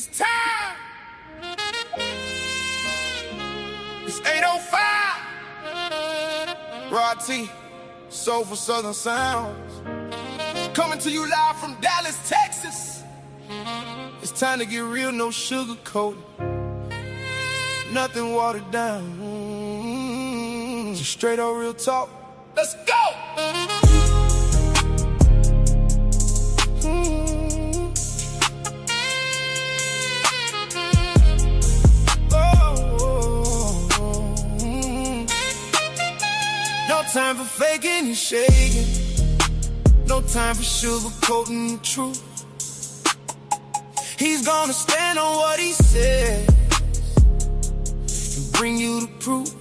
It's time. It's 8:05. Rod T, Soulful Southern Sounds. Coming to you live from Dallas, Texas. It's time to get real, no sugar coating. Nothing watered down. Just straight up real talk. Let's go! No time for faking and shaking. No time for sugarcoating the truth. He's gonna stand on what he says and bring you the proof.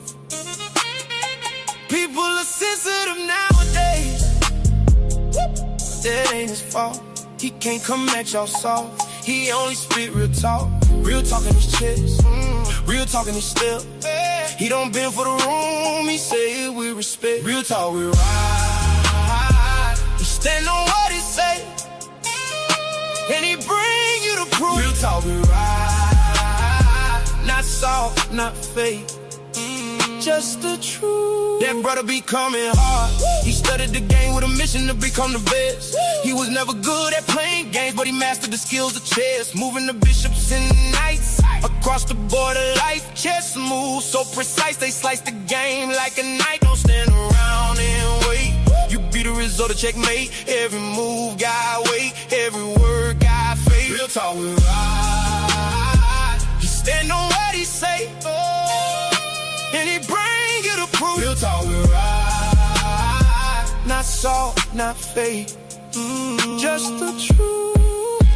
People are sensitive nowadays. That ain't his fault. He can't come at y'all soft. He only spit real talk. Real talk in his chest. Real talk in his step. He don't bend for the room. He say it with respect. Real talk, we ride. He stand on what he say, and he bring you the proof. Real talk, we ride. Not soft, not fake, just the truth. That brother be coming hard. He studied the game with a mission to become the best. He was never good at playing games, but he mastered the skills of chess. Moving the bishops and the knights across the border, life chess moves so precise. They slice the game like a knife. Don't stand around and wait. You be the result of checkmate. Every move got weight, every word got faith. Real talk, we ride. He stand on what he say, and he bring you the proof. Real talk, we ride. Not soft, not fake, just the truth.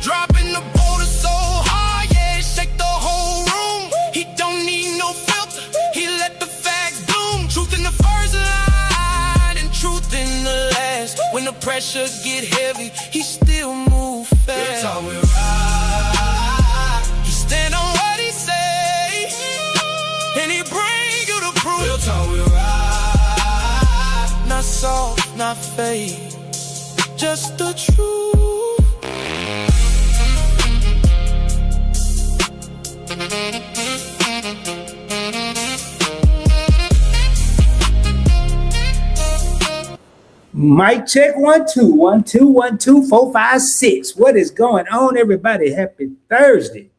Dropping the boulder so hard, yeah, shake the whole room. He don't need no filter, he let the facts bloom. Truth in the first line and truth in the last. When the pressure get heavy, he still move fast. Real talk, we ride. He stand on what he say, and he bring you the proof. Real talk, we ride. Not soft, not fake, just the truth. Mic check 1 2 1 2 1 2 4 5 6. What is going on, everybody? Happy Thursday.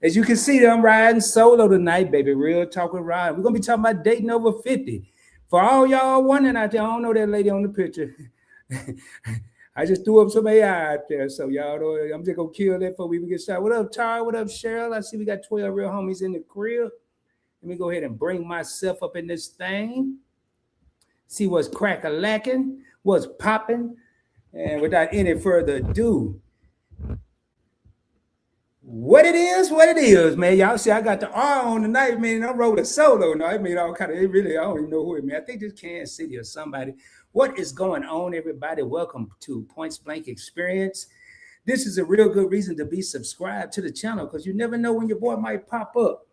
As you can see, I'm riding solo tonight, baby. Real talk with Ryan. We're gonna be talking about dating over 50. For all y'all wondering out there, I don't know that lady on the picture. I just threw up some AI out there, so y'all know I'm just gonna kill that before we even get started. What up, Tara? What up, Cheryl? I see we got 12 real homies in the crib. Let me go ahead and bring myself up in this thing. See what's crack-a-lacking, what's popping, and without any further ado, what it is, man. Y'all see I got the R on tonight, man. I'm rolling solo. No, it made all kind of, it really, I don't even know who it means. I think this Kansas City or somebody. What is going on, everybody? Welcome to Points Blank Experience. This is a real good reason to be subscribed to the channel because you never know when your boy might pop up.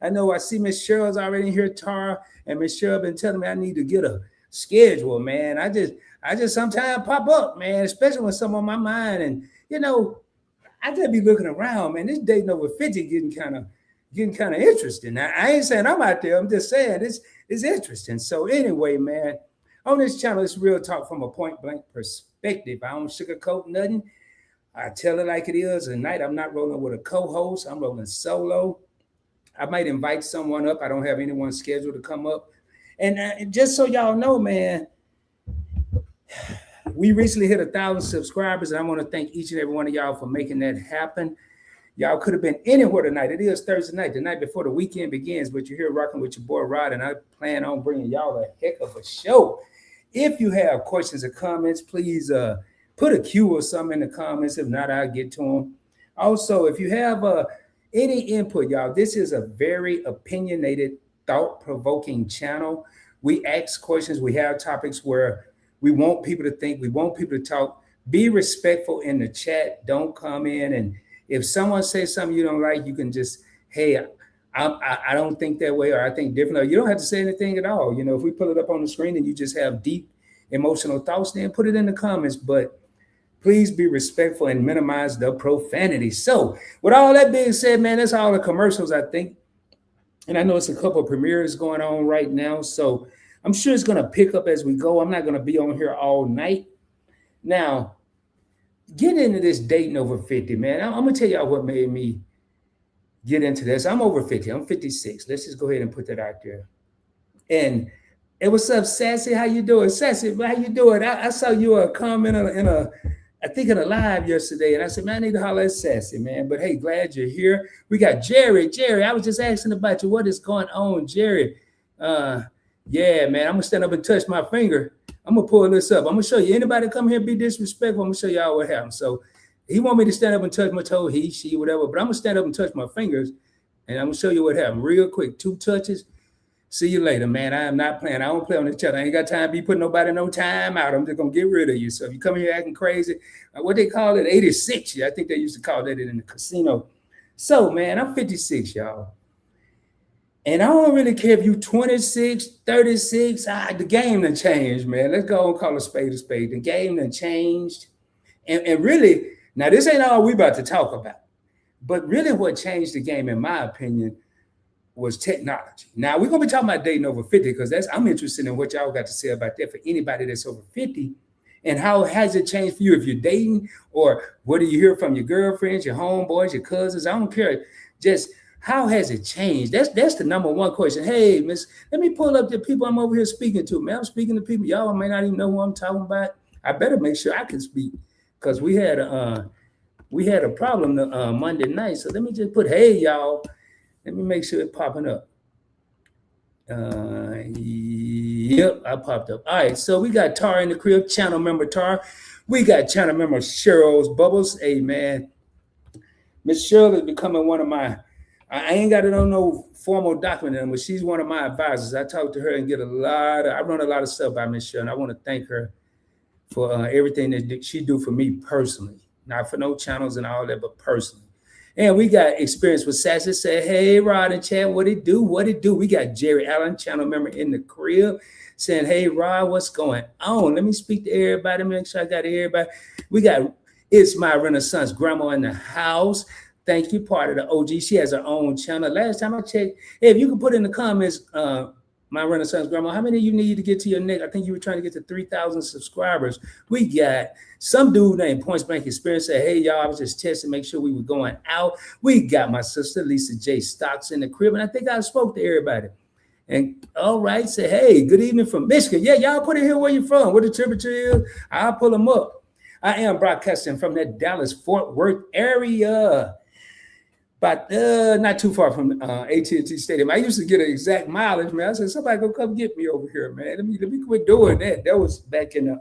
I know I see Miss Cheryl's already in here, Tara, and Miss Cheryl been telling me I need to get a schedule, man. I just sometimes pop up, man, especially when something on my mind. And you know, I just be looking around, man. This dating over 50 getting kind of interesting. Now, I ain't saying I'm out there, I'm just saying it's interesting. So anyway, man, on this channel, it's real talk from a point blank perspective. I don't sugarcoat nothing. I tell it like it is. Tonight I'm not rolling with a co-host, I'm rolling solo. I might invite someone up. I don't have anyone scheduled to come up. And just so y'all know, man, we recently hit 1,000 subscribers, and I want to thank each and every one of y'all for making that happen. Y'all could have been anywhere tonight. It is Thursday night, the night before the weekend begins, but you're here rocking with your boy Rod, and I plan on bringing y'all a heck of a show. If you have questions or comments, please put a Q or something in the comments. If not, I'll get to them. Also, if you have any input, y'all, this is a very opinionated, thought-provoking channel. We ask questions. We have topics where we want people to think. We want people to talk. Be respectful in the chat. Don't come in. And if someone says something you don't like, you can just, hey, I don't think that way, or I think differently. You don't have to say anything at all. You know, if we pull it up on the screen and you just have deep emotional thoughts, then put it in the comments. But Please be respectful and minimize the profanity. So, with all that being said, man, that's all the commercials, I think. And I know it's a couple of premieres going on right now. So, I'm sure it's going to pick up as we go. I'm not going to be on here all night. Now, get into this dating over 50, man. I'm going to tell y'all what made me get into this. I'm over 50. I'm 56. Let's just go ahead and put that out there. And hey, what's up, Sassy? How you doing? Sassy, how you doing? I saw you comment I think in a live yesterday, and I said, man, I need to holler at Sassy, man. But hey, glad you're here. We got Jerry. Jerry, I was just asking about you. What is going on, Jerry? Yeah, man, I'm gonna stand up and touch my finger. I'm gonna pull this up. I'm gonna show you. Anybody come here and be disrespectful, I'm gonna show y'all what happened. So he want me to stand up and touch my toe, he, she, whatever, but I'm gonna stand up and touch my fingers, and I'm gonna show you what happened real quick. 2 touches. See you later, man. I am not playing. I don't play on this channel. I ain't got time to be putting nobody no time out. I'm just gonna get rid of you. So if you come here acting crazy, what they call it, 86. I think they used to call that in the casino. So man, I'm 56, y'all. And I don't really care if you 26, 36. The game done changed, man. Let's go and call a spade a spade. The game done changed. And really, now this ain't all we about to talk about. But really what changed the game, in my opinion, was technology. Now we're gonna be talking about dating over 50 because I'm interested in what y'all got to say about that for anybody that's over 50, and how has it changed for you if you're dating, or what do you hear from your girlfriends, your homeboys, your cousins? I don't care. Just how has it changed? That's the number one question. Hey, miss, let me pull up the people I'm over here speaking to. Man, I'm speaking to people. Y'all may not even know who I'm talking about. I better make sure I can speak because we had a problem Monday night. So let me just put, hey, y'all. Let me make sure it's popping up. Yep, I popped up. All right, so we got Tar in the crib, channel member Tar. We got channel member Cheryl's Bubbles. Hey, man. Miss Cheryl is becoming one of my, I ain't got it on no formal document, but she's one of my advisors. I talk to her and get I run a lot of stuff by Miss Cheryl, and I want to thank her for everything that she do for me personally. Not for no channels and all that, but personally. And we got experience with Sassy. Say, hey, Rod and Chad, what it do? What it do? We got Jerry Allen, channel member in the crib, saying, hey, Rod, what's going on? Let me speak to everybody, make sure I got everybody. We got It's My Renaissance Grandma in the house. Thank you, part of the OG. She has her own channel. Last time I checked, hey, if you can put in the comments, My Renaissance Grandma, how many of you need to get to your next? I think you were trying to get to 3,000 subscribers. We got some dude named Points Blank Experience said, hey, y'all, I was just testing, make sure we were going out. We got my sister, Lisa J. Stocks in the crib, and I think I spoke to everybody. And all right, say, hey, good evening from Michigan. Yeah, y'all put in here where you from, what the temperature is. I'll pull them up. I am broadcasting from that Dallas-Fort Worth area. But not too far from AT&T Stadium. I used to get an exact mileage, man. I said, somebody go come get me over here, man. Let me quit doing that. That was back in the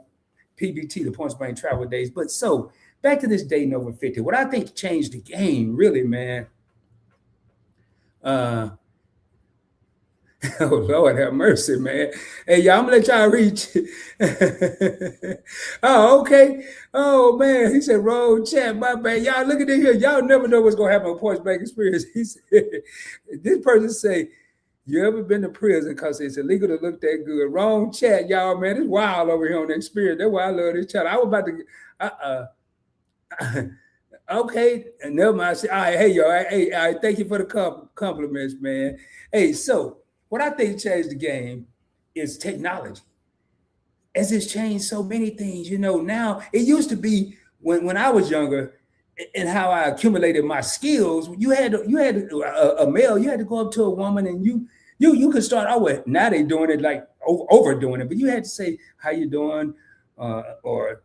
PBT, the Points Blank travel days. But so back to this dating over 50. What I think changed the game, really, man. Oh, Lord have mercy, man. Hey, y'all, I'm going to let y'all reach. Oh, okay. Oh, man. He said, road chat, my bad. Y'all look at it here. Y'all never know what's going to happen on Points Blank Experience. He said, this person say, you ever been to prison because it's illegal to look that good? Wrong chat, y'all, man. It's wild over here on the Experience. That's why I love this chat. I was about to, okay, never mind. I said, all right, hey, y'all. Hey, all right, thank you for the compliments, man. Hey, so what I think changed the game is technology. As it's changed so many things, now it used to be when I was younger and how I accumulated my skills, you had a male, you had to go up to a woman and you could start out with, now they doing it like overdoing it, but you had to say, how you doing? Or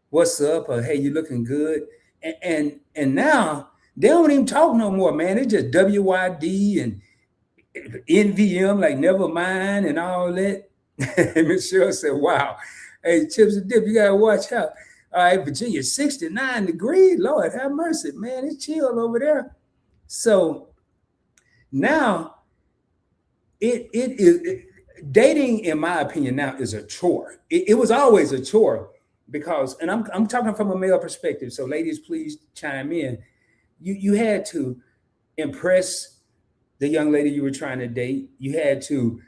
what's up? Or hey, you looking good. And now they don't even talk no more, man. It's just WYD and NVM, like never mind and all that. Michelle said, wow. Hey, Chips and Dip, you gotta watch out. All right, Virginia, 69 degrees. Lord have mercy, man. It's chill over there. So now dating, in my opinion, now is a chore. It was always a chore because, and I'm talking from a male perspective. So ladies, please chime in. You had to impress the young lady you were trying to date. You had to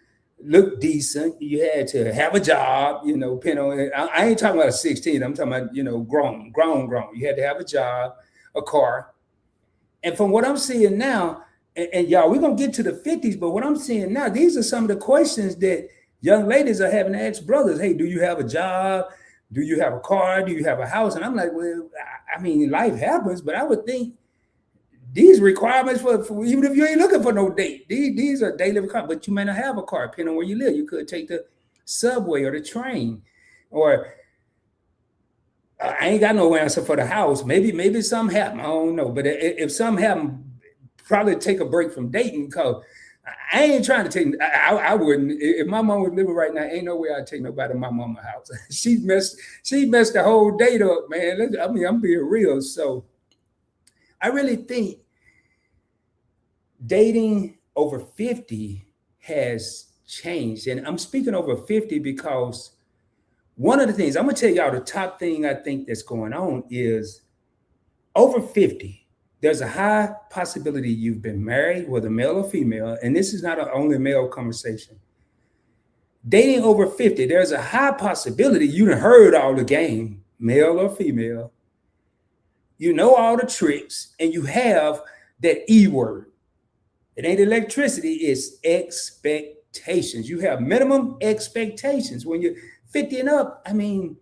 look decent. You had to have a job, depending on it. I ain't talking about 16. I'm talking about, grown. You had to have a job, a car. And from what I'm seeing now, and y'all, we're going to get to the 50s, but what I'm seeing now, these are some of the questions that young ladies are having to ask brothers. Hey, do you have a job? Do you have a car? Do you have a house? And I'm like, well, I mean, life happens, but I would think these requirements for even if you ain't looking for no date, these are daily requirements, but you may not have a car, depending on where you live. You could take the subway or the train, or I ain't got no answer for the house. Maybe something happened. I don't know. But if something happened, probably take a break from dating, because I ain't trying to take. I wouldn't. If my mom was living right now, ain't no way I'd take nobody to my mama's house. She messed the whole date up, man. I mean, I'm being real. So I really think dating over 50 has changed. And I'm speaking over 50 because one of the things, I'm going to tell y'all the top thing I think that's going on is over 50, there's a high possibility you've been married, whether male or female, and this is not an only male conversation. Dating over 50, there's a high possibility you done heard all the game, male or female. You know all the tricks, and you have that E word. It ain't electricity, it's expectations. You have minimum expectations. When you're 50 and up, I mean,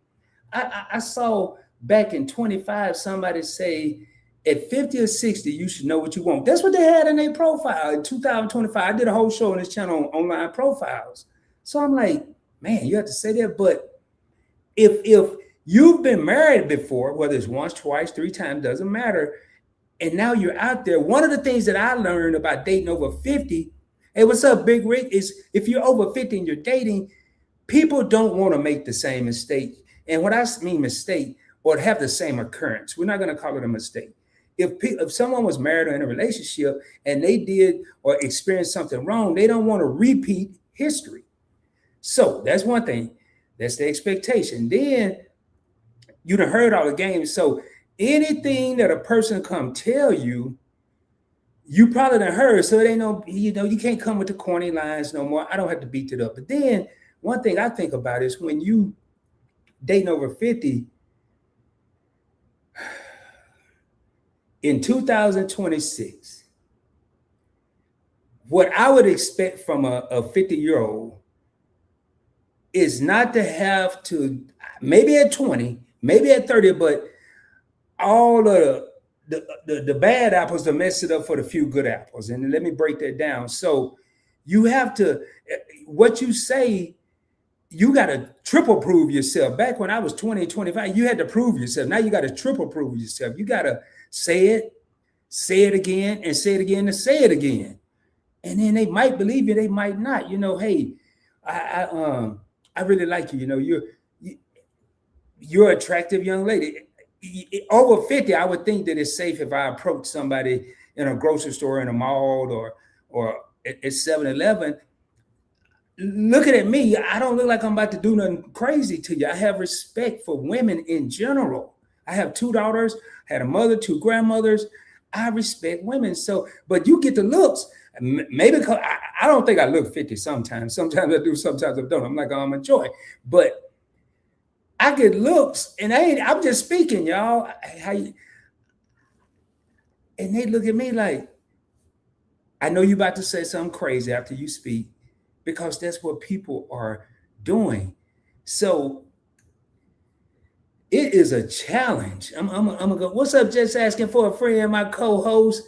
I saw back in 25, somebody say at 50 or 60, you should know what you want. That's what they had in their profile in 2025. I did a whole show on this channel on online profiles. So I'm like, man, you have to say that. But if you've been married before, whether it's once, twice, 3 times, doesn't matter, and now you're out there, one of the things that I learned about dating over 50, hey, what's up, Big Rick, is if you're over 50 and you're dating, people don't want to make the same mistake. And what I mean mistake, or have the same occurrence. We're not going to call it a mistake. If someone was married or in a relationship and they did or experienced something wrong, they don't want to repeat history. So that's one thing. That's the expectation. Then you done heard all the games. So anything that a person come tell you, you probably done heard. So it ain't no, you can't come with the corny lines no more. I don't have to beat it up. But then one thing I think about is when you dating over 50, in 2026, what I would expect from a 50-year-old is not to have to, maybe at 20, maybe at 30, but all of the bad apples to mess it up for the few good apples. And let me break that down. So you have to, what you say, you got to triple prove yourself. Back when I was 20, 25, you had to prove yourself. Now you got to triple prove yourself. You got to say it again, and say it again, and say it again. And then they might believe you, they might not. Hey, I really like you. You're an attractive young lady. Over 50, I would think that it's safe if I approach somebody in a grocery store, in a mall, or at 7-Eleven. Looking at me, I don't look like I'm about to do nothing crazy to you. I have respect for women in general. I have 2 daughters, had a mother, 2 grandmothers. I respect women. So, but you get the looks. Maybe because I don't think I look 50 sometimes. Sometimes I do, sometimes I don't. I'm like, I'm a joy. But I get looks, and I'm just speaking, y'all. And they look at me like, I know you about to say something crazy after you speak, because that's what people are doing. So it is a challenge. I'm gonna go. What's up? Just asking for a friend. My co-host,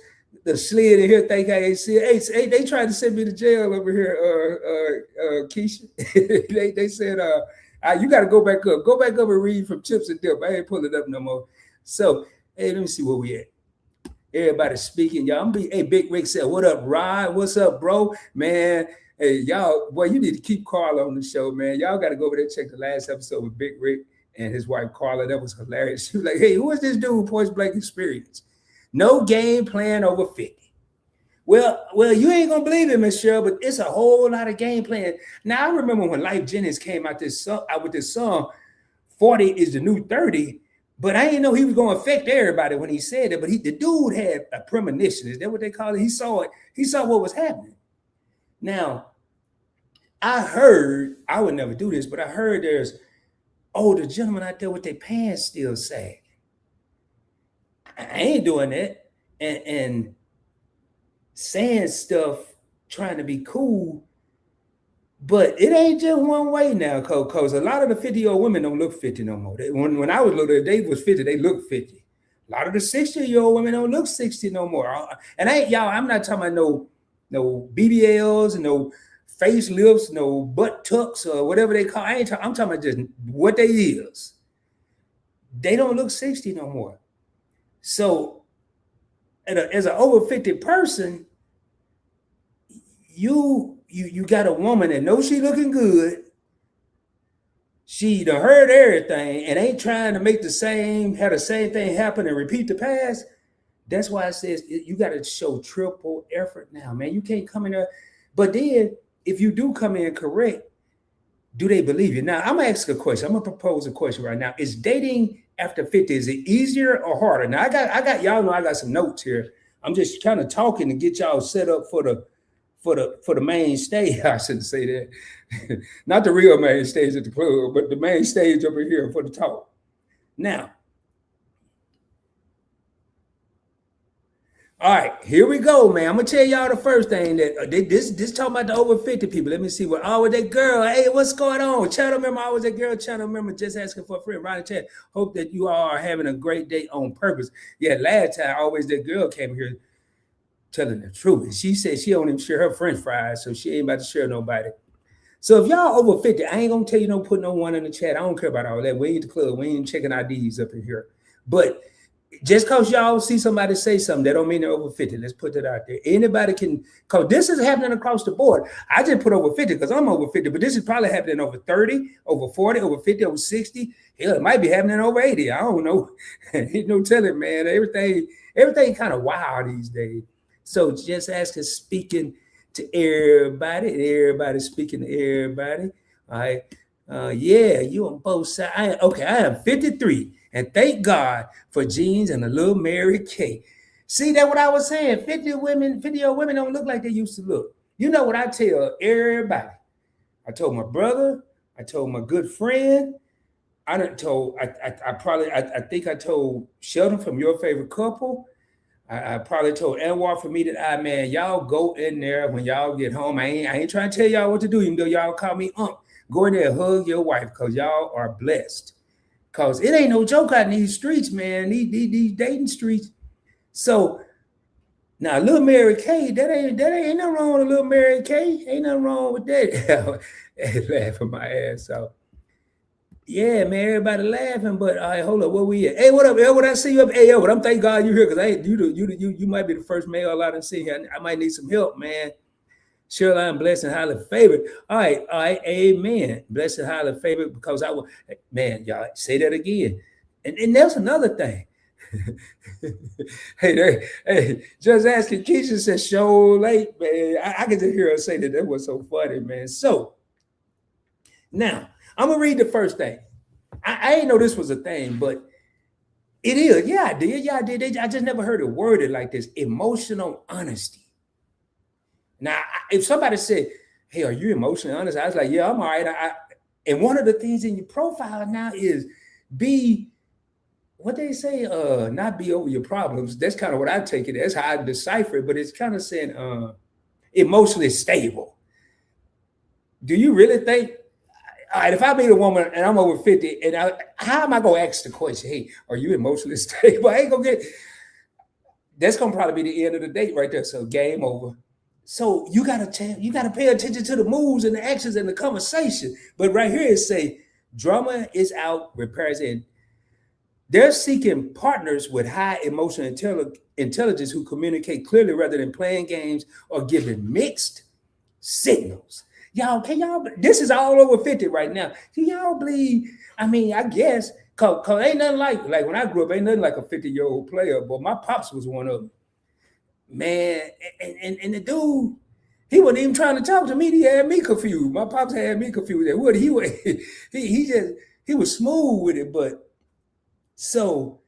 the slid in here, think I ain't see it. Hey, they tried to send me to jail over here. Keisha, they said, you got to go back up. Go back up and read from Chips and Dip. I ain't pulling it up no more. So hey, let me see where we at. Everybody speaking, y'all. Hey, Big Rick said, "What up, Rod? What's up, bro? Man, hey, y'all. Boy, you need to keep Carla on the show, man. Y'all got to go over there and check the last episode with Big Rick and his wife Carla. That was hilarious. She was like, hey, who is this dude? Point blank experience. No game plan over 50. Well, you ain't gonna believe it, Miss Cheryl, but it's a whole lot of game plan. Now I remember when Life Jennings came out with this song, 40 is the new 30. But I didn't know he was gonna affect everybody when he said it. But the dude had a premonition. Is that what they call it? He saw it. He saw what was happening. Now, I heard, I would never do this, but I heard there's older gentlemen out there with their pants still sag. I ain't doing that. And saying stuff, trying to be cool, but it ain't just one way now, cause a lot of the 50-year-old women don't look 50 no more. When I was little, they was 50, they look 50. A lot of the 60-year-old women don't look 60 no more. And I'm not talking about no BBLs and no facelifts, no butt tucks or whatever they call. I'm talking about just what they is. They don't look 60 no more. So as an over 50 person, you got a woman that knows she looking good. She done heard everything and ain't trying to have the same thing happen and repeat the past. That's why it says you got to show triple effort now, man. You can't come in there. But then if you do come in correct, do they believe you? Now, I'm going to ask a question. I'm going to propose a question right now. Is dating after 50, is it easier or harder? Now, I got y'all know I got some notes here. I'm just kind of talking to get y'all set up for the main stage. I shouldn't say that. Not the real main stage at the club, but the main stage over here for the talk. Now, all right, here we go, man. I'm gonna tell y'all the first thing that this talking about the over 50 people. Let me see what. Oh, with that girl. Hey, what's going on? Channel member, I was that girl. Channel member, just asking for a friend. Ronnie chat. Hope that you all are having a great day on purpose. Yeah, last time always that girl came here telling the truth. And she said she don't even share her French fries, so she ain't about to share nobody. So if y'all over 50, I ain't gonna tell you don't put no one in the chat. I don't care about all that. We ain't the club. We ain't checking IDs up in here. But just because y'all see somebody say something, that don't mean they're over 50. Let's put that out there. Anybody can, because this is happening across the board. I just put over 50 because I'm over 50, but this is probably happening over 30, over 40, over 50, over 60. Hell, it might be happening over 80. I don't know. Ain't no telling, man. Everything kind of wild these days. So just asking, speaking to everybody speaking to everybody. All right. Yeah, you on both sides. I am 53. And thank God for jeans and a little Mary Kay. See that what I was saying? 50-year-old women don't look like they used to look. You know what I tell everybody? I told my brother, I told my good friend, I think I told Sheldon from Your Favorite Couple. I probably told Anwar from Me That I, man, y'all go in there when y'all get home. I ain't trying to tell y'all what to do, even though y'all call me Unc. Go in there and hug your wife because y'all are blessed. Because it ain't no joke out in these streets, man, these dating streets. So now, little Mary Kay, that ain't nothing wrong with a little Mary Kay. Ain't nothing wrong with that. Laughing my ass off. Yeah, man, everybody laughing, but all right, hold up, where we at? Hey, what up, El? What I see you up? Hey, but I'm thank God you're here because you might be the first male I done see here. I might need some help, man. Surely I'm blessed and highly favored. All right, amen. Blessed and highly favored because I will, man, y'all say that again. And there's another thing. hey, just asking Keisha said, show late, man. I can just hear her say that. That was so funny, man. So now I'm gonna read the first thing. I ain't know this was a thing, but it is. Yeah, I did. I just never heard it worded like this. Emotional honesty. Now, if somebody said, hey, are you emotionally honest? I was like, yeah, I'm all right. And one of the things in your profile now is be, what they say, not be over your problems. That's kind of what I take it. That's how I decipher it. But it's kind of saying emotionally stable. Do you really think, all right, if I meet a woman and I'm over 50, and how am I going to ask the question, hey, are you emotionally stable? I ain't going to get, that's going to probably be the end of the date right there. So game over. So you gotta pay attention to the moves and the actions and the conversation. But right here it say drama is out, repairs in. They're seeking partners with high emotional intelligence who communicate clearly rather than playing games or giving mixed signals. Y'all, this is all over 50 right now. Can y'all believe? I mean, I guess, cause ain't nothing like when I grew up, ain't nothing like a 50-year-old player, but my pops was one of them. Man, and the dude, he wasn't even trying to talk to me. He had me confused. My pops had me confused. What he was smooth with it. But so,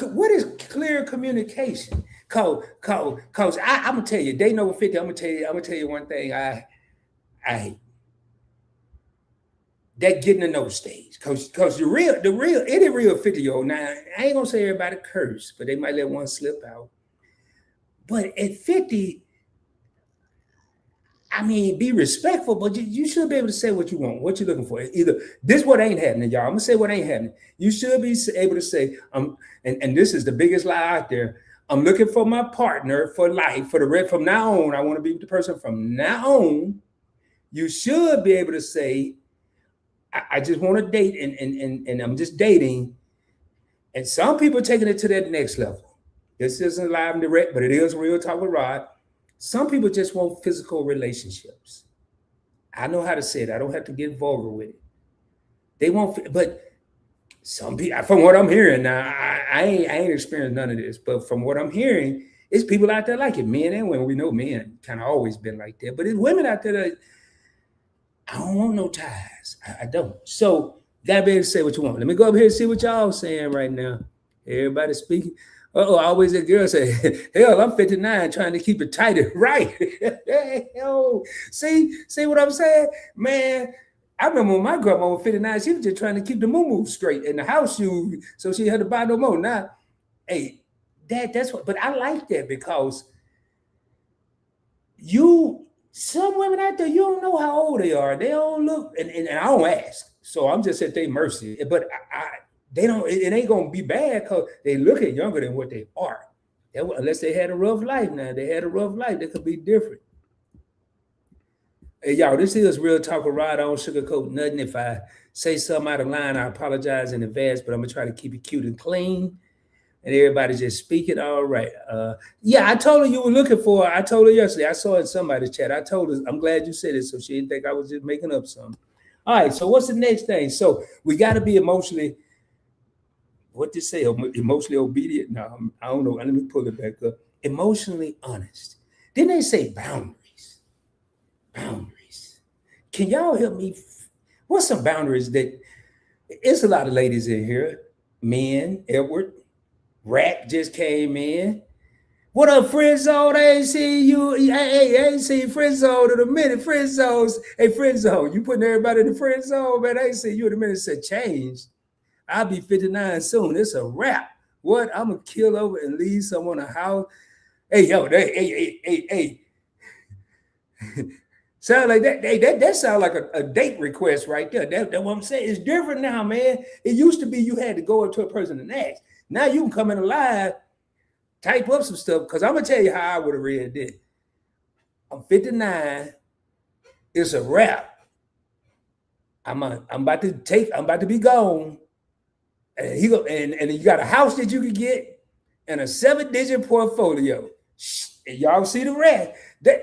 what is clear communication? Cause I'm gonna tell you, dating over 50. I'm gonna tell you one thing I hate. that getting to know stage. Cause any real 50-year-old, now I ain't gonna say everybody curse, but they might let one slip out. But at 50, I mean, be respectful, but you should be able to say what you want, what you're looking for. Either this what ain't happening, y'all. I'm gonna say what ain't happening. You should be able to say, and this is the biggest lie out there. I'm looking for my partner for life, for the rest. From now on, I want to be with the person from now on. You should be able to say, I just want to date, and I'm just dating. And some people are taking it to that next level. This isn't live and direct, but it is real talk with Rod. Some people just want physical relationships. I know how to say it. I don't have to get vulgar with it. They want, but some people, from what I'm hearing now, I ain't experienced none of this, but from what I'm hearing, it's people out there like it, men and women. We know men kind of always been like that, but it's women out there that I don't want no ties. I don't. So you gotta be able to say what you want. Let me go up here and see what y'all saying right now. Everybody speaking. I always a girl say, hell, I'm 59 trying to keep it tight and right. Hell, see what I'm saying? Man, I remember when my grandma was 59, she was just trying to keep the moo straight in the house shoes, so she had to buy no more. Now, hey, that's what, but I like that because some women out there, you don't know how old they are. They don't look, and I don't ask. So I'm just at their mercy. But they don't, it ain't gonna be bad because they look at younger than what they are. Unless they had a rough life now. They had a rough life, they could be different. Hey, y'all, this is Real Talk with Rod. I don't sugarcoat nothing. If I say something out of line, I apologize in advance, but I'm gonna try to keep it cute and clean. And everybody just speaking. All right. Yeah, I told her you were looking for. I told her yesterday. I saw it in somebody's chat. I told her, I'm glad you said it, so she didn't think I was just making up something. All right. So what's the next thing? So we got to be emotionally. What to say? Emotionally obedient? No, I don't know. Let me pull it back up. Emotionally honest. Didn't they say boundaries? Boundaries. Can y'all help me? What's some boundaries that? It's a lot of ladies in here. Men, Edward. Rat just came in. What up, friend zone? I ain't seen you. Hey, I ain't seen friend zone in a minute. Friend zones. Hey, friend zone. You putting everybody in the friend zone, man. I ain't seen you in a minute. Said change. I'll be 59 soon. It's a wrap. What? I'm gonna kill over and leave someone a house. Hey, yo, hey. Sound like that. Hey, that sound like a date request right there. That's what I'm saying. It's different now, man. It used to be you had to go up to a person and ask. Now you can come in live, type up some stuff, because I'm going to tell you how I would have read it. I'm 59. It's a wrap. I'm about to be gone. And you got a house that you can get and a 7-digit portfolio. And y'all see the rest.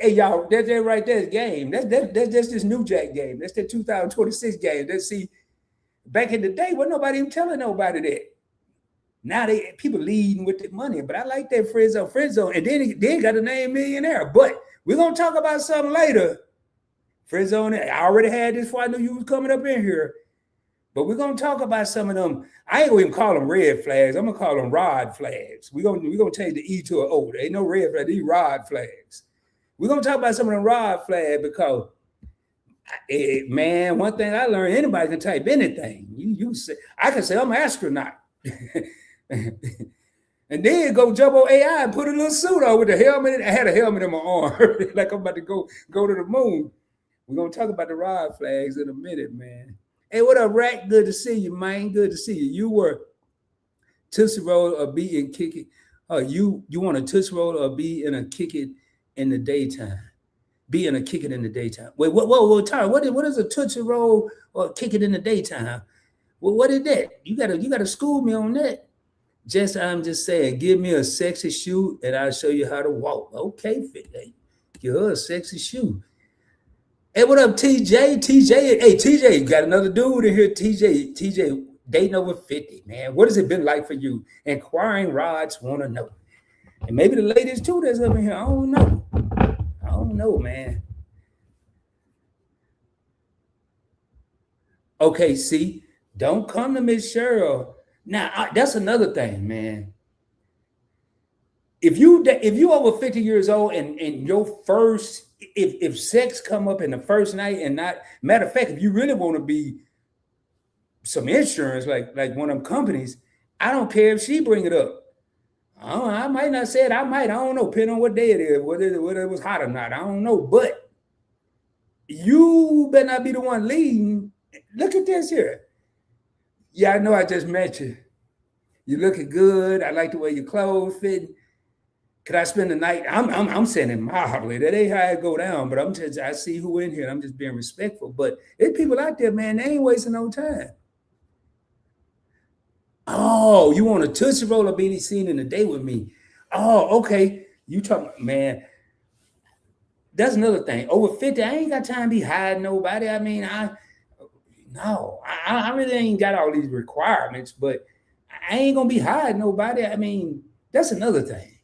Y'all, that right there is game. That's this New Jack game. That's the 2026 game. See, back in the day, wasn't nobody even telling nobody that. Now people leading with the money, but I like that friend zone. And then got the name millionaire. But we're gonna talk about something later. Friend zone. I already had this before I knew you was coming up in here. But we're gonna talk about some of them. I ain't gonna even call them red flags. I'm gonna call them rod flags. We're gonna change the E to an O. There ain't no red flag, these rod flags. We're gonna talk about some of them rod flags because man, one thing I learned, anybody can type anything. You say, I can say I'm an astronaut. And then go jump on AI and put a little suit on with the helmet. I had a helmet in my arm, like I'm about to go to the moon. We're gonna talk about the rod flags in a minute, man. Hey, what up, Rack? Good to see you, man. Good to see you. You were Tootsie Roll or be and kick it. You want a Tootsie Roll or be in a kick it in the daytime? Be in a kick it in the daytime. Wait, whoa, Tyler, what is a Tootsie Roll or kick it in the daytime? Well, what is that? You gotta school me on that. I'm just saying, give me a sexy shoe and I'll show you how to walk. Okay, give her a sexy shoe. Hey, what up, TJ? Hey, TJ, got another dude in here. TJ, dating over 50, man. What has it been like for you? Inquiring rods want to know. And maybe the ladies too that's up in here. I don't know, man. Okay, see, don't come to Miss Cheryl. Now, that's another thing, man. If you over 50 years old and your first, if sex come up in the first night and not, matter of fact, if you really want to be some insurance, like one of them companies, I don't care if she bring it up. I might not say it. I might. I don't know. Depending on what day it is, whether it was hot or not. I don't know. But you better not be the one leading. Look at this here. Yeah, I know I just met you. You looking good. I like the way your clothes fit. Could I spend the night? I'm saying it mildly. That ain't how it go down. But I see who in here. And I'm just being respectful. But there's people out there, man. They ain't wasting no time. Oh, you want a Tootsie Roll or be seen in a day with me? Oh, okay. You talking, man. That's another thing. Over 50, I ain't got time to be hiding nobody. I mean, I really ain't got all these requirements, but I ain't gonna be hiding nobody. I mean, that's another thing.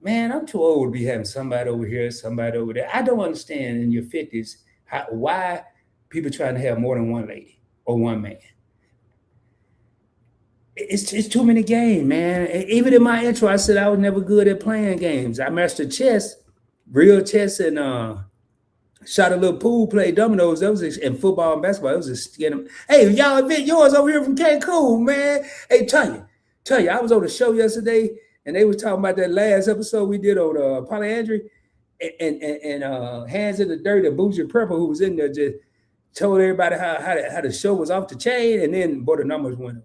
Man, I'm too old to be having somebody over here, somebody over there. I don't understand in your 50s why people trying to have more than one lady or one man. It's too many games, man. Even in my intro, I said I was never good at playing games. I mastered chess, real chess, and shot a little pool, played dominoes. That was in football and basketball. That was just getting. Hey, y'all, event yours over here from Cancun, man. Hey, tell you, I was on the show yesterday, and they was talking about that last episode we did on polyandry, and Hands in the Dirt and Bougie Purple, who was in there, just told everybody how the show was off the chain, and then boy, the numbers went up.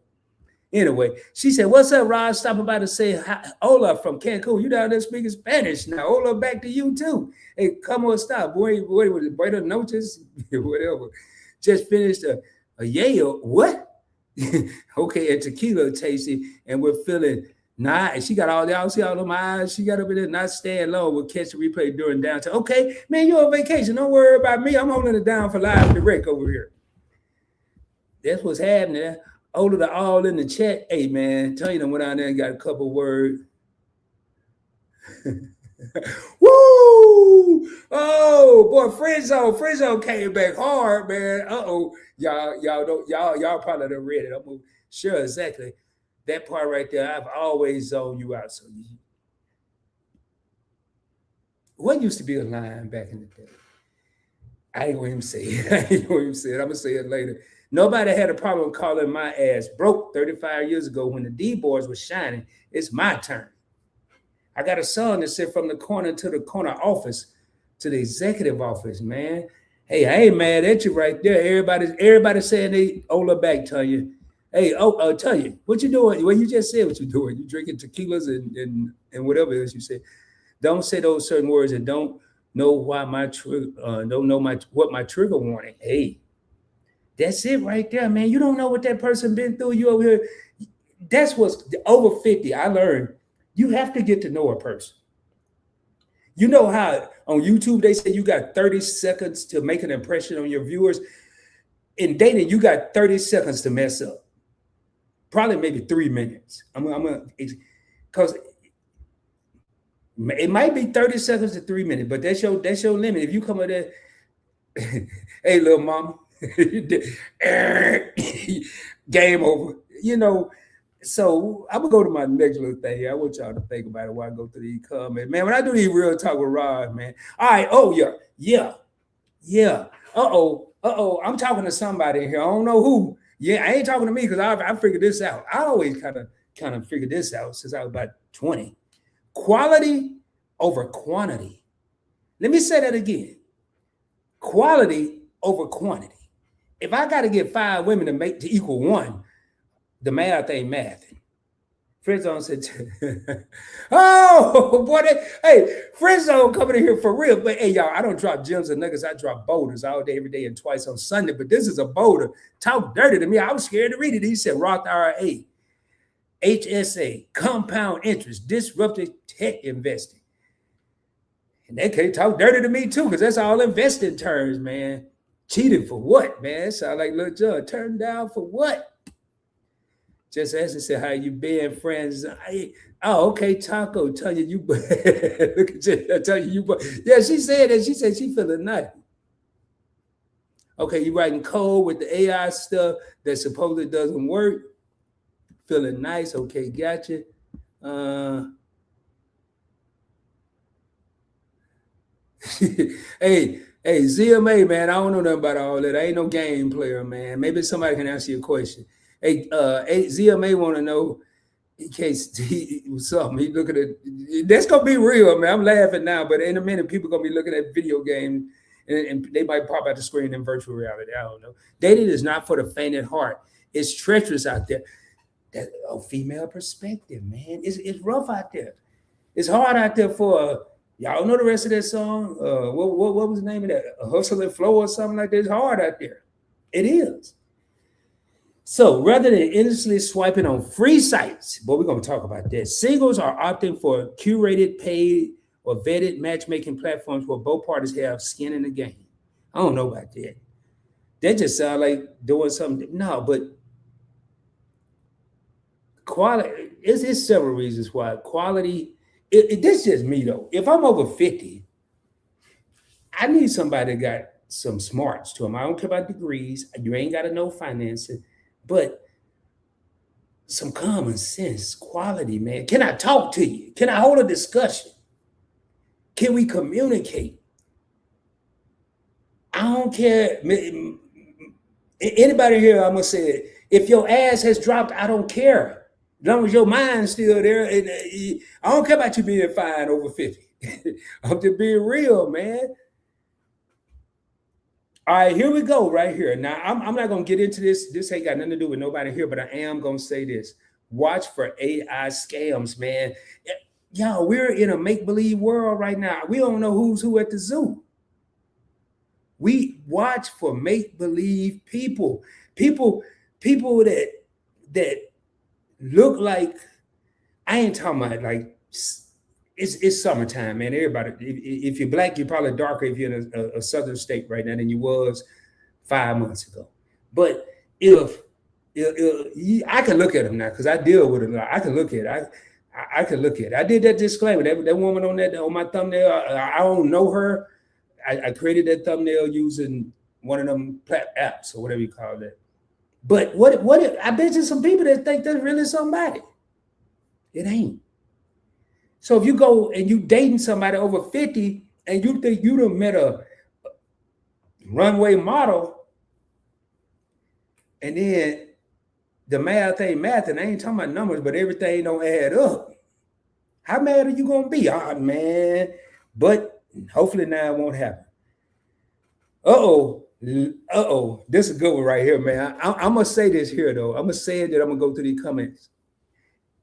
Anyway, she said, "What's up, Rod? Stopping by to say hi. Hola from Cancun. You down there speaking Spanish now? Hola back to you too. Hey, come on, stop. Boy, was it Buenos noches? Whatever. Just finished a Yale. What? Okay, a tequila tasting, and we're feeling nice. She got all the y'all see all of my eyes. She got up in there, not staying low. We'll catch the replay during downtime. Okay, man, you're on vacation. Don't worry about me. I'm holding it down for live direct over here. That's what's happening. Older to all in the chat. Hey, man, tell you, went down there and got a couple words. Woo! Oh boy, Frizzo came back hard, man. Y'all probably done read it. Sure, exactly. That part right there, I've always zoned you out. So what used to be a line back in the day? I ain't going to say it. I'm gonna say it later. Nobody had a problem calling my ass broke 35 years ago when the D-boards were shining. It's my turn. I got a son that said from the corner to the corner office to the executive office, man. Hey, I ain't mad at you right there. Everybody saying they Ola back, Tanya. Hey, Tanya, what you doing? Well, you just said what you doing. You drinking tequilas and whatever else you said. Don't say those certain words and don't know why what my trigger warning. Hey. That's it right there, man. You don't know what that person been through. You over here. That's what's over 50. I learned you have to get to know a person. You know how on YouTube they say you got 30 seconds to make an impression on your viewers. In dating, you got 30 seconds to mess up. Probably maybe 3 minutes. Because it might be 30 seconds to 3 minutes, but that's your limit. If you come up there, hey, little mama. Game over. So I'm gonna go to my next little thing here. I want y'all to think about it while I go through these comments. Man, when I do these real talk with Rod, man. All right, yeah. I'm talking to somebody in here. I don't know who. Yeah, I ain't talking to me because I figured this out. I always kind of figured this out since I was about 20. Quality over quantity. Let me say that again. Quality over quantity. If I got to get 5 women to equal 1, the math ain't mathing. Friendzone said, oh, boy, hey, Friendzone coming in here for real. But hey, y'all, I don't drop gems and nuggets. I drop boulders all day, every day, and twice on Sunday. But this is a boulder. Talk dirty to me. I was scared to read it. He said, Roth IRA, HSA, compound interest, disruptive tech investing. And they can't talk dirty to me, too, because that's all investing terms, man. Cheating for what, man? Sound like Lil John. Turned down for what? Just as I said, how you been, friends? Okay, Taco. Tell you, look at you. I tell you, yeah. She said that. She said she feeling nice. Okay, you writing code with the AI stuff that supposedly doesn't work. Feeling nice. Okay, gotcha. Hey, Hey, ZMA, man, I don't know nothing about all that. I ain't no game player, man. Maybe somebody can answer your question. Hey, ZMA want to know in case something. He looking at that's gonna be real, man. I'm laughing now, but in a minute, people gonna be looking at video games and they might pop out the screen in virtual reality. I don't know. Dating is not for the faint at heart. It's treacherous out there. That female perspective, man. It's rough out there. It's hard out there for y'all know the rest of that song. What was the name of that? A Hustle and Flow or something like that. It's hard out there. It is. So rather than endlessly swiping on free sites, but we're going to talk about that. Singles are opting for curated, paid, or vetted matchmaking platforms where both parties have skin in the game. I don't know about that. That just sounds like doing something. No, but quality. It's several reasons why quality. This is just me though. If I'm over 50, I need somebody that got some smarts to them. I don't care about degrees. You ain't got to know financing, but some common sense, quality, man. Can I talk to you? Can I hold a discussion? Can we communicate? I don't care. Anybody here, I'm gonna say it. If your ass has dropped, I don't care. As long as your mind's still there, and I don't care about you being fine over 50. I'm just being real, man. All right, here we go, right here. Now, I'm not gonna get into this. This ain't got nothing to do with nobody here, but I am gonna say this. Watch for AI scams, man. Y'all, we're in a make-believe world right now. We don't know who's who at the zoo. We watch for make-believe people. People that look like, I ain't talking about like it's summertime, man. Everybody, if you're black, you're probably darker if you're in a southern state right now than you was 5 months ago. But if I can look at them now because I deal with it a lot. I can look at it. I can look at it. I did that disclaimer. That woman on my thumbnail, I don't know her. I created that thumbnail using one of them apps or whatever you call that. But I bet you some people that think that's really somebody. It ain't. So if you go and you dating somebody over 50 and you think you done met a runway model, and then the math ain't math, and I ain't talking about numbers, but everything don't add up. How mad are you gonna be? Oh man. But hopefully now it won't happen. This is a good one right here, man. I'm gonna say this here though. I'm gonna say it that I'm gonna go through these comments.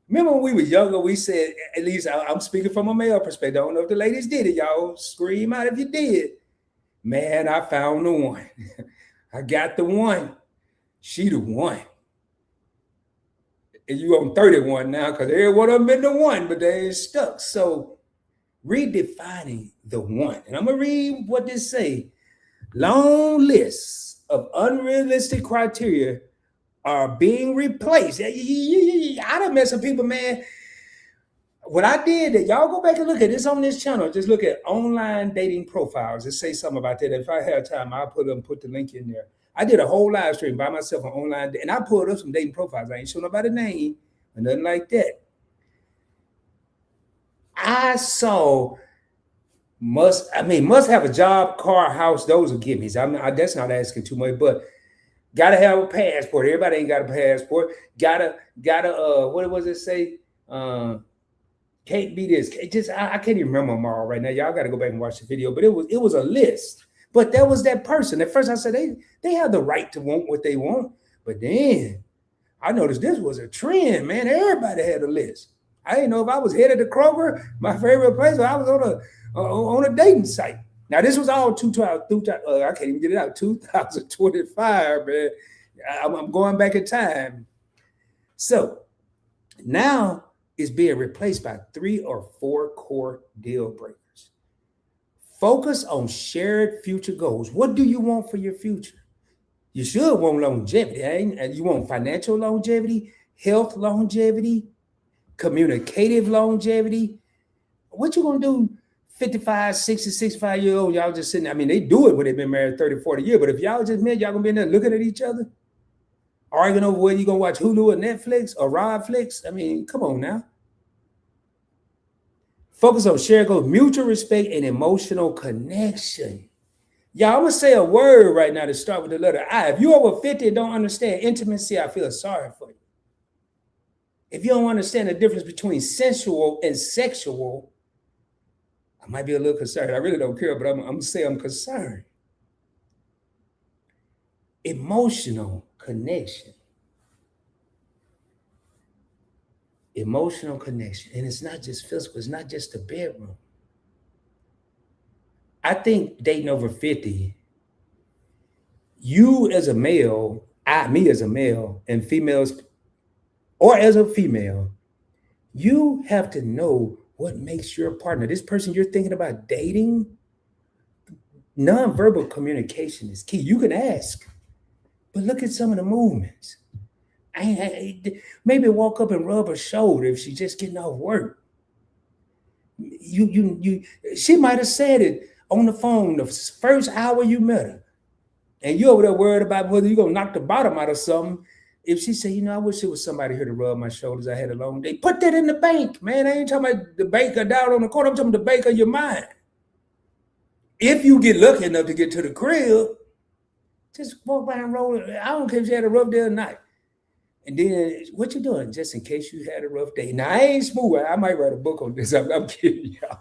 Remember when we were younger, we said, at least I'm speaking from a male perspective. I don't know if the ladies did it, y'all. Scream out if you did. Man, I found the one. I got the one. She the one. And you on 31 now because every one of them been the one, but they ain't stuck. So redefining the one. And I'm going to read what this say. Long lists of unrealistic criteria are being replaced. I done met some people, man. What I did, that y'all go back and look at this on this channel. Just look at online dating profiles. Just say something about that. If I have time, I'll put the link in there. I did a whole live stream by myself on online, and I pulled up some dating profiles. I ain't show nobody name or nothing like that. I saw must have a job, car, house. Those are gimmies. That's not asking too much, but gotta have a passport. Everybody ain't got a passport. Gotta what was it say? Can't be this. I can't even remember them all right now. Y'all got to go back and watch the video. But it was a list. But that was that person. At first I said they have the right to want what they want. But then I noticed this was a trend, man. Everybody had a list. I didn't know if I was headed to Kroger, my favorite place, or I was on a dating site. Now this was all I can't even get it out. 2025, man. I'm going back in time. So now it's being replaced by 3 or 4 core deal breakers. Focus on shared future goals. What do you want for your future? You should want longevity, and you want financial longevity, health longevity, communicative longevity. What you gonna do 55, 60, 65-year-old, y'all just sitting there? I mean, they do it when they've been married 30, 40 years, but if y'all just met, y'all gonna be in there looking at each other, arguing over whether you're gonna watch Hulu or Netflix or Rodflix. I mean, come on now. Focus on shared goals, mutual respect, and emotional connection. Y'all, I'm gonna say a word right now to start with the letter I. If you over 50 and don't understand intimacy, I feel sorry for you. If you don't understand the difference between sensual and sexual, I might be a little concerned. I really don't care, but I'm gonna say I'm concerned. Emotional connection. Emotional connection. And it's not just physical, it's not just the bedroom. I think dating over 50, you as a male, me as a male, and females, or as a female, you have to know what makes your partner, this person you're thinking about dating, nonverbal communication is key. You can ask, but look at some of the movements. Maybe walk up and rub her shoulder if she's just getting off work. She might have said it on the phone the first hour you met her, and you over there worried about whether you're gonna knock the bottom out of something. If she say, I wish there was somebody here to rub my shoulders, I had a long day. Put that in the bank, man. I ain't talking about the banker down on the corner. I'm talking about the bank of your mind. If you get lucky enough to get to the crib, just walk by and roll it. I don't care if you had a rough day or not. And then, what you doing? Just in case you had a rough day. Now, I ain't smooth. I might write a book on this. I'm kidding, y'all.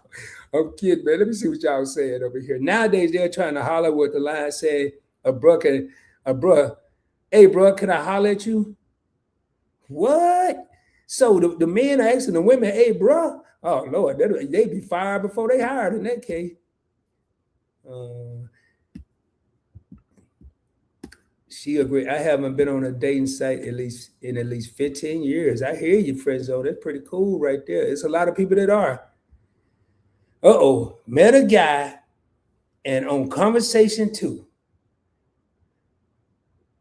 I'm kidding, man. Let me see what y'all saying over here. Nowadays, they're trying to holler with the line saying, hey, bro, can I holler at you? What? So the men are asking the women, hey, bro. Oh, Lord, they be fired before they hired in that case. She agreed. I haven't been on a dating site in at least 15 years. I hear you, friend zone. That's pretty cool right there. It's a lot of people that are. Met a guy, and on conversation 2.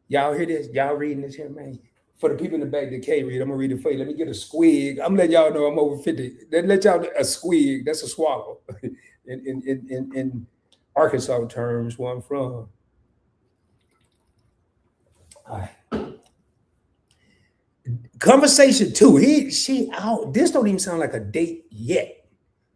Y'all hear this? Y'all reading this here, man? For the people in the back that can't read, I'm gonna read it for you. Let me get a squig. I'm letting y'all know I'm over 50. Let y'all a squig. That's a swallow in Arkansas terms, where I'm from. All right. Conversation 2. She out. This don't even sound like a date yet.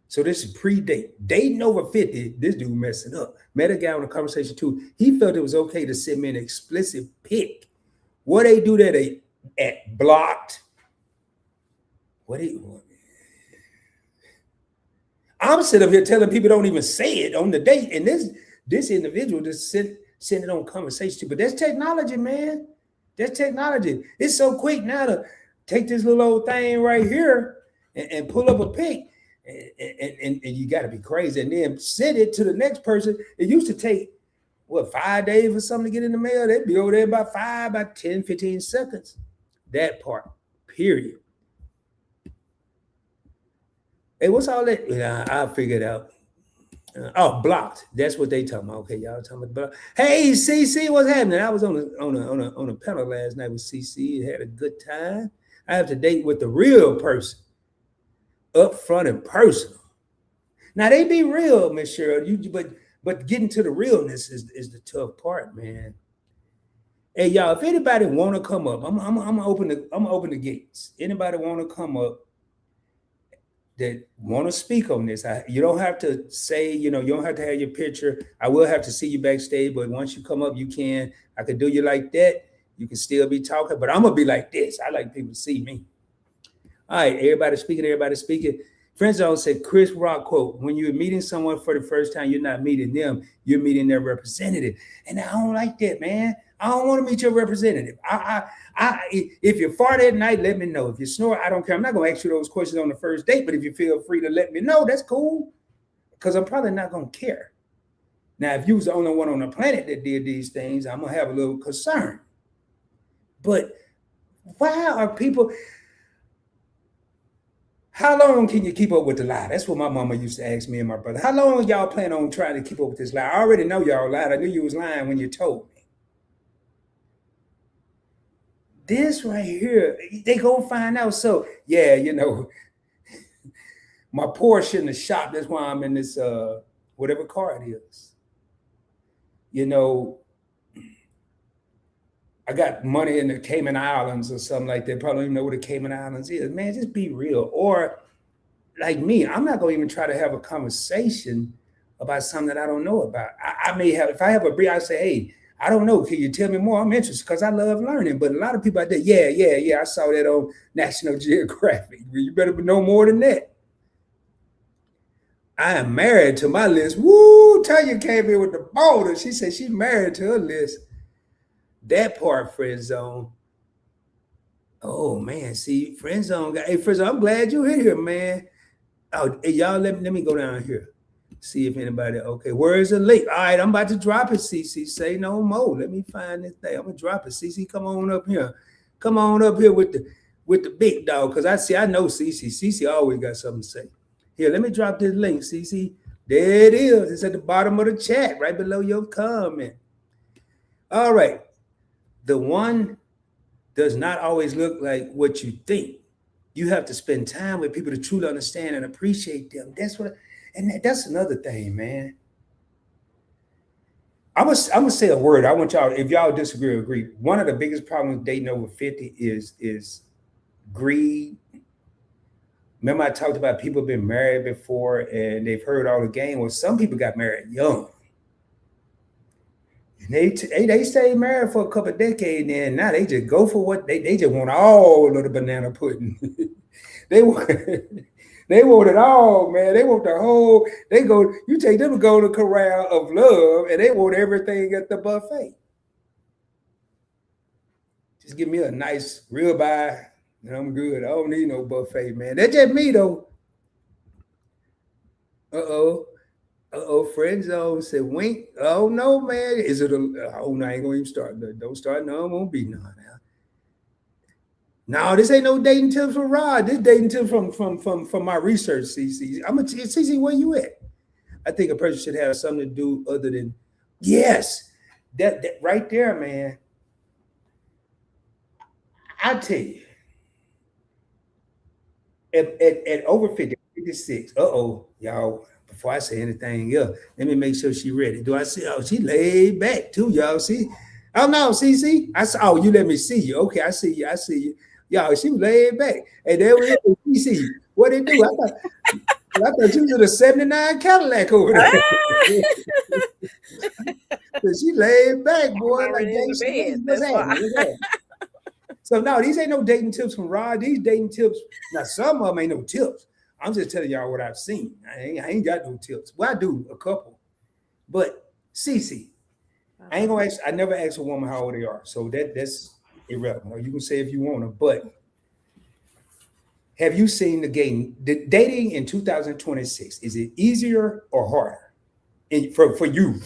So this is pre-date. Dating over 50, this dude messing up. Met a guy on a conversation 2. He felt it was okay to send me an explicit pic. What they do that they at blocked. I'm sitting up here telling people don't even say it on the date. And this individual just sent it on conversation 2. But that's technology, man. That's technology. It's so quick now to take this little old thing right here and pull up a pic. And you got to be crazy. And then send it to the next person. It used to take, 5 days for something to get in the mail? They'd be over there about 10, 15 seconds. That part, period. Hey, what's all that? I'll figure it out. Blocked. That's what they talking about. Okay, y'all talking about blocked. Hey, CC, what's happening? I was on a panel last night with CC. Had a good time. I have to date with the real person, up front and personal. Now they be real, Miss Cheryl. But getting to the realness is the tough part, man. Hey, y'all, if anybody want to come up, I'm gonna open the gates. Anybody want to come up that want to speak on this? You don't have to say, you don't have to have your picture. I will have to see you backstage, but once you come up, you can. I can do you like that. You can still be talking, but I'm gonna be like this. I like people to see me. All right, everybody speaking. Friendzone said, Chris Rock quote, when you're meeting someone for the first time, you're not meeting them, you're meeting their representative. And I don't like that, man. I don't want to meet your representative. If you fart at night, let me know. If you snore, I don't care. I'm not going to ask you those questions on the first date, but if you feel free to let me know, that's cool, because I'm probably not going to care. Now, if you was the only one on the planet that did these things, I'm going to have a little concern. But why are people... How long can you keep up with the lie? That's what my mama used to ask me and my brother. How long y'all plan on trying to keep up with this lie? I already know y'all lied. I knew you was lying when you told me. This right here, they gonna find out. So yeah, my Porsche in the shop. That's why I'm in this whatever car it is. I got money in the Cayman Islands or something like that. Probably don't even know what the Cayman Islands is. Man, just be real. Or like me, I'm not going to even try to have a conversation about something that I don't know about. I may have, if I have a brief, I say, hey, I don't know. Can you tell me more? I'm interested because I love learning. But a lot of people out there, yeah. I saw that on National Geographic. You better know more than that. I am married to my list. Woo! Tanya came in with the boulder. She said she's married to her list. That part, friend zone. Oh man, see, friend zone. Hey, friend zone, I'm glad you're here, man. Oh, hey, y'all, let me go down here. See if anybody. Okay, where is the link? All right, I'm about to drop it. CC, say no more. Let me find this thing. I'm gonna drop it. CC, come on up here. Come on up here with the big dog, cause I know CC. CC always got something to say. Here, let me drop this link, CC. There it is. It's at the bottom of the chat, right below your comment. All right. The one does not always look like what you think. You have to spend time with people to truly understand and appreciate them. That's another thing, man. I'm gonna say a word. I want y'all, if y'all disagree or agree, one of the biggest problems dating over 50 is greed. Remember, I talked about people been married before and they've heard all the game. Well, some people got married young. And they stayed married for a couple of decades, and now they just go for what they just want all of the banana pudding. they want they want it all, man. They want the whole. They go. You take them to go to corral of love, and they want everything at the buffet. Just give me a nice ribeye, and I'm good. I don't need no buffet, man. That's just me though. Friend zone said wink. Oh no, man. Is it oh no, I ain't gonna even start. Don't start. No, it won't be none now. No, this ain't no dating tips from Rod. This dating tips from my research, CC. I'm a CC, where you at? I think a person should have something to do other than yes. That right there, man. I tell you, at over 50, 56, y'all. Before I say anything else, let me make sure she ready. Do I see? Oh, she laid back too, y'all. See? Oh no, see. I saw. Oh, you let me see you. Okay, I see you. Y'all, she was laid back. And there we go. See, what they do? I thought you was in a '79 Cadillac over there. She laid back, boy. Like what's happening? So no, these ain't no dating tips from Rod. These dating tips. Now some of them ain't no tips. I'm just telling y'all what I've seen. I ain't got no tips. Well, I do a couple, but CC, I ain't gonna ask. I never ask a woman how old they are, so that's irrelevant. Or you can say if you want to, but have you seen the dating in 2026? Is it easier or harder? For you,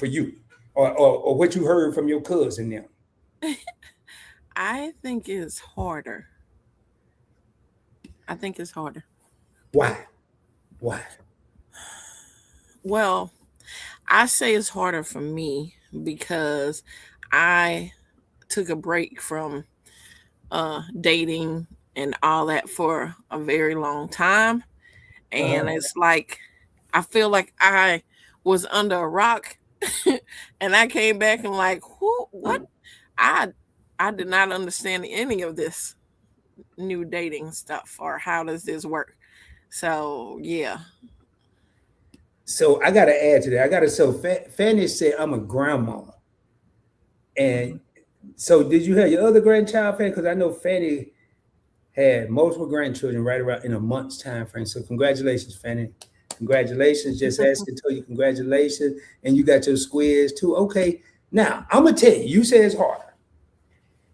or what you heard from your cousin now? I think it's harder. Why? Well, I say it's harder for me because I took a break from dating and all that for a very long time. And it's like I feel like I was under a rock and I came back and like, what? I did not understand any of this new dating stuff or how does this work. So yeah. So I got to add to that. So Fanny said I'm a grandma, and so did you have your other grandchild, Fanny? Because I know Fanny had multiple grandchildren right around in a month's time frame. So congratulations, Fanny. Congratulations. Just asking to tell you congratulations, and you got your squares too. Okay, now I'm gonna tell you. You say it's harder.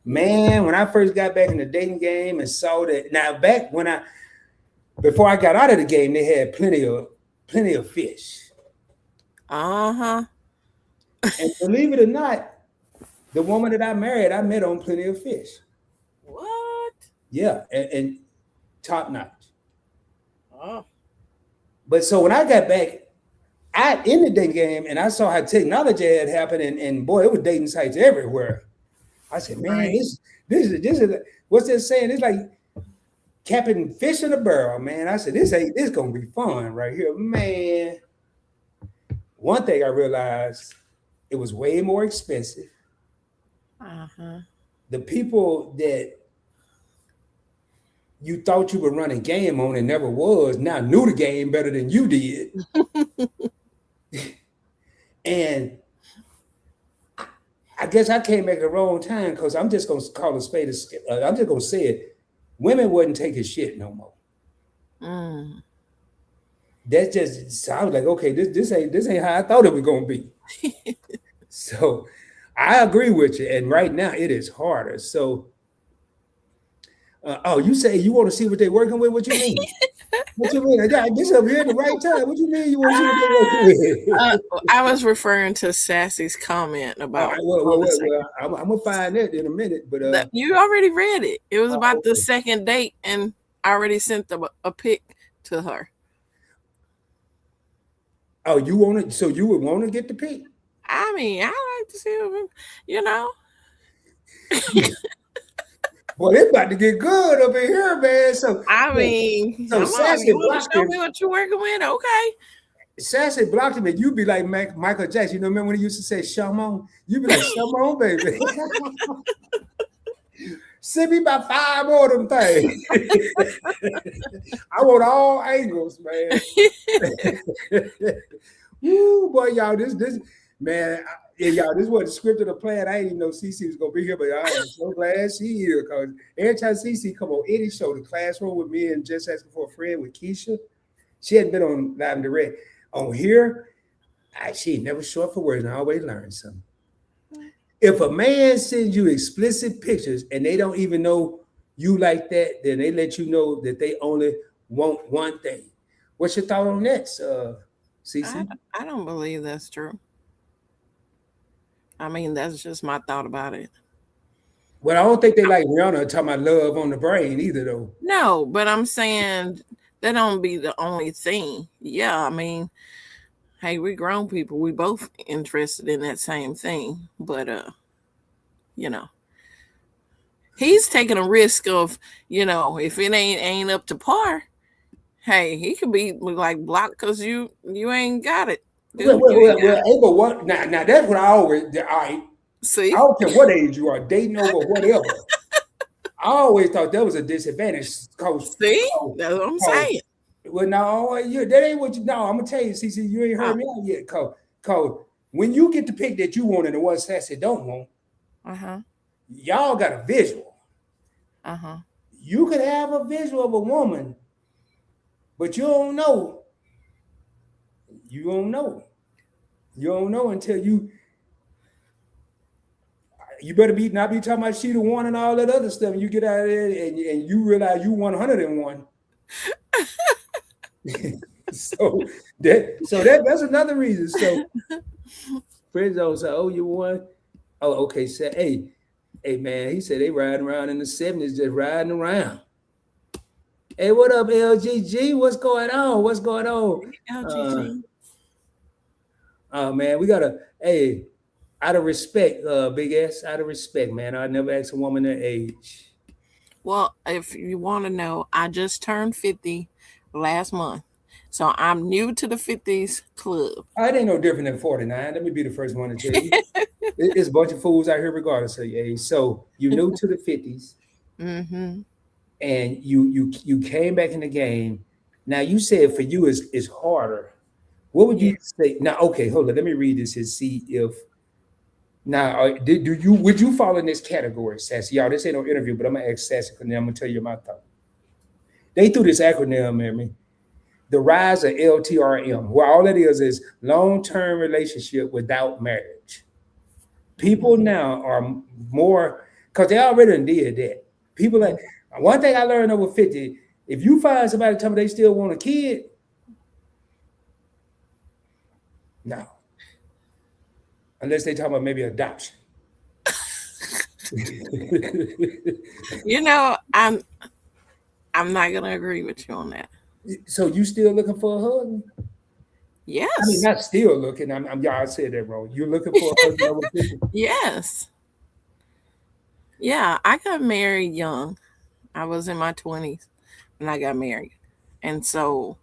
Man, when I first got back in the dating game and saw that, now back before I got out of the game, they had plenty of fish. And believe it or not, the woman that I married, I met on Plenty of Fish. What? Yeah, and top notch. Oh. But so when I got back, I in the dating game and I saw how technology had happened, and boy, it was dating sites everywhere. I said, man, this is what's that saying? It's like capping fish in a barrel, man. I said, this gonna be fun right here, man. One thing I realized, it was way more expensive. The people that you thought you were running game on and never was, now knew the game better than you did. And I guess I came back at the wrong time because I'm just gonna call a spade. I'm just gonna say it. Women wasn't taking shit no more. Mm. That's just so I was like, okay, this ain't how I thought it was gonna be. So I agree with you. And right now it is harder. So oh, you say you want to see what they're working with? What you mean? What you mean? I got this up here at the right time. What you mean you want to see what they're working with? I was referring to Sassy's comment All right, about on the second. I'm gonna find that in a minute. But That you already read it. It was about the okay. second date, and I already sent a pic to her. Oh, you want to? So you would want to get the pick? I mean, I like to see him, you know. Well, it's about to get good up in here, man. So, I mean, so come on, Sassy you want to blocked show him. me what you're working with? Okay. Sassy blocked him, and you'd be like Michael Jackson. You know, remember when he used to say "Shamon"? You'd be like "Shamon, baby." Send me about 5 more of them things. I want all angles, man. Woo, boy, y'all, this man, yeah, y'all, this wasn't scripted or planned. I didn't even know CC was gonna be here, but I am so glad she here because every time CC come on any show, the classroom with me and just asking for a friend with Keisha, she hadn't been on Live and Direct. On here, she never short for words and I always learn something. If a man sends you explicit pictures and they don't even know you like that, then they let you know that they only want one thing. What's your thought on that, CC? I don't believe that's true. I mean, that's just my thought about it. Well, I don't think they like Rihanna talking about love on the brain either, though. No, but I'm saying that don't be the only thing. Yeah, I mean, hey, we grown people. We both interested in that same thing. But you know, he's taking a risk of, if it ain't up to par, hey, he could be like blocked because you ain't got it. Dude, you ain't got it. Hey, but what now that's what I always all right. See? I don't care what age you are, dating over whatever. I always thought that was a disadvantage. See? That's what I'm saying. Well, no, that ain't what you. No, I'm gonna tell you, CC, you ain't heard me out yet. Cause when you get the pick that you want and the one Sassy don't want, y'all got a visual. You could have a visual of a woman, but you don't know. You don't know. You don't know until you. You better not be talking about she the one and all that other stuff. And you get out of there and you realize you 101. so that's another reason. So friends always say, "Oh, you won." Oh, okay. So hey man, he said they riding around in the 70s, just riding around. Hey, what up, LGG? What's going on? What's going on? LGG. Oh man, we gotta out of respect, big ass, out of respect, man. I never asked a woman their age. Well, if you want to know, I just turned 50 last month. So I'm new to the 50s club. It ain't no different than 49. Let me be the first one to tell you. It's a bunch of fools out here regardless of your age. So you new to the 50s. And you came back in the game. Now you said for you it's harder. What would you say? Now, okay, hold on. Let me read this and see if now would you fall in this category, Sassy? Y'all, this ain't no interview, but I'm gonna ask Sassy because I'm gonna tell you my thought. They threw this acronym at me. The rise of LTRM, where all it is long-term relationship without marriage. People now are more because they already did that. People like one thing I learned over 50, if you find somebody tell me they still want a kid, no. Unless they talk about maybe adoption. I'm not gonna agree with you on that. So you still looking for a husband? Yes. I mean, not still looking. Y'all said that wrong. You're looking for a husband over 50? Yes. Yeah, I got married young. I was in my 20s when I got married. And so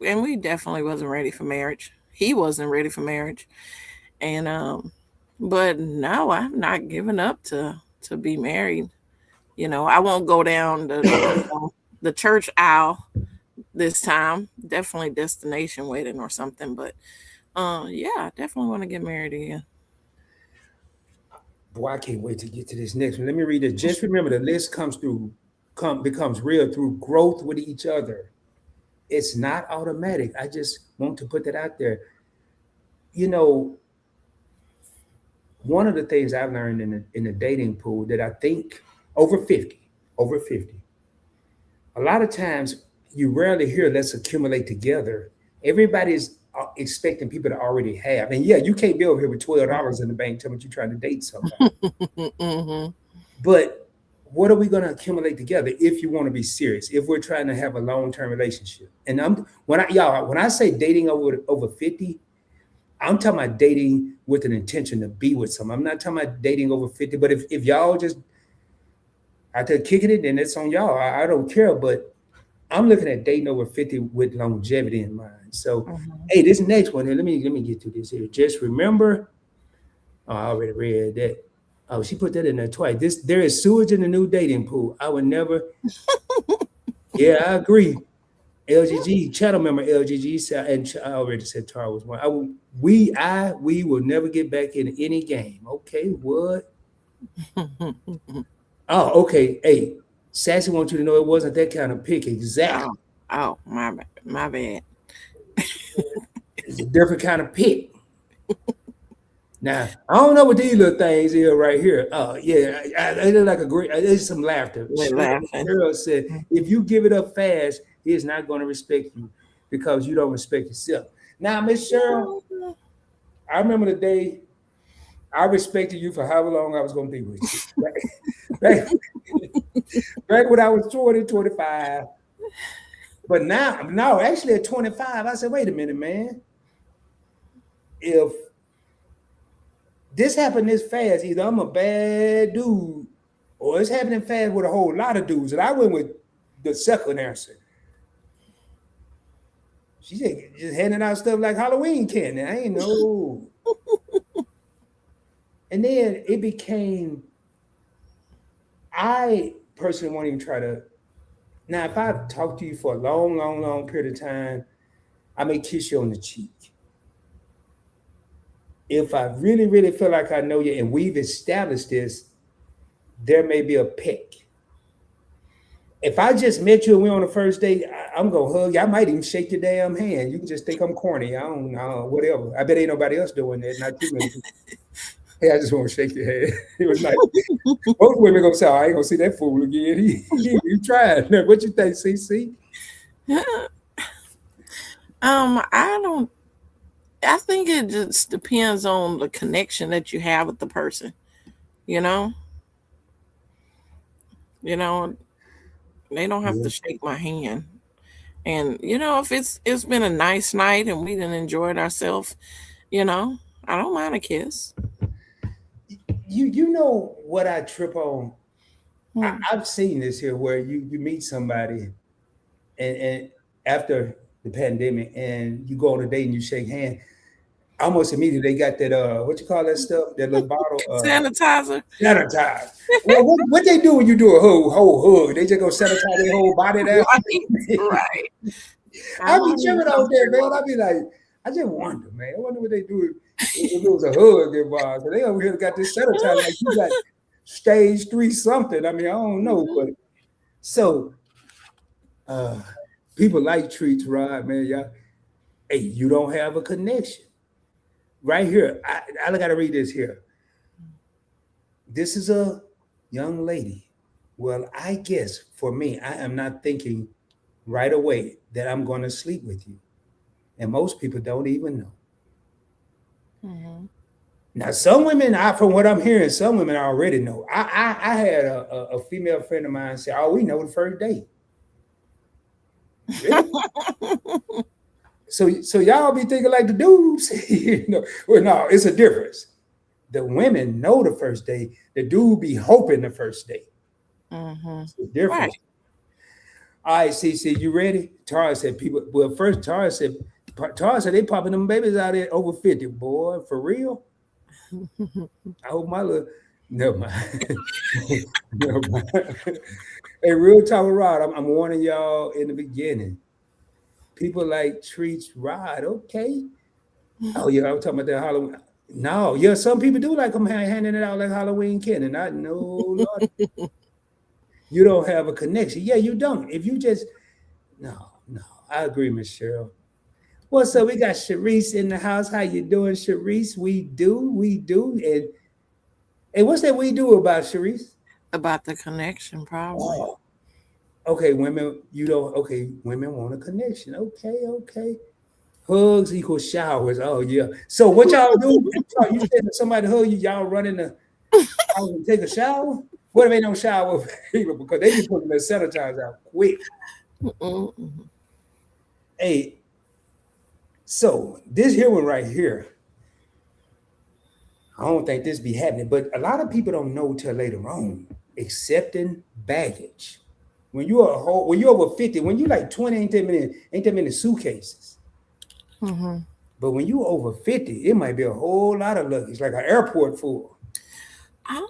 and we definitely wasn't ready for marriage. He wasn't ready for marriage. And but no, I'm not giving up to be married. I won't go down the church aisle this time. Definitely destination wedding or something, but Yeah, I definitely want to get married again. Boy, I can't wait to get to this next one. Let me read it. Just remember, the list becomes real through growth with each other. It's not automatic. I just want to put that out there. You know, one of the things I've learned in the dating pool that I think over 50, over 50, a lot of times you rarely hear let's accumulate together. Everybody's expecting people to already have. And yeah, you can't be over here with $12 in the bank telling me you're trying to date somebody. Mm-hmm. But what are we going to accumulate together if you want to be serious? If we're trying to have a long-term relationship, and when I say dating over 50, I'm talking about dating with an intention to be with someone. I'm not talking about dating over 50. But if y'all just out there kicking it, then it's on y'all. I don't care. But I'm looking at dating over 50 with longevity in mind. So, Mm-hmm. hey, this next one here, let me get to this here. Just remember, oh, I already read that. Oh, she put that in there twice. There is sewage in the new dating pool. I would never. Yeah, I agree. LGG channel member LGG said, and I already said Tara was one. We will never get back in any game. Okay, what? Oh, okay. Hey, Sassy wants you to know it wasn't that kind of pick. Exactly. Oh, oh, my bad. It's a different kind of pick. Now, I don't know what these little things are right here. Oh, yeah, I look like a great. There's some laughter. We're laughing. Cheryl said, if you give it up fast, he is not going to respect you because you don't respect yourself. Now, Miss Cheryl, I remember the day I respected you for however long I was going to be with you. Back, back when I was 20, 25. But now, no, actually at 25, I said, wait a minute, man. If this happened this fast, either I'm a bad dude or it's happening fast with a whole lot of dudes. And I went with the second answer. She said, just handing out stuff like Halloween candy. I ain't know. And then it became, I personally won't even try to. Now, if I talk to you for a long, long, long period of time, I may kiss you on the cheek. If I really, really feel like I know you and we've established this, there may be a peck. If I just met you and we're on the first date, I'm gonna hug you. I might even shake your damn hand. You can just think I'm corny. I don't know, whatever. I bet ain't nobody else doing that. Not too many. Hey, I just want to shake your hand. It was like most women gonna say, oh, I ain't gonna see that fool again. He tried. What you think, CC? I don't. I think it just depends on the connection that you have with the person. You know, you know, they don't have Yeah. to shake my hand. And if it's been a nice night and we done enjoyed ourselves, you know, I don't mind a kiss. You know what I trip on? Hmm. I've seen this here where you meet somebody and after the pandemic and you go on a date and you shake hands, almost immediately they got that what you call that stuff, that little bottle Sanitizer. sanitize. Well, what they do when you do a whole hug? They just go sanitize their whole body down. Right, right. I I be don't even tripping know. out there, man. I be like, I just wonder, man. I wonder what they do if it was a hug involved. They over here got this sanitizer like you got stage 3 something. I mean, I don't know, but so uh people like treats, Rod, man. Y'all, hey, you don't have a connection. Right here, I gotta read this here. This is a young lady. Well, I guess for me, I am not thinking right away that I'm going to sleep with you. And most people don't even know. Mhm. Now, some women, from what I'm hearing, some women already know. I had a female friend of mine say, "Oh, we know the first date." Really? So y'all be thinking like the dudes, Well, no, it's a difference. The women know the first date. The dude be hoping the first date. Mhm. It's the difference. Right. All right, CC, you ready? Tara said people. Well, first Tara said they popping them babies out there over 50. Boy, for real. I hope my little. Never mind. Never mind. Hey, real talk, Rod. I'm warning y'all in the beginning. People like treats Rod. Okay, Oh yeah, I was talking about that Halloween. No, yeah, some people do like them handing it out like Halloween candy. Not no, Lord, you don't have a connection. Yeah, you don't. If you just no, no, I agree, Miss Cheryl. What's up? We got Sharice in the house. How you doing, Sharice? We do. And what's that we do about Sharice? About the connection, probably. Oh, okay, women, you don't. Okay, women want a connection. Okay, okay. Hugs equal showers. Oh yeah. So what y'all do? You said that somebody hug you, y'all run in the house and take a shower. What if they don't shower people because they be putting their sanitizer out quick? Mm-mm. Hey, so this here one right here, I don't think this be happening, but a lot of people don't know till later on. Accepting baggage. When you're over 50, when you like 20, ain't that many suitcases. Mm-hmm. But when you over 50, it might be a whole lot of luggage, like an airport full. Um,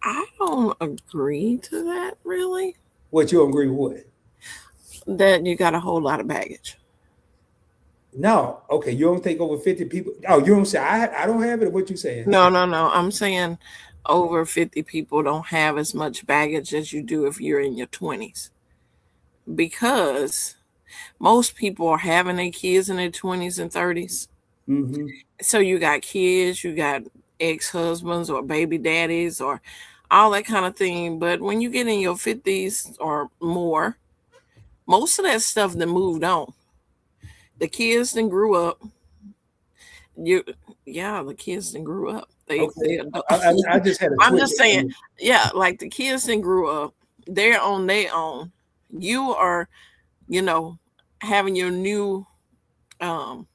I don't agree to that really. What you don't agree with? That you got a whole lot of baggage. No, okay, you don't think over 50 people. Oh, you don't say I don't have it. What you saying? No, no, no. I'm saying over 50 people don't have as much baggage as you do if you're in your 20s. Because most people are having their kids in their 20s and 30s. Mm-hmm. So you got kids, you got ex-husbands or baby daddies or all that kind of thing. But when you get in your 50s or more, most of that stuff that moved on. The kids then grew up. You, yeah, the kids then grew up. They Okay, adult. I just had a I'm twitch. just saying, yeah, like the kids then grew up. They're on their own. You are, you know, having your new, um,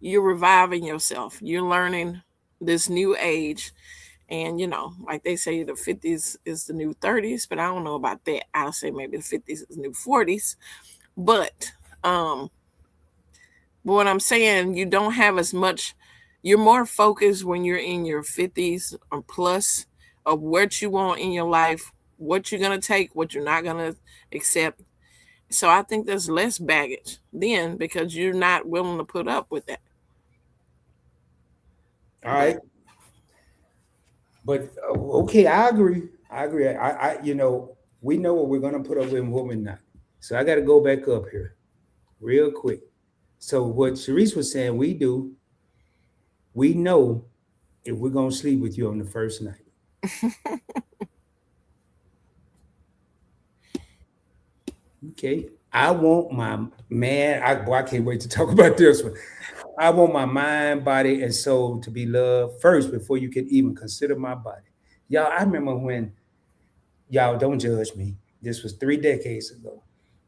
you're reviving yourself. You're learning this new age. And, like they say, the 50s is the new 30s, but I don't know about that. I'll say maybe the 50s is the new 40s. But, um, but what I'm saying, you don't have as much, you're more focused when you're in your 50s or plus of what you want in your life, what you're going to take, what you're not going to accept. So I think there's less baggage then because you're not willing to put up with that. All But right, but okay, I agree. I agree. We know what we're gonna put up with and what we're not. So I got to go back up here real quick. So what Sharice was saying, we know if we're gonna sleep with you on the first night. Okay. I want my man. I can't wait to talk about this one. I want my mind, body, and soul to be loved first before you can even consider my body. Y'all, I remember when y'all don't judge me. This was 3 decades ago.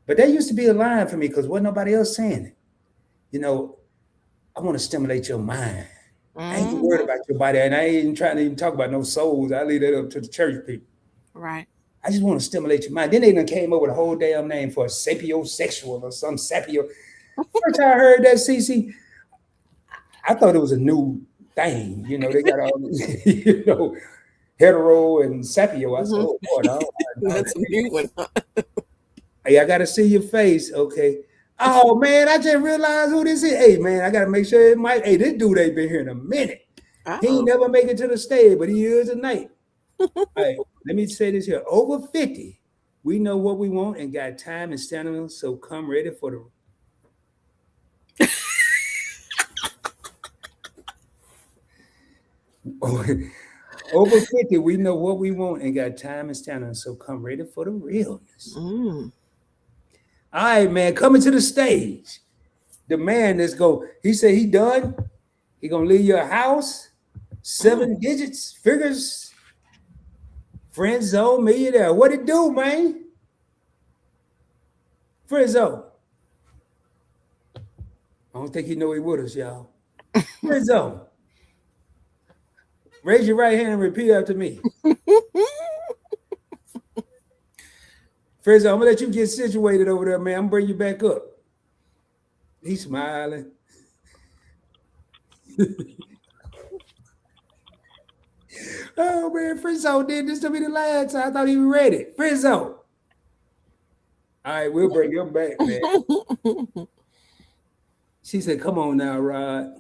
But that used to be a line for me because wasn't nobody else saying it. You know, I want to stimulate your mind. I ain't Mhm. worried about your body, and I ain't trying to even talk about no souls. I leave that up to the church people. Right. I just want to stimulate your mind. Then they done came up with a whole damn name for a sapiosexual or some sapio. First time I heard that, CC, I thought it was a new thing. They got all these, hetero and sapio. I said, Mhm. oh Lord, I don't know. That's a new one. Hey, I gotta see your face. Okay. Oh man, I just realized who this is. Hey man, I gotta make sure it might. Hey, this dude ain't been here in a minute. He ain't Oh. never make it to the stage, but he is tonight. All right, let me say this here. Over 50, we know what we want and got time and stamina, so come ready for the over 50, we know what we want and got time and stamina, so come ready for the realness. Mm. All right, man, coming to the stage. The man that's he said he done. He gonna leave your house, Mm. 7 digits, figures, friend zone, millionaire. What it do, man? Friend zone. I don't think he know he with us, y'all. Friend zone. Raise your right hand and repeat after me. Friend zone, I'm gonna let you get situated over there, man. I'm gonna bring you back up. He's smiling. Oh man, Frizzo did this to me the last time. I thought he was ready. Frizzo. All right, we'll bring him back, man. She said, "Come on now, Rod.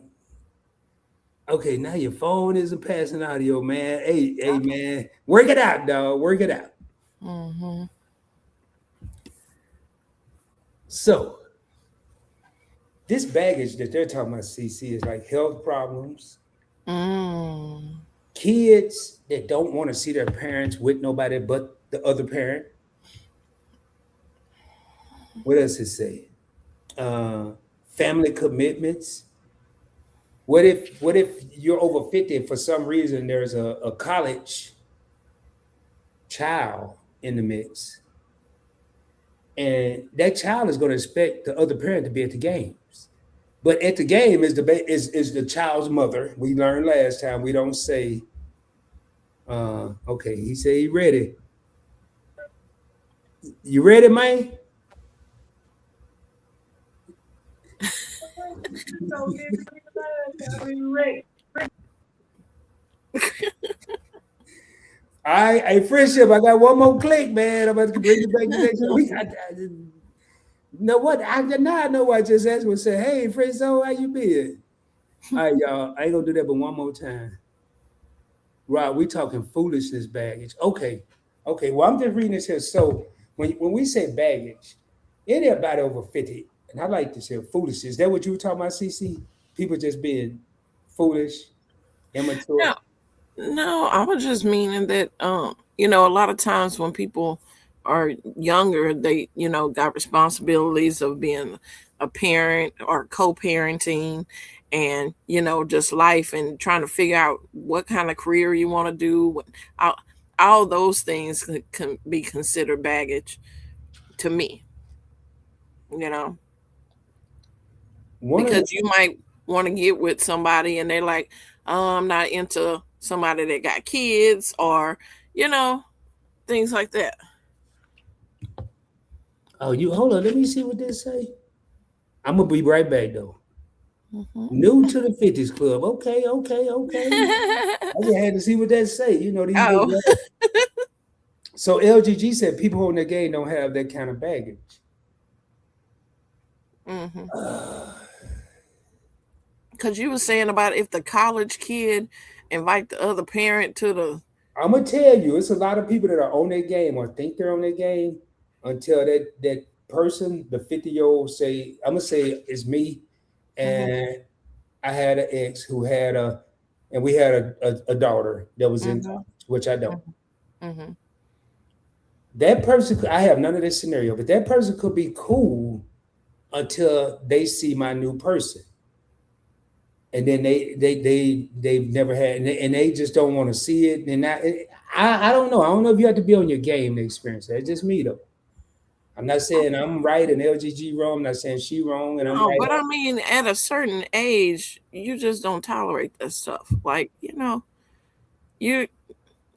Okay, now your phone isn't passing audio, man. Hey, man, work it out, dog. Work it out." Mm-hmm. So this baggage that they're talking about, CC, is like health problems, Mm. kids that don't want to see their parents with nobody but the other parent. What else it say? Family commitments. What if you're over 50 and for some reason there's a college child in the mix, and that child is going to expect the other parent to be at the games. But at the game is the child's mother. We learned last time we don't say, okay, he said he ready. You ready, man? All right, hey, friendship. I got one more click, man. I'm about to bring it back to next week. You know what? Now I know why I just asked him and said, "Hey, friend, so how you been?" All right, y'all. I ain't gonna do that, but one more time. Right, we talking foolishness baggage. Okay. Well, I'm just reading this here. So when we say baggage, anybody over 50, and I like to say foolishness. Is that what you were talking about, CC? People just being foolish, immature. No, no, I was just meaning that a lot of times when people are younger, they, got responsibilities of being a parent or co-parenting and, just life and trying to figure out what kind of career you want to do. All, all those things can be considered baggage to me, you know, One of the because you might want to get with somebody and they're like, oh, I'm not into somebody that got kids or, you know, things like that. oh, you hold on, let me see what this say. I'm gonna be right back though. Mhm. New to the 50s club. Okay. I just had to see what that say. You know, these Oh. little so LGG said people on their game don't have that kind of baggage. Mhm. Uh, Because you were saying about if the college kid invite the other parent to the. I'm gonna tell you, it's a lot of people that are on their game or think they're on their game until that person, the 50-year-old, say, I'm gonna say it's me, Mhm. and I had an ex who had and we had a daughter that was in Mhm. college, which I don't. Mhm. Mhm. That person, I have none of this scenario, but that person could be cool until they see my new person, and then they've never had, and they just don't want to see it. And I don't know. I don't know if you have to be on your game to experience that. It's just me though. I'm not saying I'm right and LGG wrong. I'm not saying she wrong and I'm No, right. but I mean, at a certain age, you just don't tolerate that stuff. Like, you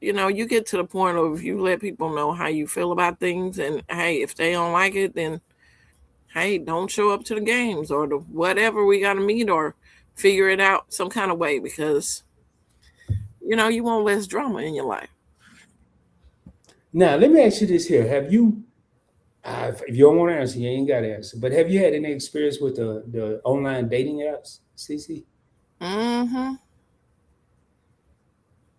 you get to the point of you let people know how you feel about things, and hey, if they don't like it, then hey, don't show up to the games or the whatever we got to meet or figure it out some kind of way because you want less drama in your life. Now let me ask you this here: have you, if you don't want to answer, you ain't got to answer. But have you had any experience with the online dating apps, CC? Mm-hmm.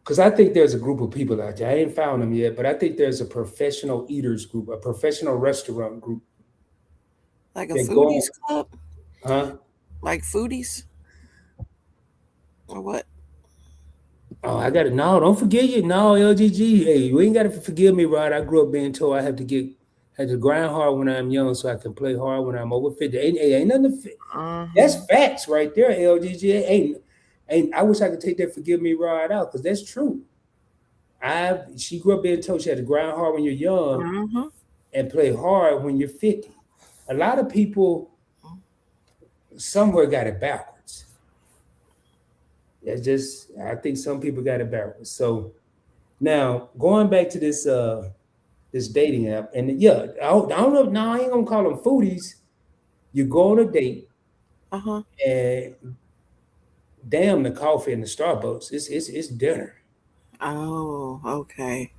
Because I think there's a group of people out there. I ain't found them yet, but I think there's a professional eaters group, a professional restaurant group Like a that go, foodies club, huh? like foodies or what? Oh, I got it. No, don't forget you. No, LGG. Hey, you ain't got to forgive me, Rod. I grew up being told I have to had to grind hard when I'm young so I can play hard when I'm over 50. Ain't nothing. That's Uh-huh. facts right there, LGG. Ain't. I wish I could take that forgive me, Rod out because that's true. She grew up being told she had to grind hard when you're young Uh-huh. and play hard when you're 50. A lot of people somewhere got it backwards. That's just, I think some people got it backwards. So now going back to this dating app, and yeah, I don't know. No, I ain't gonna call them foodies. You go on a date, Uh-huh. and damn, the coffee in the Starbucks, it's dinner. Oh, okay.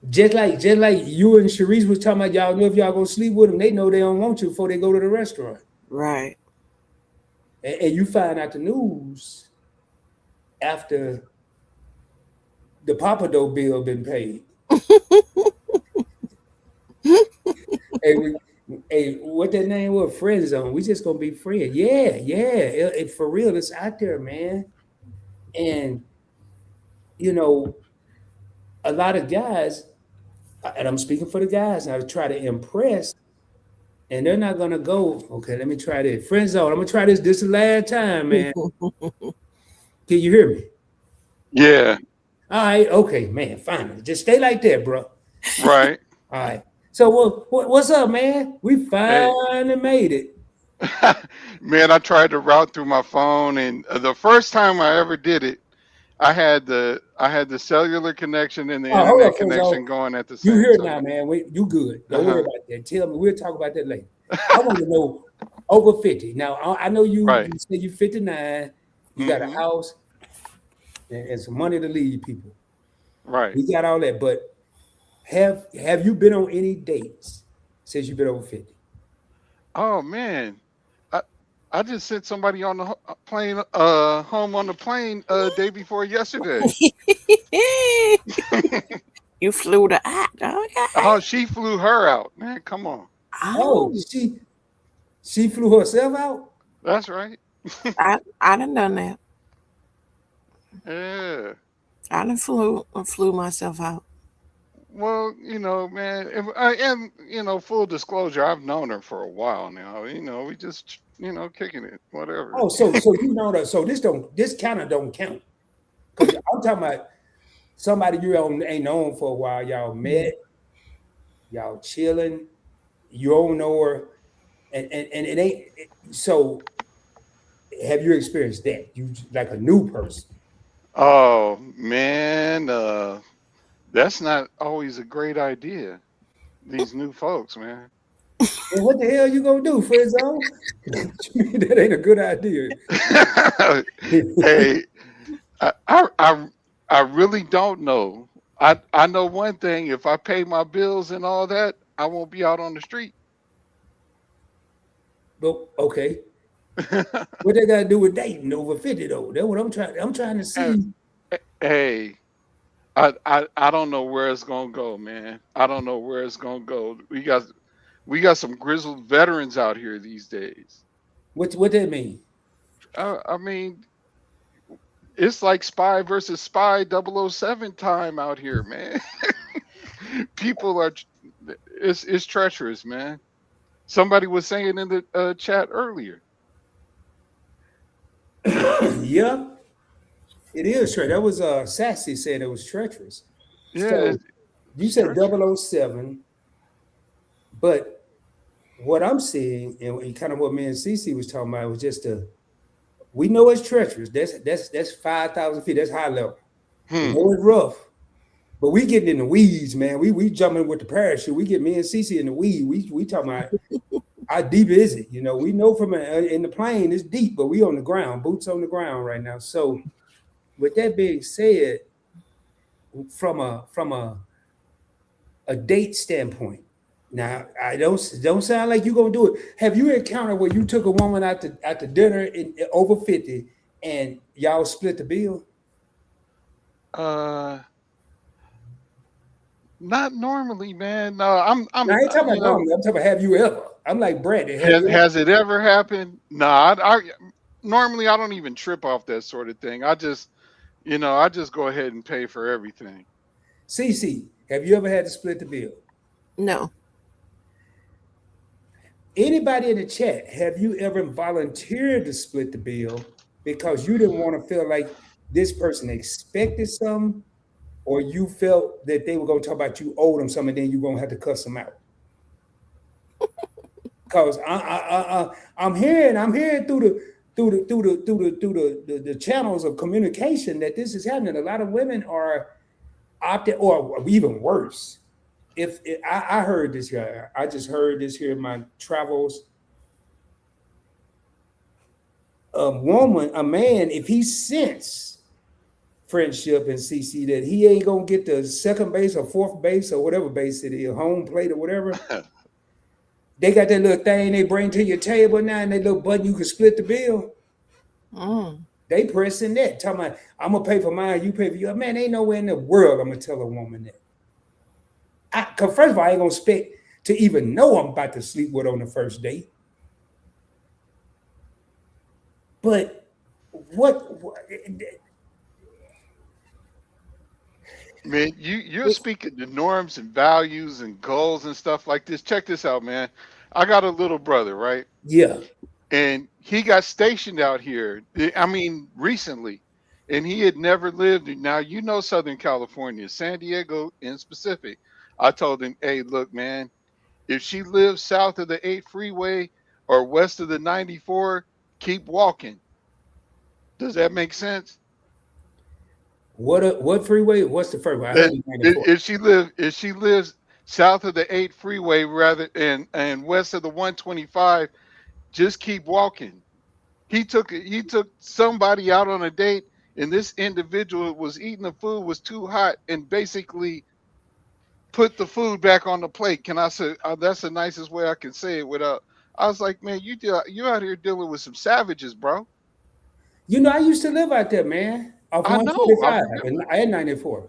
Just like you and Sharice was talking about, y'all know if y'all gonna sleep with them, they know they don't want you before they go to the restaurant. Right. and you find out the news after the Papado bill been paid. Hey, hey, what that name was? Friend zone. We just gonna be friends. Yeah, yeah. For real, it's out there, man. And you know, a lot of guys, and I'm speaking for the guys, now try to impress, and they're not gonna go. Okay, let me try this. Friend zone. I'm gonna try this. This is the last time, man. Can you hear me? Yeah, All right. Okay, man. Finally, just stay like that, bro. right. All right. So what's up, man? We Hey, finally made it. man, I tried to route through my phone, and the first time I ever did it, I had the cellular connection and the Oh, hold internet up, friend zone. connection going at the You same here now, time. man. You good. Don't worry Uh-huh. about that. Tell me. We'll talk about that later. I want to know over 50. Now, I know you Right. say you 59, you got a Mm-hmm. house and some money to leave people. Right. We got all that, but have you been on any dates since you've been over 50? Oh man, I I just sent somebody on the plane, home on the plane, day before yesterday. You flew the act. Okay. Oh, she flew her out, man. Come on. Oh, Oh, she flew herself out? That's right. I done done that. Yeah. I done flew myself out. Well, man, and full disclosure, I've known her for a while now. We just, kicking it, whatever. Oh, so you know that. So this kind of don't count. Because I'm talking about somebody you ain't known for a while. Y'all met, y'all chilling, you don't know her, and it ain't so have you experienced that? You like a new person. Oh man, that's not always a great idea. These new folks, man. And what the hell you gonna do, friend zone? That ain't a good idea. Hey, I really don't know. I know one thing. If I pay my bills and all that, I won't be out on the street. But okay, what they gotta do with dating over 50 though? That's what I'm trying to Uh, see. hey, I don't know where it's gonna go, man. I don't know where it's gonna go. We got some grizzled veterans out here these days. What that mean? I mean, it's like spy versus spy 007 time out here, man. People are it's treacherous, man. Somebody was saying in the chat earlier. Yeah, it is true. That was Sassy said it was treacherous. Yeah, So you it's said treacherous. 007, but what I'm seeing and kind of what me and Cece was talking about was just we know it's treacherous. That's 5,000 feet. That's high level. We Hmm. know it's rough, but we getting in the weeds, man. We jumping with the parachute. We get me and Cece in the weed. We talking about how deep is it? We know from in the plane it's deep, but we on the ground, boots on the ground right now. So with that being said, from a date standpoint, now I don't sound like you gonna do it. Have you encountered where you took a woman out to dinner in over 50 and y'all split the bill? Uh, Not normally, man. No, I'm, Now I ain't talking about normally. I'm talking about have you ever? I'm like Brandon. Have has you ever? has it ever happened? No, I normally I don't even trip off that sort of thing. I just go ahead and pay for everything. CC, have you ever had to split the bill? No. Anybody in the chat, have you ever volunteered to split the bill because you didn't want to feel like this person expected something, or you felt that they were going to talk about you owed them something, and then you're going to have to cuss them out? Because I'm hearing through the channels of communication that this is happening. A lot of women are opted, or even worse. If I heard this here, I just heard this here in my travels. A man, if he sense friendship and CC that he ain't gonna get the second base or fourth base or whatever base it is, home plate or whatever, they got that little thing they bring to your table now, and that little button you can split the bill. They pressing that, talking about I'm gonna pay for mine, you pay for yours. Man, ain't nowhere in the world I'm gonna tell a woman that. Cause first of all, I ain't gonna expect to even know I'm about to sleep with on the first date. But what Man, you're speaking the norms and values and goals and stuff like this. Check this out, man. I got a little brother, right? yeah, And he got stationed out here. I mean, recently, and he had never lived. Now you know Southern California, San Diego in specific. I told him, "Hey, look, man, if she lives south of the 8 freeway or west of the 94, keep walking." Does that make sense? what freeway? What's the first one? I heard That it 94. if she lives south of the 8 freeway rather and west of the 125, just keep walking. He took somebody out on a date, and this individual was eating the food was too hot and basically put the food back on the plate. Can I say that's the nicest way I can say it without? I was like, man, you out here dealing with some savages, bro. You know, I used to live out there, man, off I know. I 145 and remember. I had 94.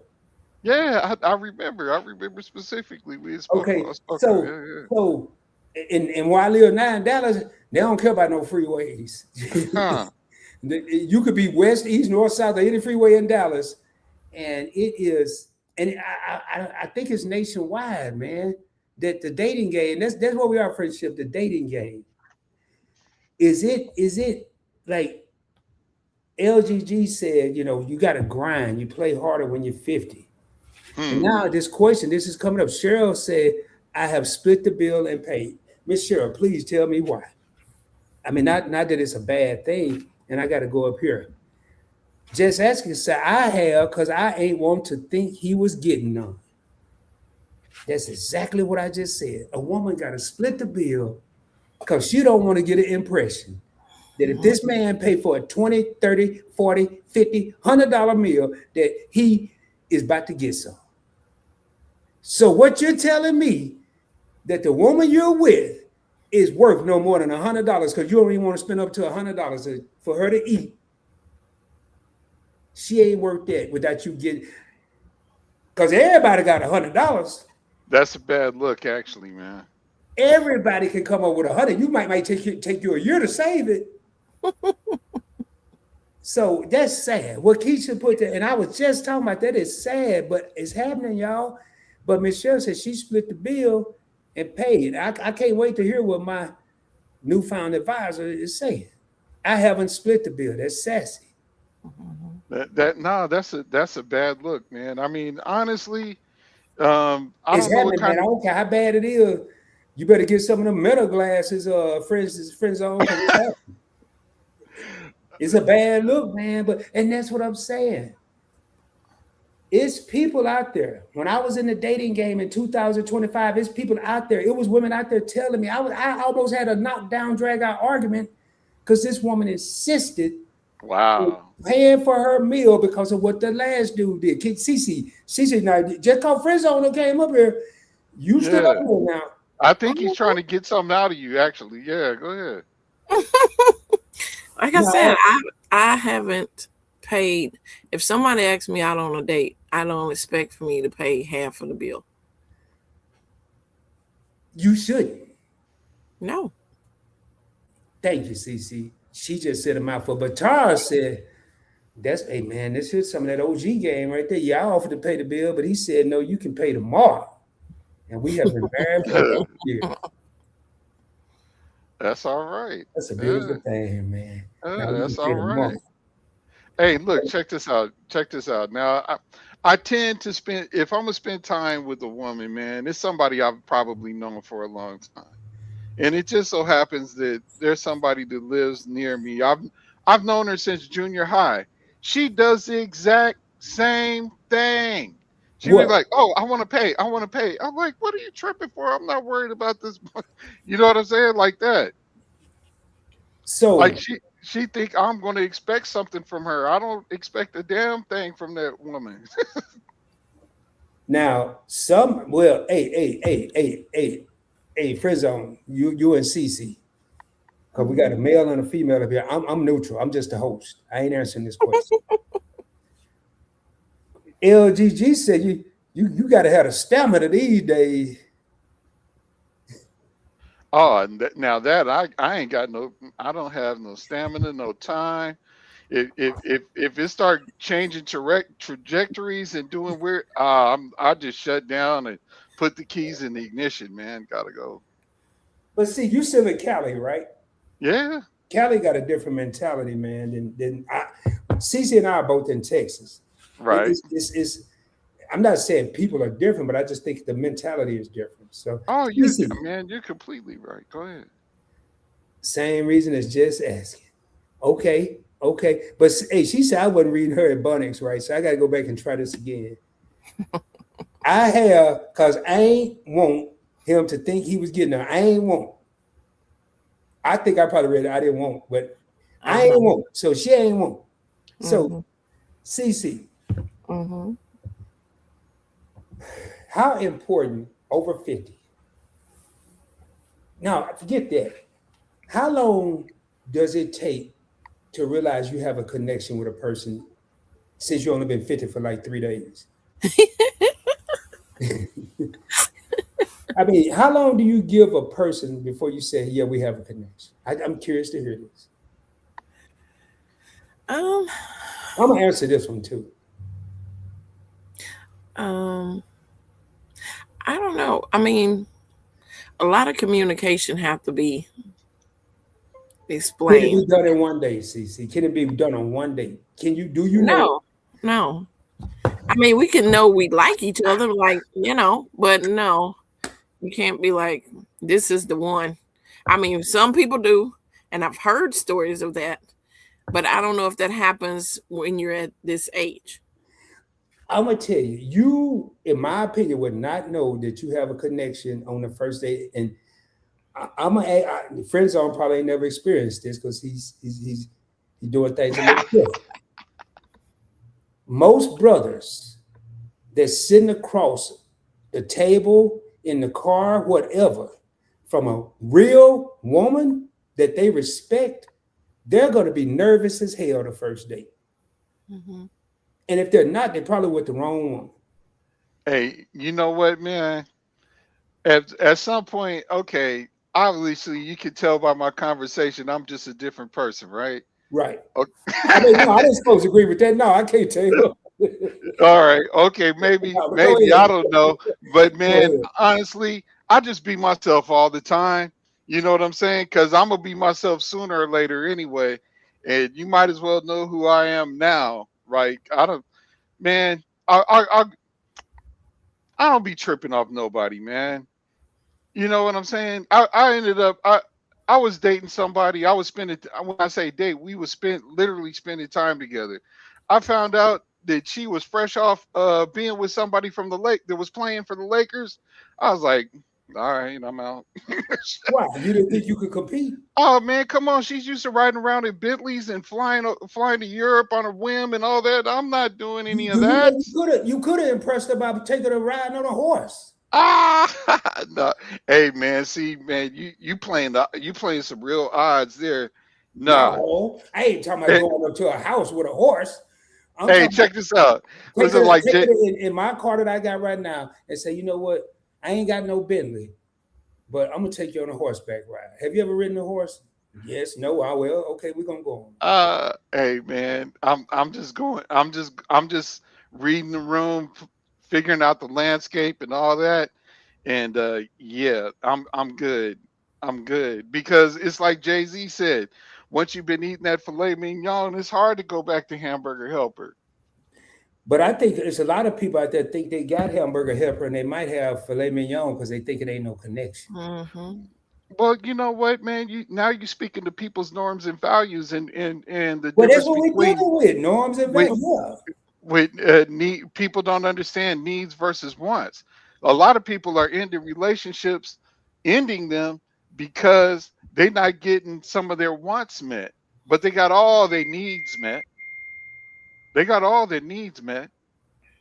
Yeah, I remember. I remember specifically. We had spoke Okay, about. Spoke about. so Yeah, so and where I live now in Dallas, they don't care about no freeways. yeah. Huh. You could be west, east, north, south, or any freeway in Dallas, and it is, and I think it's nationwide, man. That the dating game, that's what we are, friendship. The dating game is it like LGG said, you know, you got to grind. You play harder when you're 50. And Hmm. now this question, this is coming up. Cheryl said, I have split the bill and paid. Miss Cheryl, please tell me why. I mean, not that it's a bad thing, and I got to go up here. Just asking, say, I have, because I ain't want to think he was getting none. That's exactly what I just said. A woman got to split the bill because she don't want to get an impression that if this man pay for a 20, 30, 40, 50, $100 meal, that he is about to get some. So what you're telling me that the woman you're with is worth no more than $100 because you don't even want to spend up to $100 for her to eat. She ain't worth that without you getting, because everybody got $100. That's a bad look, actually, man. Everybody can come up with 100. You might take you a year to save it. So that's sad. What Keisha put there, and I was just talking about that is sad, but it's happening, y'all. But Michelle said she split the bill and paid. I can't wait to hear what my newfound advisor is saying. I haven't split the bill. That's sassy. That no, that's a bad look, man. I mean, honestly, I It's don't know what happening, man. kind I of don't care how bad it is. You better get some of them metal glasses, friends on, because it's happening. It's a bad look, man. But and that's what I'm saying. It's people out there. When I was in the dating game in 2025, it's people out there. It was women out there telling me. I almost had a knockdown, drag out argument because this woman insisted on wow. paying for her meal because of what the last dude did. Cece, now just cause friend zone came up here, you still up Yeah, here now. I think he's trying to get something out of you. Actually, yeah. Go ahead. Like I said, No, I haven't paid. If somebody asks me out on a date, I don't expect for me to pay half of the bill. you shouldn't. No. Thank you, Cece. She just said a mouthful. But Tara said, that's, hey man, this is some of that OG game right there. Yeah, I offered to pay the bill, but he said, no, you can pay tomorrow. And we have been married for 8 years. That's all right. That's a beautiful thing, man. Now we can That's pay all tomorrow. right. Hey, look, check this out. Check this out. Now, I tend to spend if I'm gonna spend time with a woman, man, it's somebody I've probably known for a long time. And it just so happens that there's somebody that lives near me. I've known her since junior high. She does the exact same thing. She was What? like, "Oh, I want to pay. I want to pay." I'm like, "What are you tripping for? I'm not worried about this." You know what I'm saying? Like that. Like So she think I'm going to expect something from her. I don't expect a damn thing from that woman. now hey, Frizzone, you and Cece. Because we got a male and a female up here. I'm neutral. I'm just the host. I ain't answering this question. LGG said you got to have a stamina these days. Oh, and now that I ain't got no, I don't have no stamina, no time. If it start changing trajectories and doing weird, I just shut down and put the keys in the ignition. Man, gotta go. But see, you still in Cali, right? Yeah, Cali got a different mentality, man. Than I. Cece and I are both in Texas. right. It's I'm not saying people are different, but I just think the mentality is different. So, Oh, Cece, man, you're completely right. Go ahead. same reason as just asking. Okay, okay. But hey, she said I wasn't reading her at Bunnings, right? So I got to go back and try this again. I have, because I ain't want him to think he was getting her. I ain't want. I think I probably read it. I didn't want, but I ain't want. So she ain't want. So, Cece, how important over 50? Now, forget that. How long does it take to realize you have a connection with a person since you only been 50 for like 3 days? I mean, how long do you give a person before you say, yeah, we have a connection? I'm curious to hear this. Um, I'm going to answer this one too. I don't know. I mean, a lot of communication have to be Can it explained. be done in one day, CC? Can it be done on one day? Do you know? No. I mean, we can know we like each other, like, but no, you can't be like, this is the one. I mean, some people do, and I've heard stories of that, but I don't know if that happens when you're at this age. I'm going to tell you, you, in my opinion, would not know that you have a connection on the first day. And friend zone probably ain't never experienced this because he's doing things a little different. Most brothers that's sitting across the table, in the car, whatever, from a real woman that they respect, they're going to be nervous as hell the first date. Mm-hmm. And if they're not, they're probably with the wrong woman. Hey, you know what, man? At some point, okay, obviously you can tell by my conversation I'm just a different person, right? Right. Okay. I mean, no, I didn't supposed to agree with that. No, I can't tell you. All right, okay, maybe No, but go maybe I ahead. don't know, but Go man, ahead. honestly, I just be myself all the time. You know what I'm saying? Because I'm gonna be myself sooner or later anyway, and you might as well know who I am now, right? I don't, man. I don't be tripping off nobody, man. You know what I'm saying? I ended up I was dating somebody. I was spending, when I say date, we was literally spending time together. I found out that she was fresh off being with somebody from the lake that was playing for the Lakers. I was like, all right, I'm out. Why? You didn't think you could compete? Oh man, come on. She's used to riding around in Bentleys and flying to Europe on a whim and all that. I'm not doing any of Do you know that. you could have impressed her by taking a ride on a horse? Ah, no. Hey man, see man, you playing some real odds there. Nah. No, I ain't talking about Hey, going up to a house with a horse. I'm hey, talking about check this out. take Was it her, like take her in my car that I got right now and say, you know what? I ain't got no Bentley, but I'm gonna take you on a horseback ride. Have you ever ridden a horse? Yes, no, I will. Okay, we're gonna go on. hey man, I'm just going. I'm just reading the room, figuring out the landscape and all that. And yeah, I'm good. I'm good because it's like Jay-Z said, once you've been eating that filet mignon, it's hard to go back to hamburger helper. But I think there's a lot of people out there think they got hamburger helper and they might have filet mignon because they think it ain't no connection. Mm-hmm. Well, you know what, man? You speaking to people's norms and values and the Well, that's difference what we're between dealing with, norms and with values. Yeah. need people don't understand needs versus wants. A lot of people are into relationships, ending them because they're not getting some of their wants met, but they got all their needs met. They got all their needs met,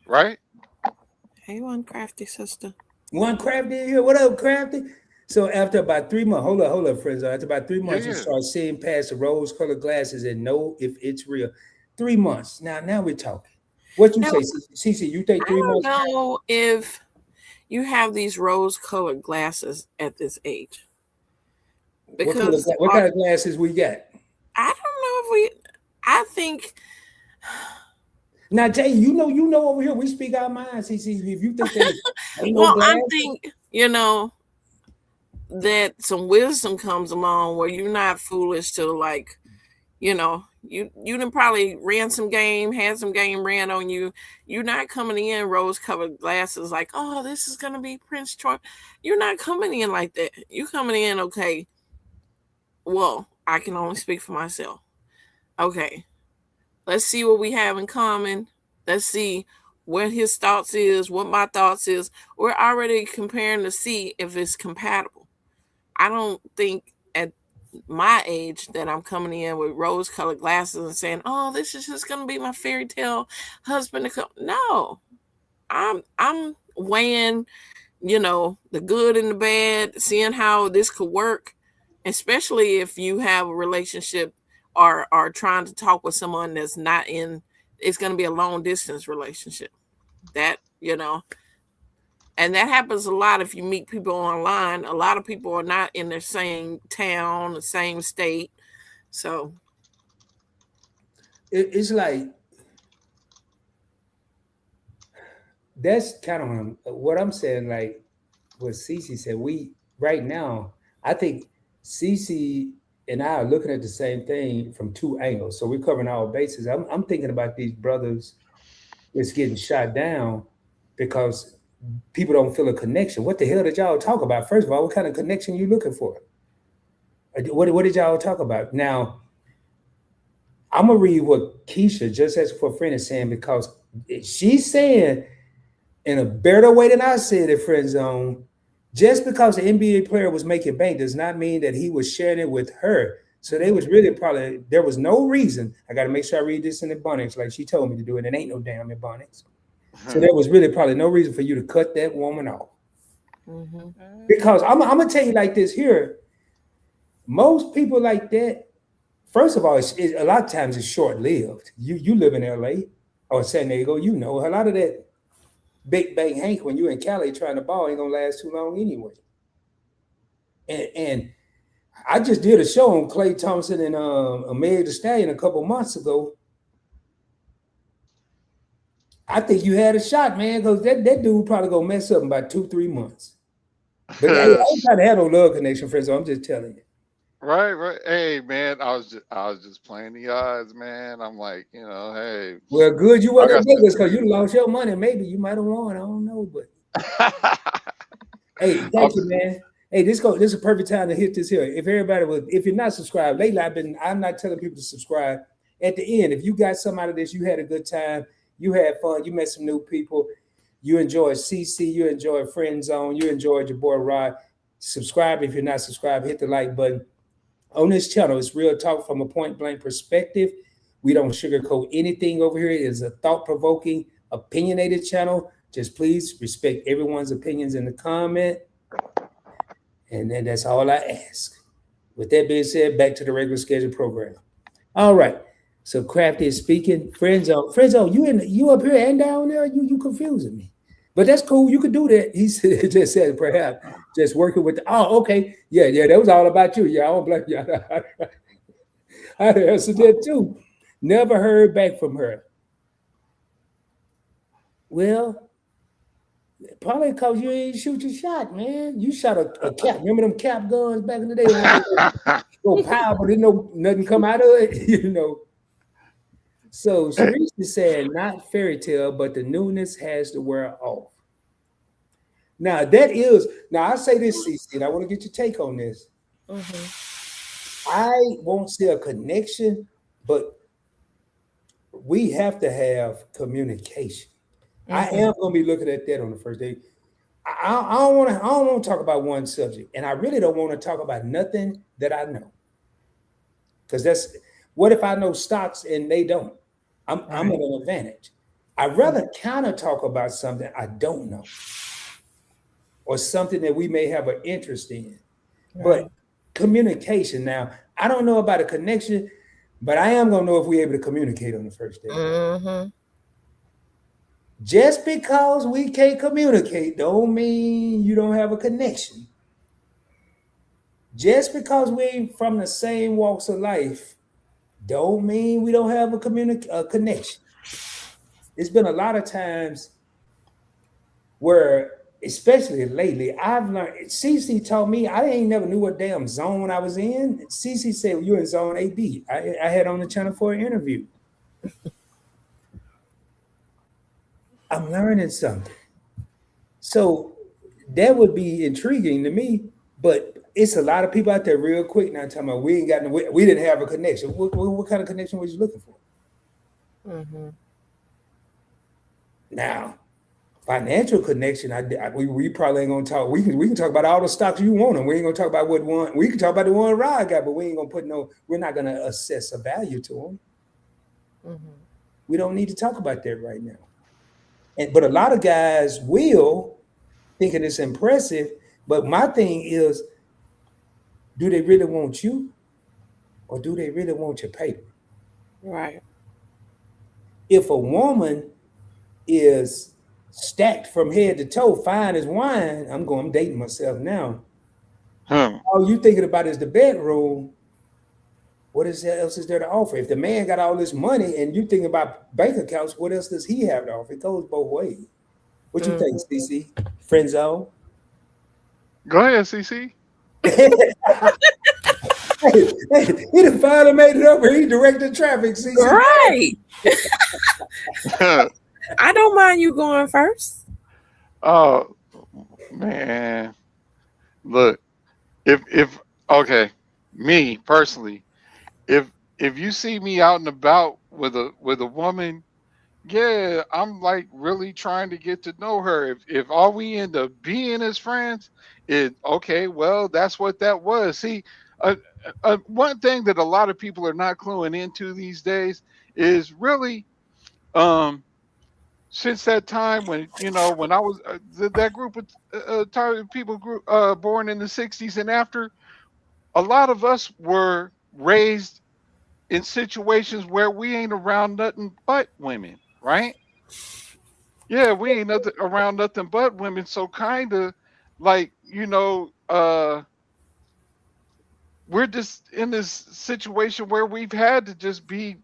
right? Hey, one crafty sister. One crafty in here. What up, crafty? So after about 3 months, hold up, friends. After about three Yeah, months, you yeah. start seeing past the rose-colored glasses and know if it's real. 3 months. Now we're talking. What you Now, say, Cece? You think I three don't months? know if you have these rose-colored glasses at this age because What kind of glasses we got? I don't know if we. I think. Now, Jay, you know over here we speak our minds. Cece, if you think they ain't no Well, I glasses, think that some wisdom comes along where you're not foolish to like you done probably ran some game, had some game ran on you. You're not coming in rose colored glasses like, oh, this is gonna be Prince Troy. You're not coming in like that. You coming in, okay, well, I can only speak for myself. Okay, let's see what we have in common. Let's see what his thoughts is, what my thoughts is. We're already comparing to see if it's compatible. I don't think at my age that I'm coming in with rose colored glasses and saying, "Oh, this is just gonna be my fairy tale husband." No, I'm weighing, the good and the bad, seeing how this could work, especially if you have a relationship or are trying to talk with someone that's not in. It's gonna be a long distance relationship. That and that happens a lot if you meet people online. A lot of people are not in their same town, the same state. So, it's like that's kind of what I'm saying. Like what Cece said, we right now, I think Cece and I are looking at the same thing from two angles. So we're covering all bases. I'm thinking about these brothers that's getting shot down because people don't feel a connection. What the hell did y'all talk about? First of all, what kind of connection you looking for? What did y'all talk about? Now, I'm gonna read what Keisha just as for a friend is saying because she's saying in a better way than I said it, friend zone. Just because the NBA player was making bank does not mean that he was sharing it with her. So they was really probably there was no reason. I got to make sure I read this in Ebonics like she told me to do it. It ain't no damn Ebonics. So there was really probably no reason for you to cut that woman off. mhm. Because I'm gonna tell you like this here. Most people like that. First of all, a lot of times it's short lived. You live in LA or San Diego, a lot of that big bang Hank when you're in Cali trying to ball ain't gonna last too long anyway. And I just did a show on Clay Thompson and Meg the Stallion a couple months ago. I think you had a shot, man, because that dude probably gonna mess up in about 2-3 months. But hey, I ain't trying to have no love connection, friends. So I'm just telling you. Right, right. Hey, man, I was just playing the odds, man. I'm like, hey, Well, good you I wasn't got at something Vegas for because you you. lost your money. Maybe you might have won. I don't know, but hey, I'm thank you, man. Hey, this is a perfect time to hit this here. If you're not subscribed, lately I'm not telling people to subscribe. At the end, if you got some out of this, you had a good time, you had fun, you met some new people, you enjoyed CC, you enjoyed Friend Zone, you enjoyed your boy Rod. Subscribe if you're not subscribed, hit the like button. On this channel, it's real talk from a point blank perspective. We don't sugarcoat anything over here. It is a thought provoking, opinionated channel. Just please respect everyone's opinions in the comment. And then that's all I ask. With that being said, back to the regular scheduled program. All right. So Crafty is speaking. Friendzo, you up here and down there? You confusing me. But that's cool. You could do that. He said, just said perhaps just working with okay. Yeah, that was all about you. Yeah, I don't blame you. I answered that too. Never heard back from her. Well, probably because you ain't shoot your shot, man. You shot a cap. Remember them cap guns back in the day? The ones that go pow, but didn't know nothing come out of it, So Sharice is saying not fairy tale, but the newness has to wear off. Now I say this, CC, and I want to get your take on this. Mhm. I won't say a connection, but we have to have communication. I Mhm. am going to be looking at that on the first day. I don't want to. I don't want to talk about one subject, and I really don't want to talk about nothing that I know, because that's what if I know stocks and they don't. I'm at Right. an advantage. I'd rather kind of talk about something I don't know. or something that we may have an interest in. But Right. communication now, I don't know about a connection, but I am gonna know if we're able to communicate on the first date. Mm-hmm. Just because we can't communicate don't mean you don't have a connection. Just because we ain't from the same walks of life don't mean we don't have a connection. It's been a lot of times where, especially lately, I've learned. CC told me I ain't never knew what damn zone I was in. CC said, well, you're in zone AB. I had on the channel for an interview. I'm learning something. So that would be intriguing to me, but it's a lot of people out there real quick now talking about we ain't got no, we didn't have a connection. What kind of connection was you looking for? Mm-hmm. Now, financial connection, we probably ain't gonna talk. We can talk about all the stocks you want, and we ain't gonna talk about what one. We can talk about the one Rod got, but we ain't gonna put no. We're not gonna assess a value to them. Mm-hmm. We don't need to talk about that right now. And but a lot of guys will thinking it's impressive. But my thing is, do they really want you, or do they really want your paper? Right. If a woman is stacked from head to toe, fine as wine, I'm dating myself now. Hmm. All you thinking about is the bedroom. What else is there to offer? If the man got all this money and you thinking about bank accounts, what else does he have to offer? It goes both ways. What you think, Mm-hmm. CC? Friend zone? Go ahead, CC. He done finally made it over. He directed traffic, CC. Right. I don't mind you going first. Oh man, look, if okay, me personally, if if you see me out and about with a woman, yeah, I'm like really trying to get to know her. If all we end up being as friends, it okay, well, that's what that was. See, uh, one thing that a lot of people are not cluing into these days is really um since that time when when I was that group of people group born in the 60s and after, a lot of us were raised in situations where we ain't around nothing but women, right? Yeah, we ain't nothing around nothing but women, so kind of like we're just in this situation where we've had to just be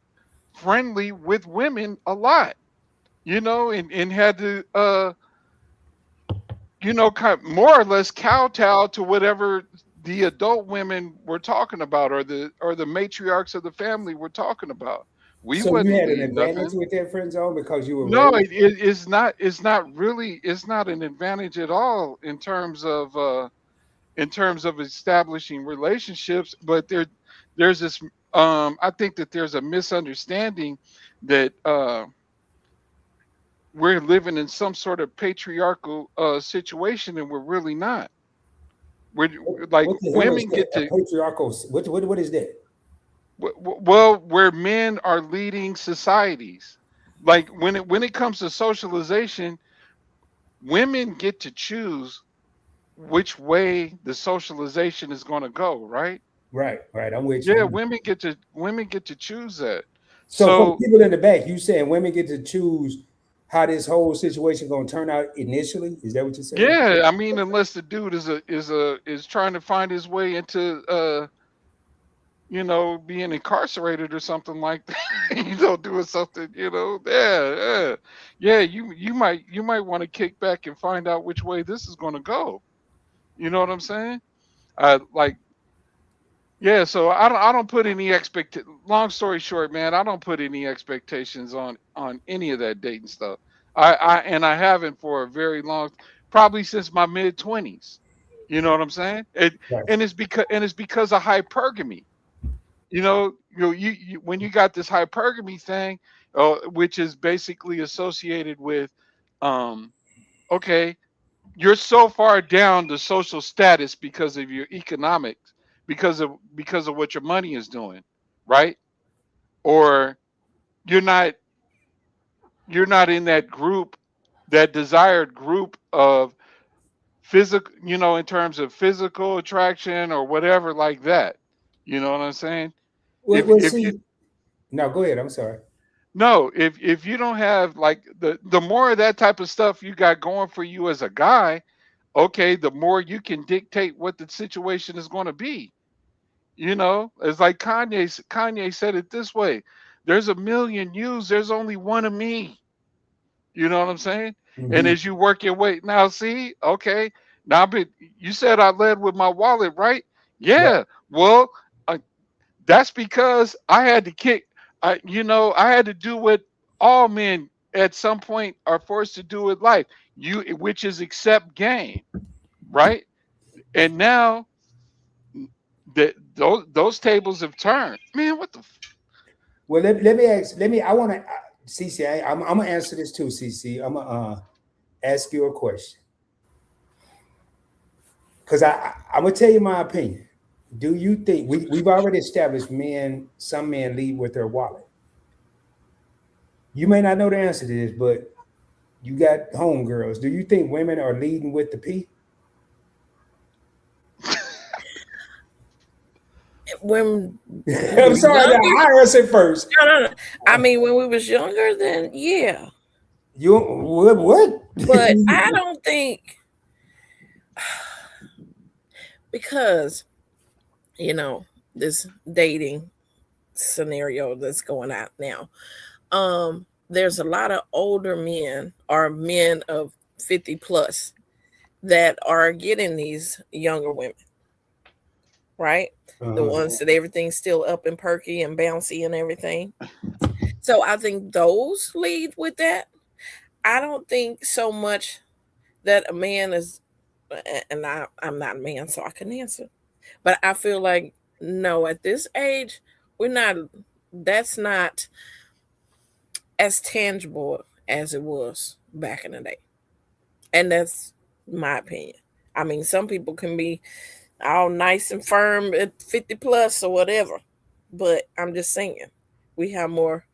friendly with women a lot, and had to kind of more or less kowtow to whatever the adult women were talking about, or the matriarchs of the family were talking about. We So you wouldn't had an lead advantage nothing. with that friend zone because you were No, raised. it's not. It's not really. It's not an advantage at all in terms of establishing relationships. But there's this. I think that there's a misunderstanding that we're living in some sort of patriarchal situation, and we're really not. Like What the hell is women that? get A to patriarchal? What is that? well, where men are leading societies. Like when it comes to socialization, women get to choose which way the socialization is going to go, right? Right, right. I'm with you. Yeah, women get to choose that. So for the So people in the back, you saying women get to choose how this whole situation gonna turn out initially? Is that what you're saying? yeah, I mean, unless the dude is trying to find his way into being incarcerated or something like that, doing something, yeah. You might want to kick back and find out which way this is going to go. You know what I'm saying? Like, yeah. So I don't put any expect. Long story short, man, I don't put any expectations on any of that dating stuff. I haven't for a very long, probably since my mid 20s. You know what I'm saying? Right. And it's because of hypergamy. When you got this hypergamy thing, which is basically associated with, um, okay, you're so far down the social status because of your economics, because of what your money is doing, right? Or you're not you're not in that group, that desired group of physical, in terms of physical attraction or whatever like that. You know what I'm saying? Well, If you see, no, go ahead. I'm sorry. no, if you don't have like the more of that type of stuff you got going for you as a guy, okay, the more you can dictate what the situation is going to be. It's like Kanye said it this way: "There's a million yous, there's only one of me." You know what I'm saying? And Hmm. as you work your way, now see, okay, now but you said I led with my wallet, right? Right. Yeah. Well, uh, that's because I had to kick. I had to do what all men at some point are forced to do with life. Which is accept game, right? And now those tables have turned. Man, what the? Well, let me ask. I want to, CC. I'm gonna answer this too, CC. I'm gonna ask you a question because I'm gonna tell you my opinion. Do you think we've already established some men lead with their wallet? You may not know the answer to this, but you got homegirls. Do you think women are leading with the P? When we I'm was sorry, now younger, I answer first. no, no, no. I mean, when we was younger, then yeah. You what? But I don't think because you know this dating scenario that's going out now. There's a lot of older men or men of 50 plus that are getting these younger women, right? The Uh-huh. ones that everything's still up and perky and bouncy and everything. So I think those lead with that. I don't think so much that a man is, and I'm not a man, so I can answer. But I feel like no, at this age, we're not. That's not as tangible as it was back in the day, and that's my opinion. I mean, some people can be all nice and firm at 50 plus or whatever, but I'm just saying we have more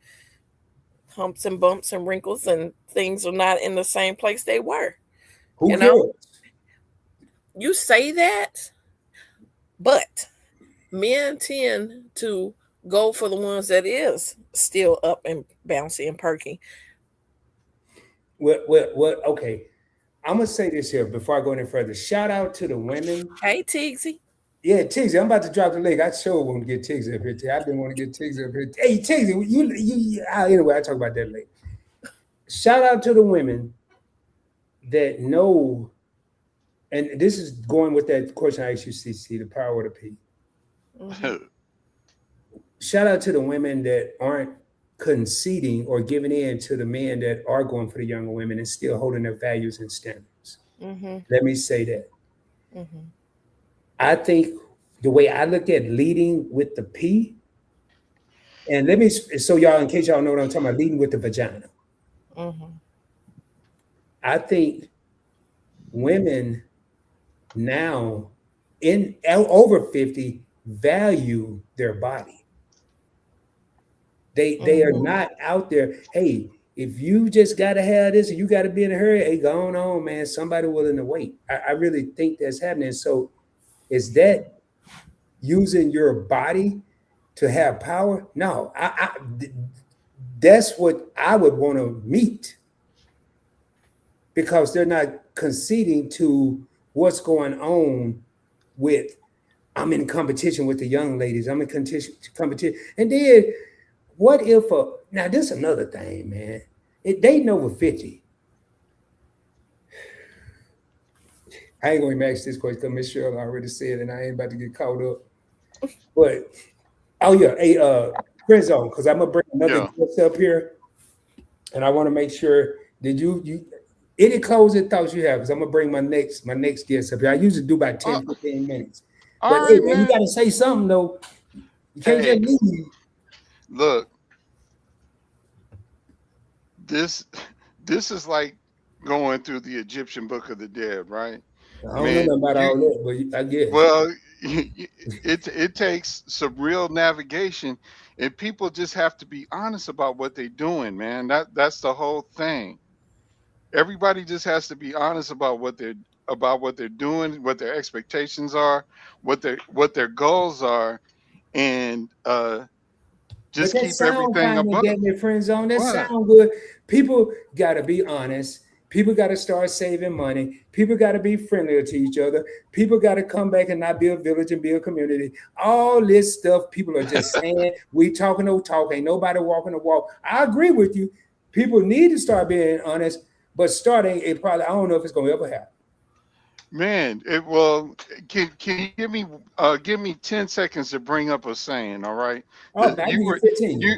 humps and bumps and wrinkles, and things are not in the same place they were. Who You know, cares? you say that, but men tend to go for the ones that is still up and bouncy and perky. What? Okay, I'm gonna say this here before I go any further. Shout out to the women. Hey, Tigsy. Yeah, Tigsy, I'm about to drop the link. I sure want to get Tigsy up here. I've been wanting to get Tigsy up here. Hey, Tigsy, anyway, I talk about that later. Shout out to the women that know, and this is going with that question I asked you, CC, the power of the P. Mm-hmm. Shout out to the women that aren't conceding or giving in to the men that are going for the younger women and still holding their values and standards. Mm-hmm. Let me say that. Mm-hmm. I think the way I look at leading with the P, and let me, so y'all, in case y'all know what I'm talking about, leading with the vagina. Mm-hmm. I think women now in over 50 value their body. They are Mm-hmm. not out there. Hey, if you just gotta have this, you gotta be in a hurry. Hey, go on, man. Somebody willing to wait. I really think that's happening. So is that using your body to have power? No, that's what I would want to meet because they're not conceding to what's going on with. I'm in competition with the young ladies. I'm in competition, and then what if now this is another thing, man. Dating over 50. I ain't gonna even ask this question because Miss Cheryl already said, and I ain't about to get caught up. But oh yeah, hey, Chris on, because I'm gonna bring another Yeah. guest up here, and I want to make sure did you any closing thoughts you have? Because I'm gonna bring my next guest up here. I usually do about Uh, 10, 15 minutes. But all hey right, man, you man. gotta say something though. You can't just Hey, leave. look, this this is like going through the Egyptian Book of the Dead, right? I don't know Man, nothing about you all that, but I guess. well, it takes some real navigation, and people just have to be honest about what they're doing, man. That's the whole thing. Everybody just has to be honest about what they're doing, what their expectations are, what their goals are, and But just that keep sound everything kind of above. get me friend zone. That What? sound good. People got to be honest. People got to start saving money. People got to be friendlier to each other. People got to come back and not be a village and be a community. All this stuff people are just saying. We talking no talk. Ain't nobody walking the walk. I agree with you. People need to start being honest, but starting it probably I don't know if it's gonna ever happen. Man, can you give me 10 seconds to bring up a saying, all right? Oh, I give You you were 15. you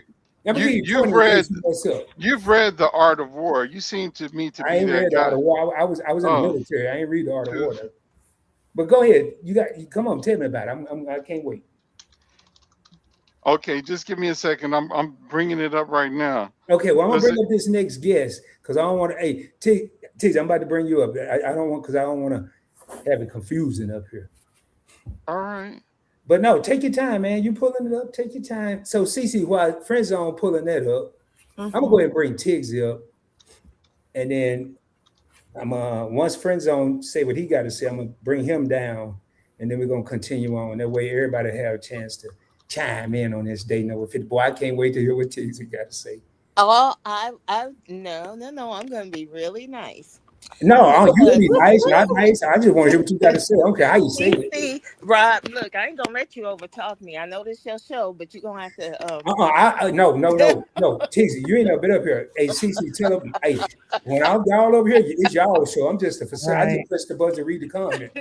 I'm gonna you give you you've 20 in read case you mess up. you've read The Art of War. You seem to me to I be ain't that read the Art guy. of War. I was in the Oh, military. I ain't read the Art of to- War. But go ahead. Come on, tell me about it. I can't wait. okay, just give me a second. I'm bringing it up right now. Okay, well, I'm gonna Does bring it? up this next guest because I don't want to. Hey, T, I'm about to bring you up. I don't want because I don't want to have it confusing up here. All right. But no, take your time, man. You pulling it up. Take your time. So, Cece, while friend zone pulling that up, I'm gonna go ahead and bring Tiggs up, and then I'm once friend zone say what he got to say, I'm gonna bring him down, and then we're gonna continue on. That way, everybody have a chance to chime in on this day number 50. Boy, I can't wait to hear what Tiggs got to say. Oh, no. I'm going to be really nice No, you can because be nice, not nice. I just want to hear what you got to say. I don't care how you say it. see, Rob, look, I ain't going to let you overtalk me. I know this your show, but you're going to have to, No. Tizzy, you ain't never been up here. Hey, Cece, tell them, hey, when I'm y'all over here, it's y'all show. I'm just a facility. I Right. just press the button to read the comment.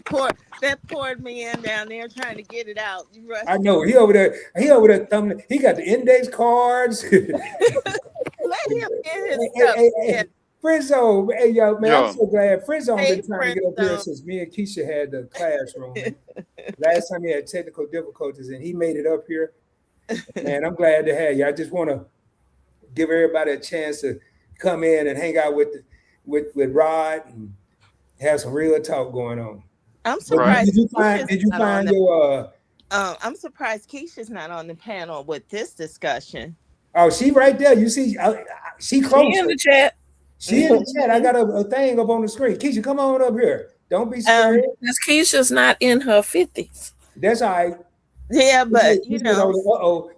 pour that poured me in down there trying to get it out. You I rusty. know he over there. He over there thumbing. He got the index cards. Let him get his stuff Hey, in. Frizzo, hey yo, man, I'm Yo, so glad Frizzo Hey, been trying to friend get up here zone. since me and Keisha had the classroom. Last time he had technical difficulties, and he made it up here. Man, I'm glad to have you. I just want to give everybody a chance to come in and hang out with Rod and have some real talk going on. I'm But right. surprised Keisha's did you not on find the. your I'm surprised Keisha's not on the panel with this discussion. oh, she right there. You see, she She in closer. the chat. She in the chat. I got a thing up on the screen. Keisha, come on up here. Don't be scared. um, Miss Keisha's not in her 50s. That's all right. yeah, but This is only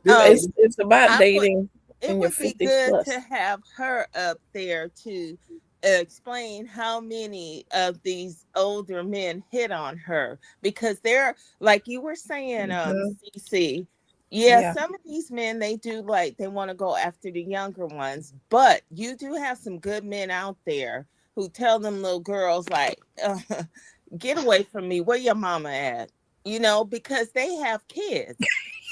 um, It's about I would. dating It in your would be 50s good plus. to have her up there to explain how many of these older men hit on her because they're like you were saying, Mhm. CC. Yeah, Yeah. some of these men they do like they want to go after the younger ones, but you do have some good men out there who tell them little girls like, "Get away from me. Where your mama at?" Because they have kids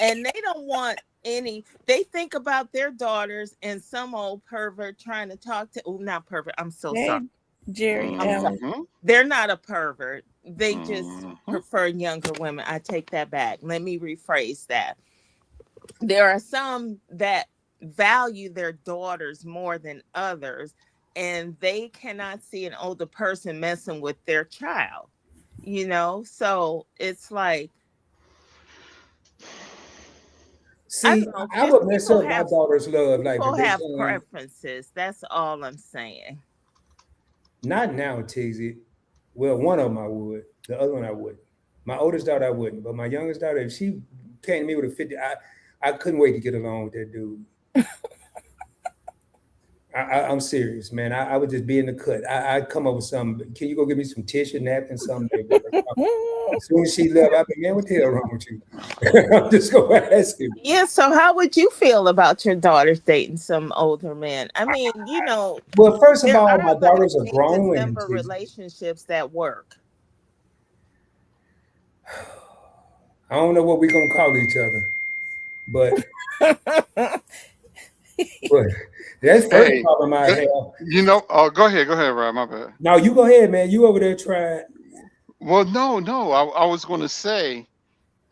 and they don't want any they think about their daughters and some old pervert trying to talk to not pervert, I'm so sorry. Hey, Jerry I'm sorry. Allen. Mm-hmm. They're not a pervert. They just Mm-hmm. prefer younger women. I take that back. Let me rephrase that. There are some that value their daughters more than others, and they cannot see an older person messing with their child. So it's like I See, don't know. I Just would mess up my daughter's love. Like people if they have saying, preferences. That's all I'm saying. not now, Tizzy. Well, one of them I would. The other one I wouldn't. My oldest daughter I wouldn't. But my youngest daughter, if she came to me with a 50, I couldn't wait to get along with that dude. I'm serious, man. I would just be in the cut. I'd come up with something. Can you go get me some tissue, napkin, something? As soon as she left, I'd be, man, what the hell wrong with you? I'm just going to ask him. Yeah, so how would you feel about your daughters dating some older man? I mean, Well, first of there all, are my a lot of daughters are May grown women, December Tizzy. relationships that work. I don't know what we're going to call each other, but but that's first Hey, problem I go- have. oh, go ahead, Rob. My bad. Now you go ahead, man. You over there trying. Well, no. I was going to say,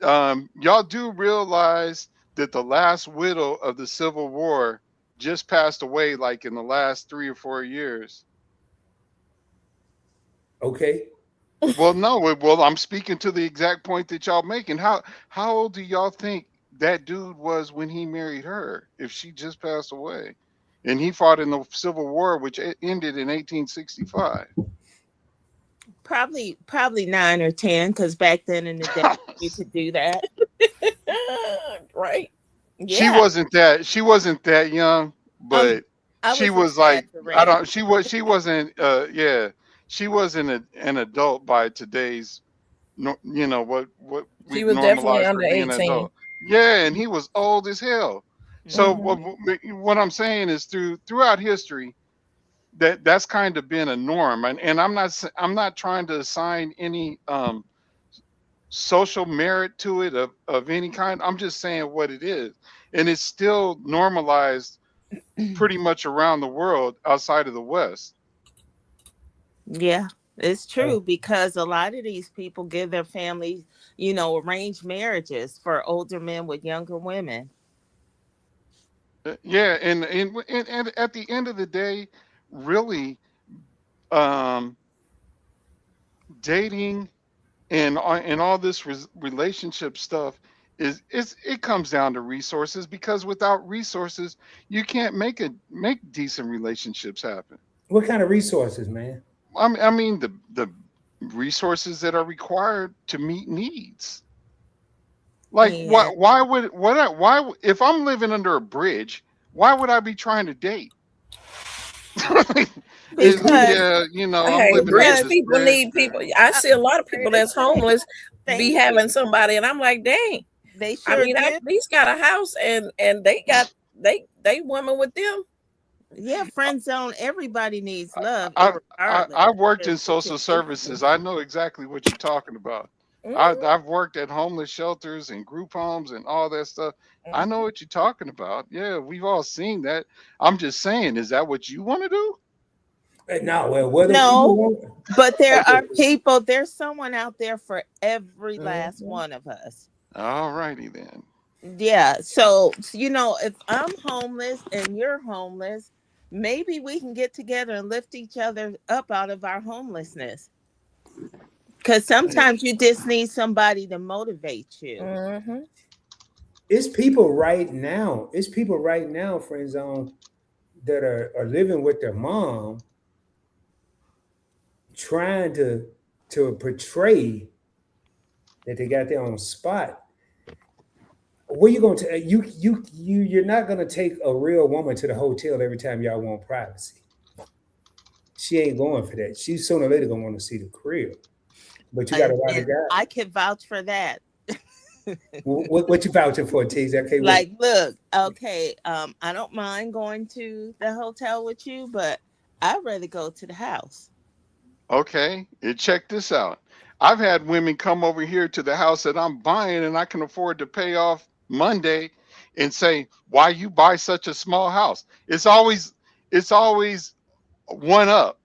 y'all do realize that the last widow of the Civil War just passed away, like in the last 3 or 4 years. Okay. Well, no. Well, I'm speaking to the exact point that y'all making. How old do y'all think that dude was when he married her? If she just passed away, and he fought in the Civil War, which ended in 1865. Probably 9 or 10, because back then in the day you could do that. Right. Yeah. She wasn't that young, Um, but I she was was like, I exaggerating. don't she wasn't yeah, she wasn't an adult by today's no, you know what She we've was definitely normalized for under being an 18. adult. Yeah, and he was old as hell. So Hmm. Hmm. what I'm saying is throughout history that's kind of been a norm, and I'm not trying to assign any social merit to it of any kind. I'm just saying what it is, and it's still normalized pretty much around the world outside of the West. Yeah, it's Uh, true, because a lot of these people give their families, arranged marriages for older men with younger women. Yeah, and at the end of the day, really, um, dating and all this relationship stuff it comes down to resources, because without resources you can't make decent relationships happen. what kind of resources, man? I mean the resources that are required to meet needs. Like And if I'm living under a bridge, why would I be trying to date? It's people. because Yeah, I'm Hey, living under rich because this people bridge. need people. I I'm see a lot of here people to that's say homeless be thank you. having somebody, and I'm like, dang. They I sure mean, I do. at least got a house, and they got they women with them. Yeah, friend zone. Everybody needs love, I, irregardless I worked of in the social situation. services. I know exactly what you're talking about. Hmm. I've worked at homeless shelters and group homes and all that stuff. I know what you're talking about. Yeah, we've all seen that. I'm just saying, is that what you want to do? No, well, whether people No, want. but there Okay. are people. There's someone out there for every last Hmm. one of us. All righty then. Yeah. So, if I'm homeless and you're homeless, maybe we can get together and lift each other up out of our homelessness. Because sometimes you just need somebody to motivate you. Hmm. It's people right now. It's people right now, friend zone, that are living with their mom, trying to portray that they got their own spot. Where you going to you're not gonna take a real woman to the hotel every time y'all want privacy. She ain't going for that. She's sooner or later gonna want to see the crib. But you got a lot of And guys. I can vouch for that. What you vouching for, Tease? I can't wait. Like, look, okay, I don't mind going to the hotel with you, but I'd rather go to the house. Okay, and check this out. I've had women come over here to the house that I'm buying and I can afford to pay off Monday and say, "Why you buy such a small house?" It's always one up,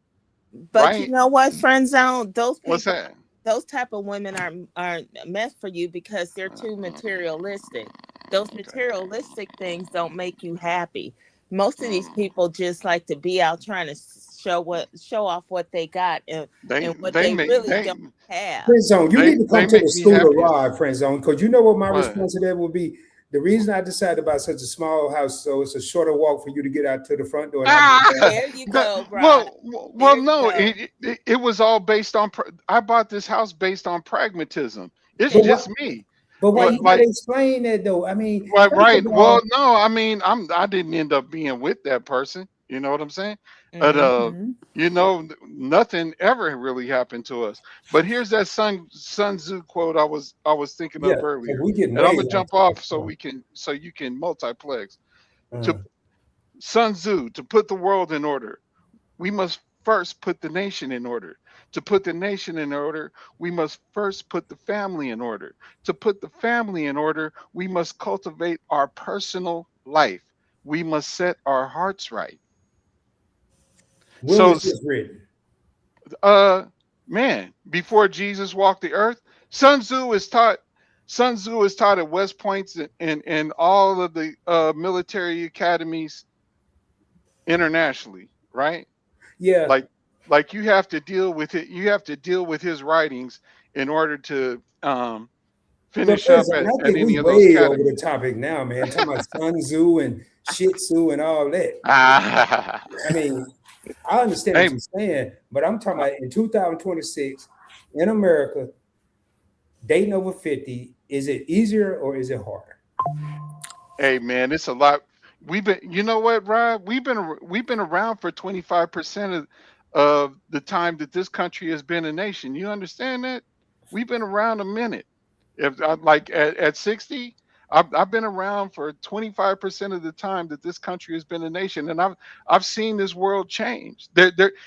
But you right? know what, friend zone, those What's people, that? those type of women are meant for you because they're too materialistic. Those Okay. materialistic things don't make you happy. Most of these people just like to be out trying to show off what they got, They and what they they make really they don't have. Friend zone, you they need to they come to the make me school of happy. Rod, friend zone, because you know what my What? response to that would be. The reason I decided about such a small house, so it's a shorter walk for you to get out to the front door and out the back. There you go, Rod. Well, There you no, go. it was all based on. I bought this house based on pragmatism. It's But There, what? just me. But why there you you gotta Like, explain that though? I mean, right, first of right. Well, all, no, I mean, I didn't end up being with that person. You know what I'm saying? But hmm nothing ever really happened to us. But here's that Sun Tzu quote I was thinking yeah, of 'cause earlier, we getting and I'm way gonna off jump off topic. so you can multiplex. To Uh, Sun Tzu, to put the world in order, we must first put the nation in order. To put the nation in order, we must first put the family in order. To put the family in order, we must cultivate our personal life. We must set our hearts right. when So, was this written? uh, man, before Jesus walked the earth, Sun Tzu is taught. Sun Tzu is taught at West Points and all of the military academies internationally, right? Yeah, like you have to deal with it. You have to deal with his writings in order to but finish up first, I at think we any of those way over the academies. topic now, man. Talking about Sun Tzu and Shih Tzu and all that. Ah, I mean, I understand what Hey, you're saying, but I'm talking uh, about in 2026 in America, dating over 50, is it easier or is it harder? hey, man, it's a lot. You know what, Rob? We've been around for 25% of the time that this country has been a nation. You understand that? We've been around a minute. If I like at 60, I've been around for 25% of the time that this country has been a nation, and I've seen this world change.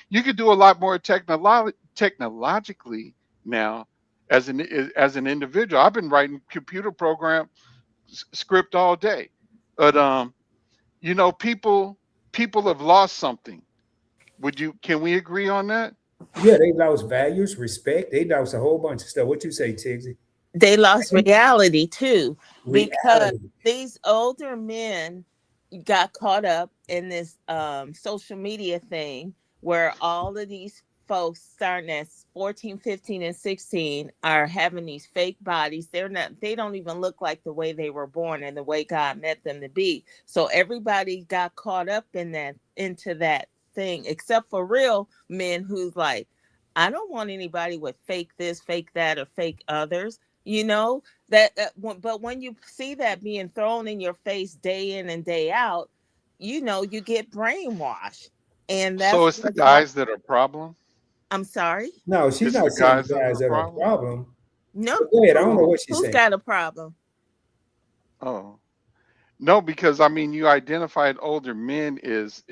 You could do a lot more technologically now as an individual. I've been writing computer program script all day, but you know, people have lost something. Can we agree on that? Yeah, they lost values, respect. They lost a whole bunch of stuff. What you say, Tigsy? They lost reality too, because Reality. these older men got caught up in this social media thing where all of these folks starting at 14, 15, and 16 are having these fake bodies. They don't even look like the way they were born and the way God meant them to be. So everybody got caught up in that, into that thing, except for real men who's like, I don't want anybody with fake this, fake that, or fake others, you know. But when you see that being thrown in your face day in and day out, you know, you get brainwashed, and So that's it's the what's happening. guys that are problem. I'm sorry. No, she's It's not the saying guys the that are guys the that are a problem. problem. No. But go ahead. I don't know who, what she's who's saying. got a problem? Oh no, because I mean, you identified older men is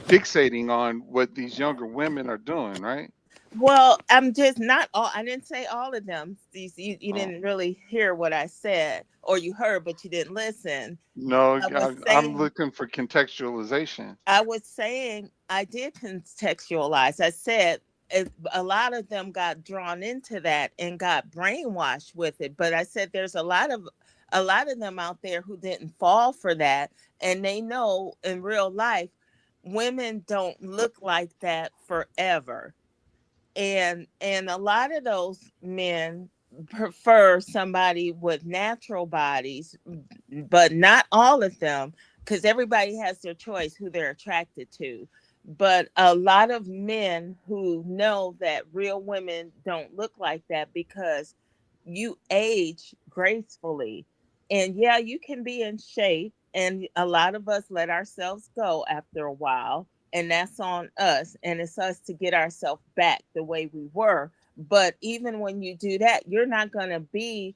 fixating on what these younger women are doing, right? Well, I'm just not all. I didn't say all of them. You Oh didn't really hear what I said, or you heard but you didn't listen. no, I was I'm saying looking for contextualization. I did contextualize. I said a lot of them got drawn into that and got brainwashed with it. But I said there's a lot of them out there who didn't fall for that, and they know in real life women don't look like that forever. And a lot of those men prefer somebody with natural bodies, but not all of them, because everybody has their choice who they're attracted to. But a lot of men who know that real women don't look like that, because you age gracefully. And yeah, you can be in shape, and a lot of us let ourselves go after a while, and that's on us, and it's us to get ourselves back the way we were. But even when you do that, you're not going to be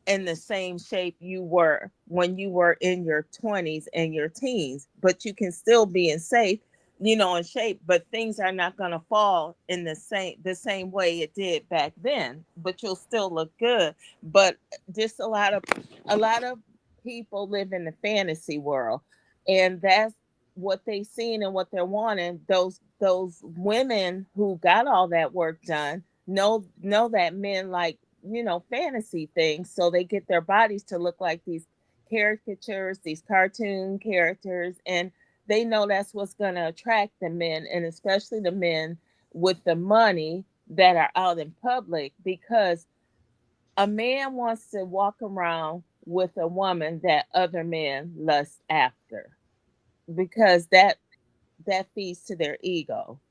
in the same shape you were when you were in your 20s and your teens, but you can still be in safe, you know, in shape, but things are not going to fall in the same way it did back then, but you'll still look good. But just a lot of people live in the fantasy world, and that's what they seen and what they're wanting. Those women who got all that work done know that men like, you know, fantasy things, so they get their bodies to look like these caricatures, these cartoon characters, and they know that's what's going to attract the men, and especially the men with the money that are out in public, because a man wants to walk around with a woman that other men lust after, because that feeds to their ego.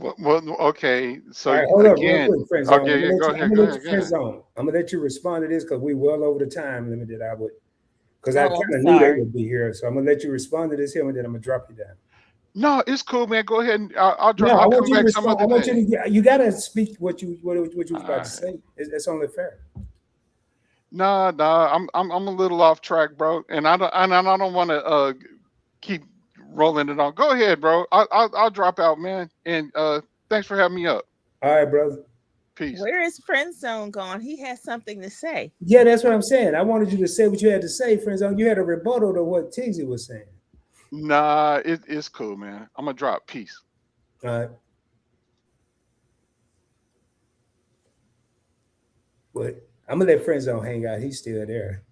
Okay, All so right, hold up real again, quick, friend zone. okay, yeah, go I'm ahead, gonna go let you ahead, go friend ahead. zone. I'm gonna let you respond to this because we well over the time limit that I would, because I Oh, I'm kind of knew they sorry. would be here. So I'm gonna let you respond to this here and then I'm gonna drop you down. No, it's cool, man. Go ahead and No, I I'll want come you to back some respond. I other want you day. to get, you gotta speak what you was about to Uh, say. It's only fair. nah, I'm a little off track, bro, and I don't want to keep rolling it on. Go ahead, bro. I'll drop out, man. And thanks for having me up. All right, brother. Peace. Where is friend zone gone? He has something to say. Yeah, that's what I'm saying. I wanted you to say what you had to say, friend zone. You had a rebuttal to what Tigsy was saying. Nah, it's cool, man. I'm gonna drop. Peace. All right, but I'm gonna let friend zone hang out. He's still there.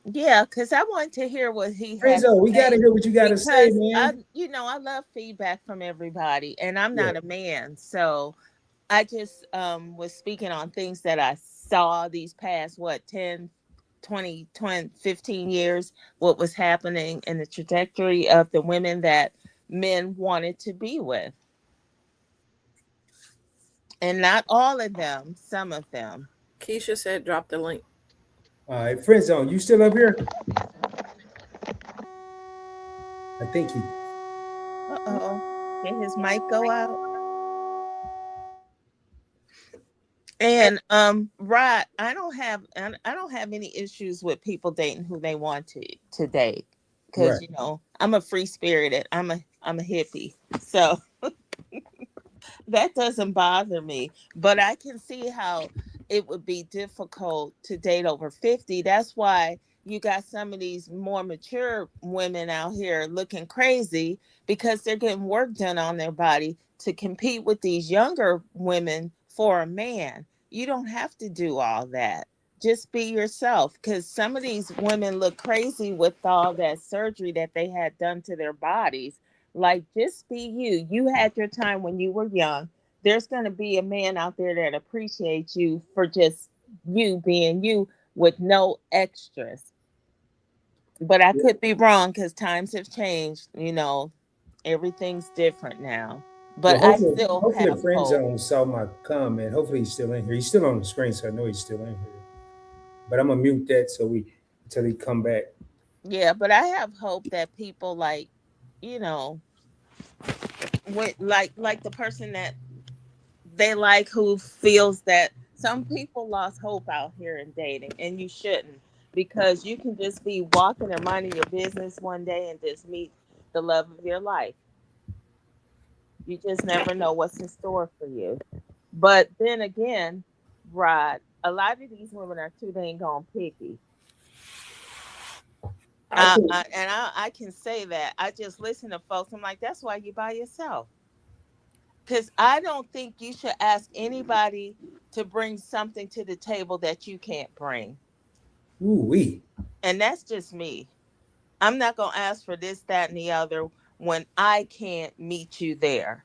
Yeah, because I want to hear what he Friend has to zone, we gotta say, hear what you gotta say, because man. I love feedback from everybody, and I'm Yeah. not a man, so I just was speaking on things that I saw these past, what, 10, 20, 20, 15 years, what was happening in the trajectory of the women that men wanted to be with. And not all of them, some of them. Keisha said drop the link. All right, friend zone, you still up here? I think he. Uh-oh. Did his mic go out? And Rod, I don't have any issues with people dating who they want to date. Because Right. I'm a free spirited. I'm a hippie. So that doesn't bother me, but I can see how it would be difficult to date over 50. That's why you got some of these more mature women out here looking crazy because they're getting work done on their body to compete with these younger women for a man. You don't have to do all that. Just be yourself, because some of these women look crazy with all that surgery that they had done to their bodies. Like, just be you. You had your time when you were young. There's going to be a man out there that appreciates you for just you being you with no extras. But I could be wrong because times have changed. Everything's different now. But Well, I hopefully, still hopefully, have friend hope. zone saw my comment. Hopefully, he's still in here. He's still on the screen, so I know he's still in here. But I'm gonna mute that so we until he come back. Yeah, but I have hope that people you know, like the person that they like who feels that some people lost hope out here in dating, and you shouldn't, because you can just be walking or minding your business one day and just meet the love of your life. You just never know what's in store for you. But then again, Rod, a lot of these women are too dang on picky. I think. I can say that. I just listen to folks. I'm like, that's why you by yourself. Because I don't think you should ask anybody to bring something to the table that you can't bring. Ooh wee. And that's just me. I'm not going to ask for this, that, and the other when I can't meet you there.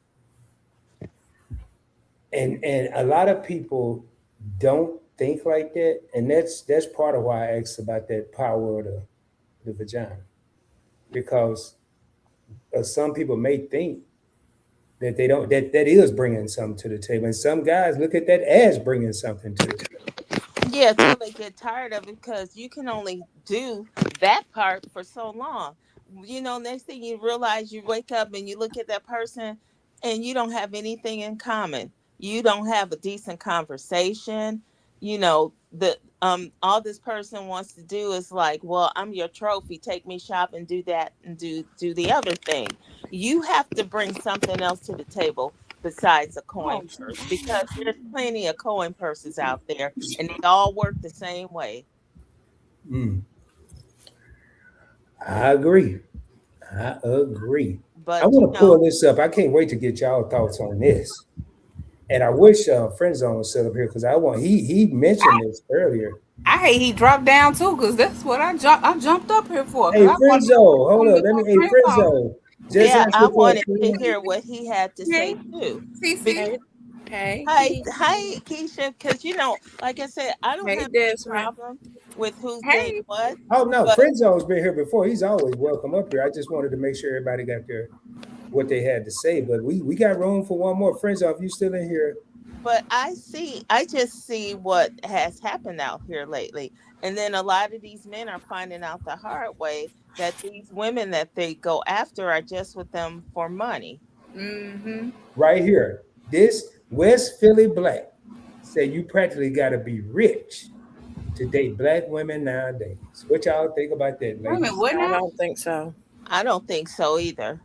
And a lot of people don't think like that, and that's part of why I asked about that power of the vagina, because some people may think that they don't that is bringing something to the table, and some guys look at that as bringing something to the table. Yeah, till they get tired of it, because you can only do that part for so long. Next thing you realize, you wake up and you look at that person and you don't have anything in common. You don't have a decent conversation. The all this person wants to do is like, well, I'm your trophy. Take me shopping, do that, and do the other thing. You have to bring something else to the table besides a coin Oh, purse, because there's plenty of coin purses out there and they all work the same way. Mm, I agree. I agree. I But want to pull this up. I can't wait to get y'all thoughts on this. And I wish friend zone was set up here because I want he mentioned this earlier. I hate he dropped down too, cause that's what I jumped up here for, cause Hey, I wanted Frenzo, hold to up. get Let me. my Hey, friends on. Frenzo, just yeah, answer I the wanted to question. hear what he had to say Hey, too. CC. Because hey, hey, hi, Keisha. hi, Keisha. Because like I said, I don't Hey, have any Desmond. problem with who's doing Hey, what. Oh no, But Frenzo's been here before. He's always welcome up here. I just wanted to make sure everybody got their what they had to say. But we got room for one more. Frenzo, if you still in here, I just see what has happened out here lately. And then a lot of these men are finding out the hard way that these women that they go after are just with them for money. mm-hmm. right here, this West Philly black say you practically got to be rich to date black women nowadays. What y'all think about that, Wait a minute, ladies? what I now? don't think so. I don't think so either.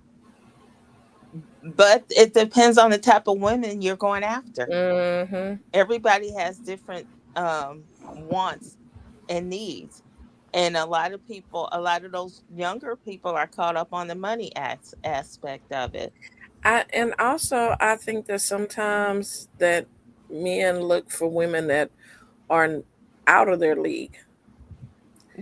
But it depends on the type of women you're going after. Mm-hmm. Everybody has different wants and needs. And a lot of those younger people are caught up on the money aspect of it. And also I think that sometimes that men look for women that are out of their league.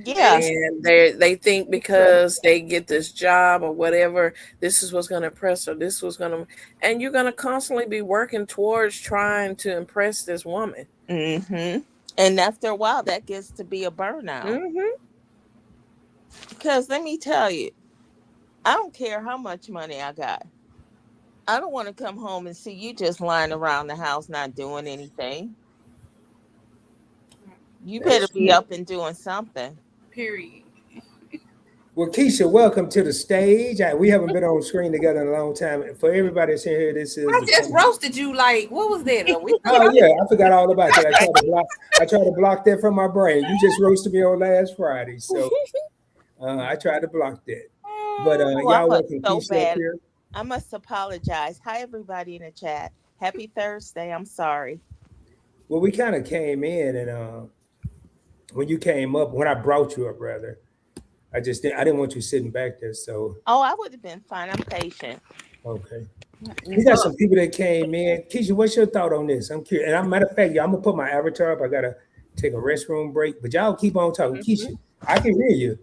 Yeah. And they think because they get this job or whatever, this is what's going to impress, or this was going to, and you're going to constantly be working towards trying to impress this woman. Hmm. And after a while, that gets to be a burnout. Hmm. Because let me tell you, I don't care how much money I got. I don't want to come home and see you just lying around the house not doing anything. You better That's be true. up and doing something. Period. Well, Keisha, welcome to the stage. We haven't been on screen together in a long time. For everybody that's in here, this is I the just thing. roasted you like what was that? A week Oh ago? yeah, I forgot all about that. I tried to block that from my brain. You just roasted me on last Friday, so I tried to block that. But Oh, I y'all must welcome so Keisha up bad. here. I must apologize. Hi, everybody in the chat. Happy Thursday. I'm sorry. Well, we kind of came in, and when you came up, when I brought you up, rather, I didn't want you sitting back there. So Oh, I would have been fine. I'm patient. okay. We got Well, some people that came in. Keisha, what's your thought on this? I'm curious. And matter of fact, y'all, I'm gonna put my avatar up. I gotta take a restroom break, but y'all keep on talking. Keisha, I can hear you.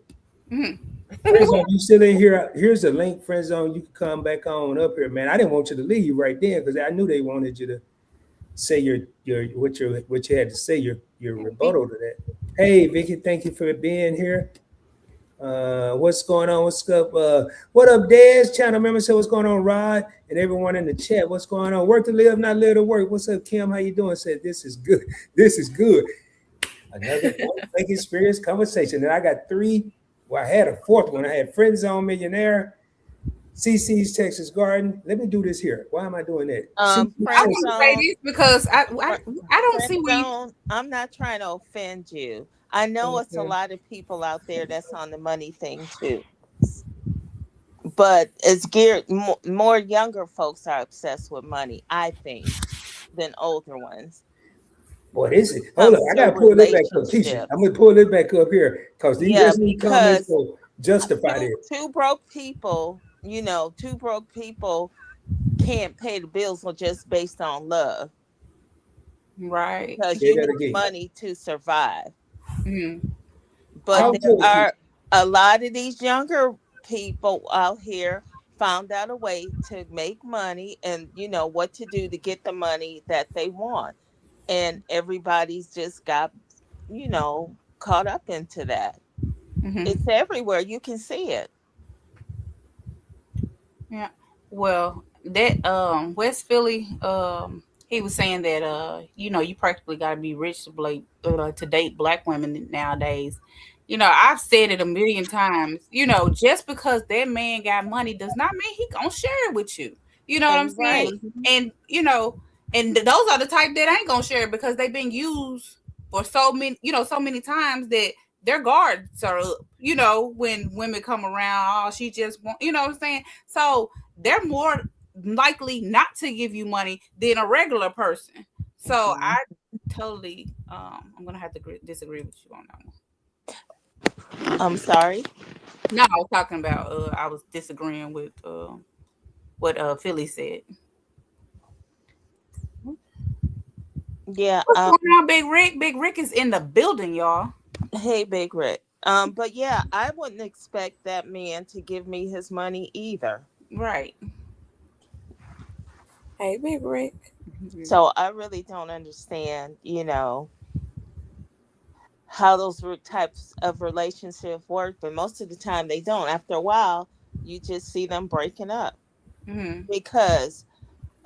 mhm. Friend zone, you still in here? Here's the link, friend zone. You can come back on up here, man. I didn't want you to leave right then because I knew they wanted you to say what you had to say, your rebuttal to that. Hey, Vicky, thank you for being here. What's going on? What's up? What up, Des? Channel member said, what's going on, Rod? And everyone in the chat, what's going on? Work to live, not live to work. What's up, Kim? How you doing? Said, this is good. This is good. Another like experience conversation. And I got three. Well, I had a fourth one. I had Friend Zone Millionaire, CC's Texas Garden. Let me do this here. Why am I doing that? CC's I Friend want Texas. to say zone, this because I don't friend see where you. zone. I'm not trying to offend you. I know it's a Okay. lot of people out there that's on the money thing too, but it's geared more younger folks are obsessed with money, I think, than older ones. Boy, this is hold up. Comes I to gotta pull this back up. Keisha, I'm relationships. gonna pull this back up here because Yeah, there's new comments because so justify two this. two broke people, two broke people can't pay the bills just based on love Right. because Say you that need again. money to survive. Mm. But Talk Um, to there it, Keisha. are a lot of these younger people out here found out a way to make money and what to do to get the money that they want. And everybody's just got, caught up into that. mhm. It's everywhere. You can see it. Yeah. Well, that West Philly he was saying that you practically got to be rich to date black women nowadays. I've said it a million times. Just because that man got money does not mean he gonna share it with you. You know what I'm saying? Right. Mhm. And those are the type that ain't gonna share it because they've been used for so many times that their guards are up. When women come around, oh, she just want, what I'm saying? So they're more likely not to give you money than a regular person. So Mhm. I totally, I'm gonna have to disagree with you on that one. I'm sorry. No, I was talking about, I was disagreeing with what Philly said. Yeah. What's going on, Big Rick? Big Rick is in the building, y'all. Hey, Big Rick. But yeah, I wouldn't expect that man to give me his money either. Right. Hey, Big Rick. So I really don't understand, how those types of relationships work. But most of the time they don't. After a while, you just see them breaking up Mm-hmm. because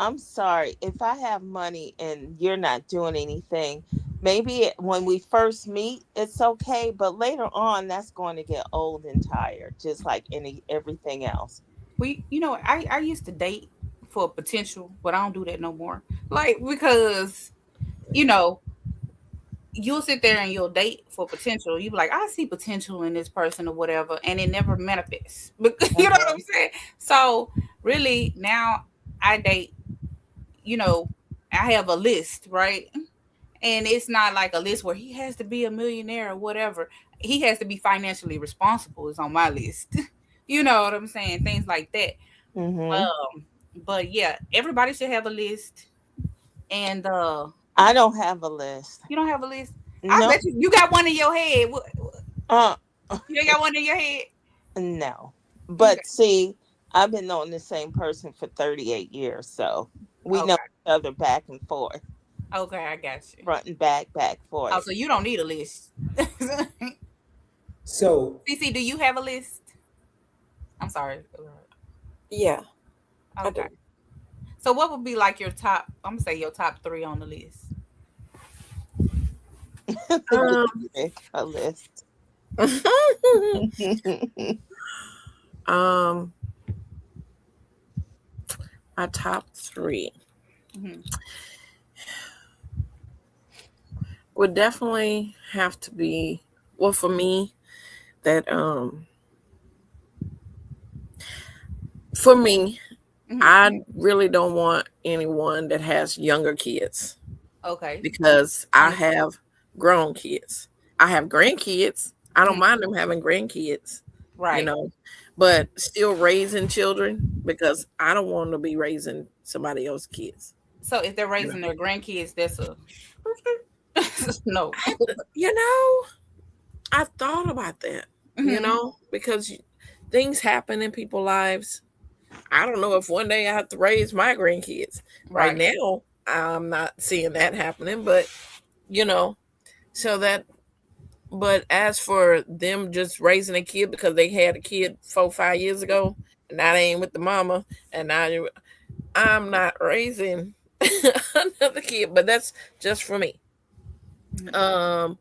I'm sorry, if I have money and you're not doing anything, maybe when we first meet, it's okay. But later on, that's going to get old and tired, just like everything else. I used to date for potential, but I don't do that no more. Like because you know you'll sit there and you'll date for potential. You be like, I see potential in this person or whatever, and it never manifests. But you know what Uh-huh. I'm saying? So really now I date, you know, I have a list, right? And it's not like a list where he has to be a millionaire or whatever. He has to be financially responsible is on my list. You know what I'm saying? Things like that. Hmm. But yeah, everybody should have a list. And I don't have a list. you don't have a list. I No. bet you got one in your head. Uh, You ain't got one in your head. no. Okay. But see, I've been knowing the same person for 38 years, so we know Okay. each other back and forth, Okay, I got you. front and back, back Oh, forth. so you don't need a list. So CC, do you have a list? I'm sorry. Yeah, I do. Okay. So what would be like your top? I'm gonna say your top three on the list. Um, Make a list. um, my top three Hmm. would definitely have to be, well, for me, that for me, Hmm. I really don't want anyone that has younger kids Okay. because I Understand. have grown kids. I have grandkids. I don't Mhm. mind them having grandkids, you Right. know, but still raising children because I don't want to be raising somebody else's kids. So if they're You know, raising their grandkids, that's a no. you know, I thought about that, Hmm. because things happen in people's lives. I don't know if one day I have to raise my grandkids. Right Right. now, I'm not seeing that happening, but you know, so that. But as for them just raising a kid because they had a kid 4, 5 years ago, and now they ain't with the mama, and now I'm not raising another kid. But that's just for me. Mhm. Um,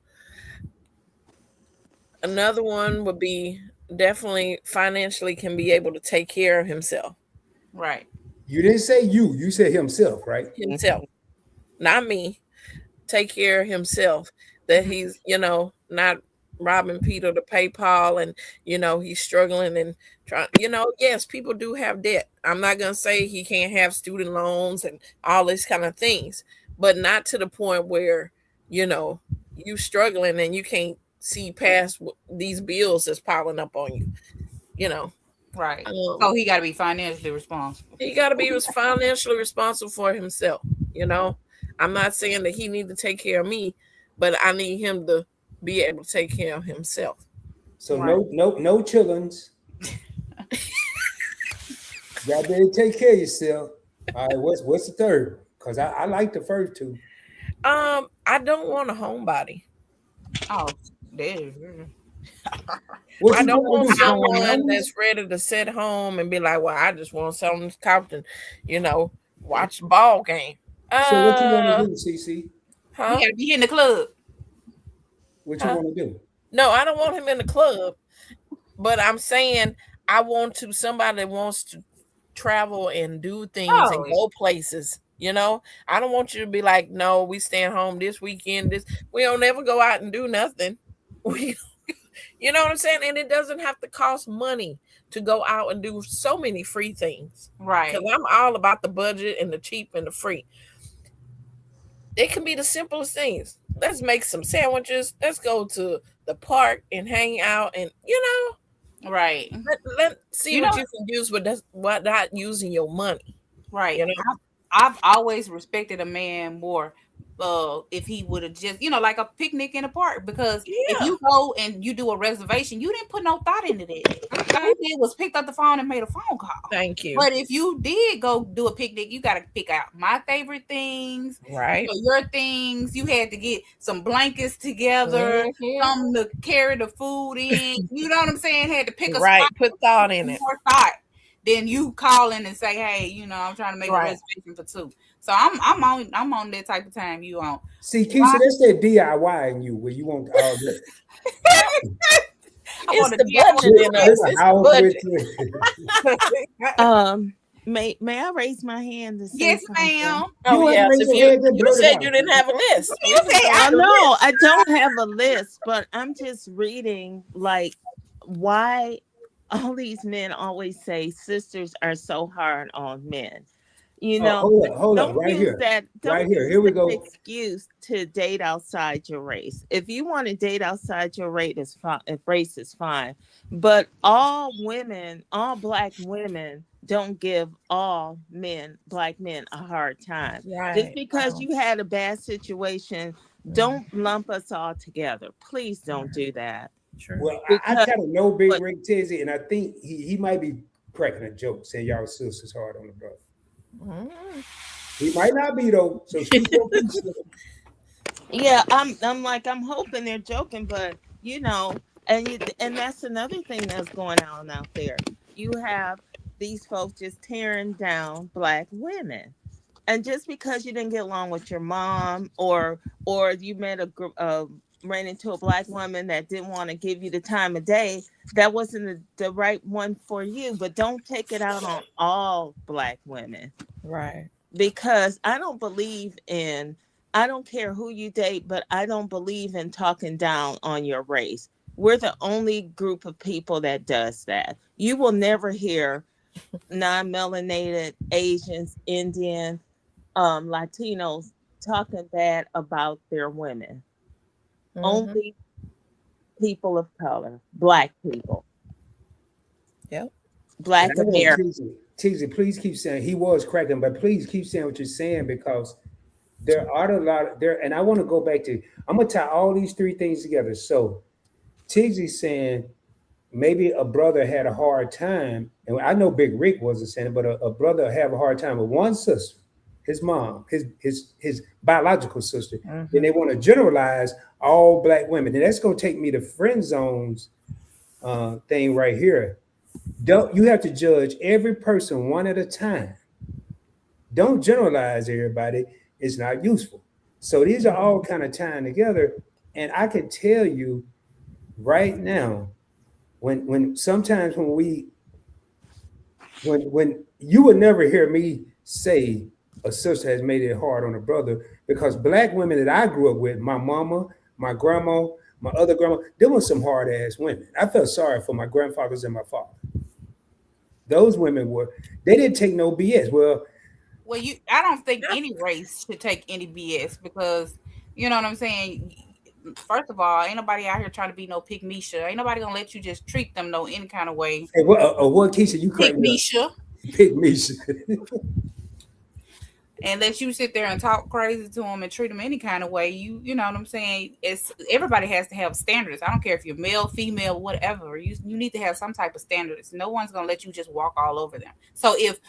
Another one would be definitely financially can be able to take care of himself. Right. You didn't say you. You said himself, right? Himself, not me. Take care of himself, that Mhm. he's, not robbing Peter to pay Paul, and he's struggling and trying, yes, people do have debt. I'm not going to say he can't have student loans and all these kind of things, but not to the point where you know you struggling and you can't see past these bills that's piling up on you you know Right. um So he got to be financially responsible. he got to be financially responsible for himself. You know, I'm not saying that he need to take care of me, but I need him to be able to take care of himself. So Right. no chillins. You gotta be able to take care of yourself. All right, what's the third? Because I like the first two. I don't want a homebody. Oh, there. What I you don't want want to do, climb someone mountains? that's ready to sit home and be like, "Well, I just want to sit on this couch and, you know, watch the ball game." So what you want to Uh, do, CC? He huh? got to be in the club. What you Huh? want to do? No, I don't want him in the club. But I'm saying I want to somebody that wants to travel and do things and Oh, go places. I don't want you to be like, no, we staying home this weekend. We don't ever go out and do nothing. We, you know what I'm saying? And it doesn't have to cost money to go out and do so many free things. Because right. I'm all about the budget and the cheap and the free. It can be the simplest things. Let's make some sandwiches. Let's go to the park and hang out, and Right. let see You know, what you can use with that's what not using your money. right. You know? I've always respected a man more if he would have just, like a picnic in a park, because if Yeah. you go and you do a reservation, you didn't put no thought into that. All Mm-mm. you did was picked up the phone and made a phone call. Thank you. But if you did go do a picnic, you got to pick out my favorite things, Right. your things. You had to get some blankets together, Hmm. something to carry the food in. You know what I'm saying? Had to pick a spot, Right. Put thought in it. more thought than you calling and say, "Hey, I'm trying to make a Right. reservation for two." So I'm on that type of time you on. See, Keisha, Why? that's that DIY in you where you want all that. I It's want to the budget Build, in DIY. build us. a It's the house with budget. it. May I raise my hand to say Yes, something? ma'am. You Oh don't have to yes. raise If your you hand, just you blurt it said out. you didn't have a list. You We can say go I with the know list. I don't have a list, but I'm just reading like why all these men always say sisters are so hard on men. You Oh, know, hold up, don't right use here, that right don't here. use Here we that go. excuse to date outside your race. If you want to date outside your race is fine, if race is fine. But all women, all black women don't give all men, black men a hard time. Just Right. because Wow. you had a bad situation, Mhm. don't lump us all together. Please don't Right. do that. True. Well, I Because kind of know Big what Ray Tizzy, and I think he might be cracking a joke saying y'all sisters hard on the brother. Mhm. He might not be though. So speak your piece. yeah, I'm hoping they're joking, but and that's another thing that's going on out there. you have these folks just tearing down black women. And just because you didn't get along with your mom, or you met ran into a black woman that didn't want to give you the time of day, that wasn't the right one for you. But don't take it out on all black women, Right. because I don't care who you date, but I don't believe in talking down on your race. We're the only group of people that does that. You will never hear non-melanated Asians, Indian, Latinos talking bad about their women. Mm-hmm. Only people of color, black people, Yep. And black I want Americans. Teasy, please keep saying he was cracking, but please keep saying what you're saying because there are a lot there, and I want to go back to. I'm gonna tie all these three things together. So Teasy's saying maybe a brother had a hard time, and I know Big Rick wasn't saying it, but a brother have a hard time with one sister, his mom, his biological sister. Then Mm-hmm. they want to generalize all black women, and that's gonna take me to friend zones thing right here. Don't you have to judge every person one at a time? Don't generalize everybody. It's not useful. So these are all kind of tying together, and I can tell you right now when sometimes when you would never hear me say a sister has made it hard on a brother because black women that I grew up with, my mama, my grandma, my other grandma, there were some hard ass women. I felt sorry for my grandfathers and my father. Those women were they didn't take no BS. Well, Well, I don't think any race should take any BS because you know what I'm saying. First of all, ain't nobody out here trying to be no pick Misha. Ain't nobody gonna let you just treat them no any kind of way. hey, what Keisha, you Pick crack me up. Misha. Pick me. And let you sit there and talk crazy to them and treat them any kind of way. You know what I'm saying? It's everybody has to have standards. I don't care if you're male, female, whatever. You need to have some type of standards. No one's gonna let you just walk all over them. So if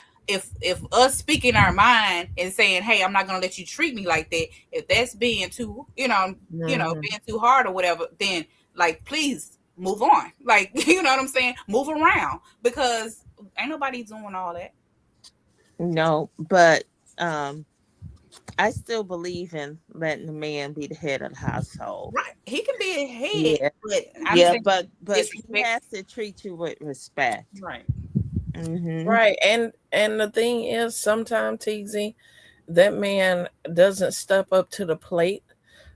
us speaking our mind and saying, hey, I'm not gonna let you treat me like that, if that's being too Mm-hmm. being too hard or whatever, then like please move on. Like you know what I'm saying? Move around because ain't nobody doing all that. No, but um, I still believe in letting the man be the head of the household. Right. He can be a head, Yeah, but I'm yeah, saying but he disrespect. has to treat you with respect. Right. Hmm. Right. And the thing is sometimes TZ, that man doesn't step up to the plate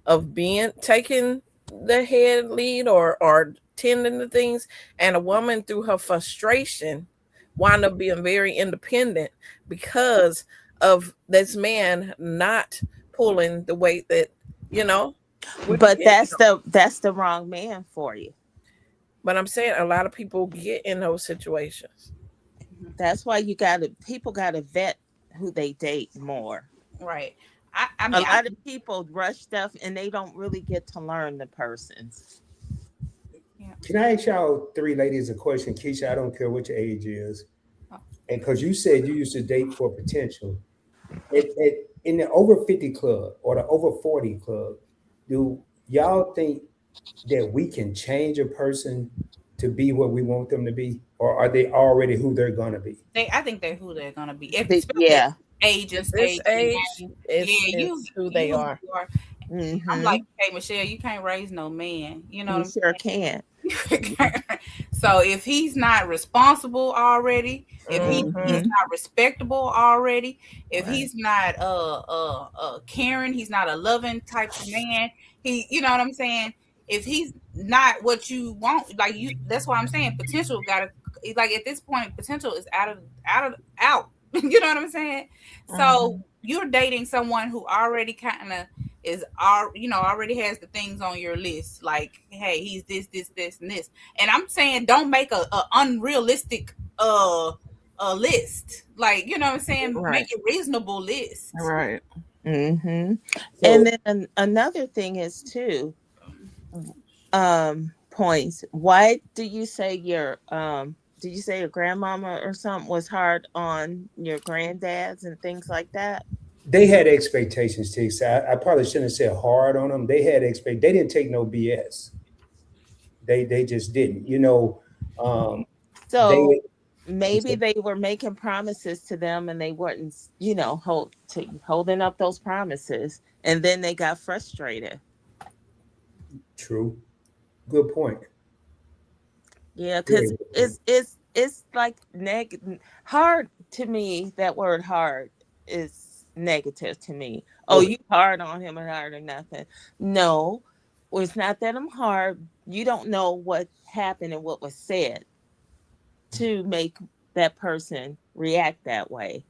of being taking the head lead or tending to things, and a woman through her frustration wind up being very independent because of this man not pulling the weight that you know we But get. that's the wrong man for you. But I'm saying a lot of people get in those situations. That's why people gotta vet who they date more. Right. I A mean, I lot of people rush stuff and they don't really get to learn the person. yeah. Can I ask y'all three ladies a question? Keisha, I don't care what your age is. Oh, And because you said you used to date for potential. In the over 50 club or the over 40 club, do y'all think that we can change a person to be what we want them to be? Or are they already who they're going to be? I think they're who they're gonna be, especially at Yeah. this age and At this stage and age, game. it's Yeah, it's who they you are. are. I'm Hmm. like, hey Michelle, you can't raise no man. You know You what I'm sure can. so if he's not responsible already, if he's Mm-hmm. Hmm. not respectable already, if Right. he's not caring, he's not a loving type of man. He, you know what I'm saying? If he's not what you want, like you, that's why I'm saying potential got to like at this point potential is out. You know what I'm saying? So Mm-hmm. you're dating someone who already kind of already has the things on your list like hey he's this and this and I'm saying don't make a unrealistic list like you know what I'm saying make Right. a reasonable list. Right. Hmm. And So then another thing is too, points. Why do you say did you say your grandmama or something was hard on your granddads and things like that? they had expectations, T. So I probably shouldn't have said hard on them. They had they didn't take no BS. They just didn't. Um, So they maybe they were making promises to them and they weren't, holding up those promises, and then they got frustrated. True. Good point. Yeah, Very because good point. it's like hard to me. That word hard is negative to me. Oh, Oh, you hard on him or hard or nothing. No, well, it's not that I'm hard. You don't know what happened and what was said to make that person react that way.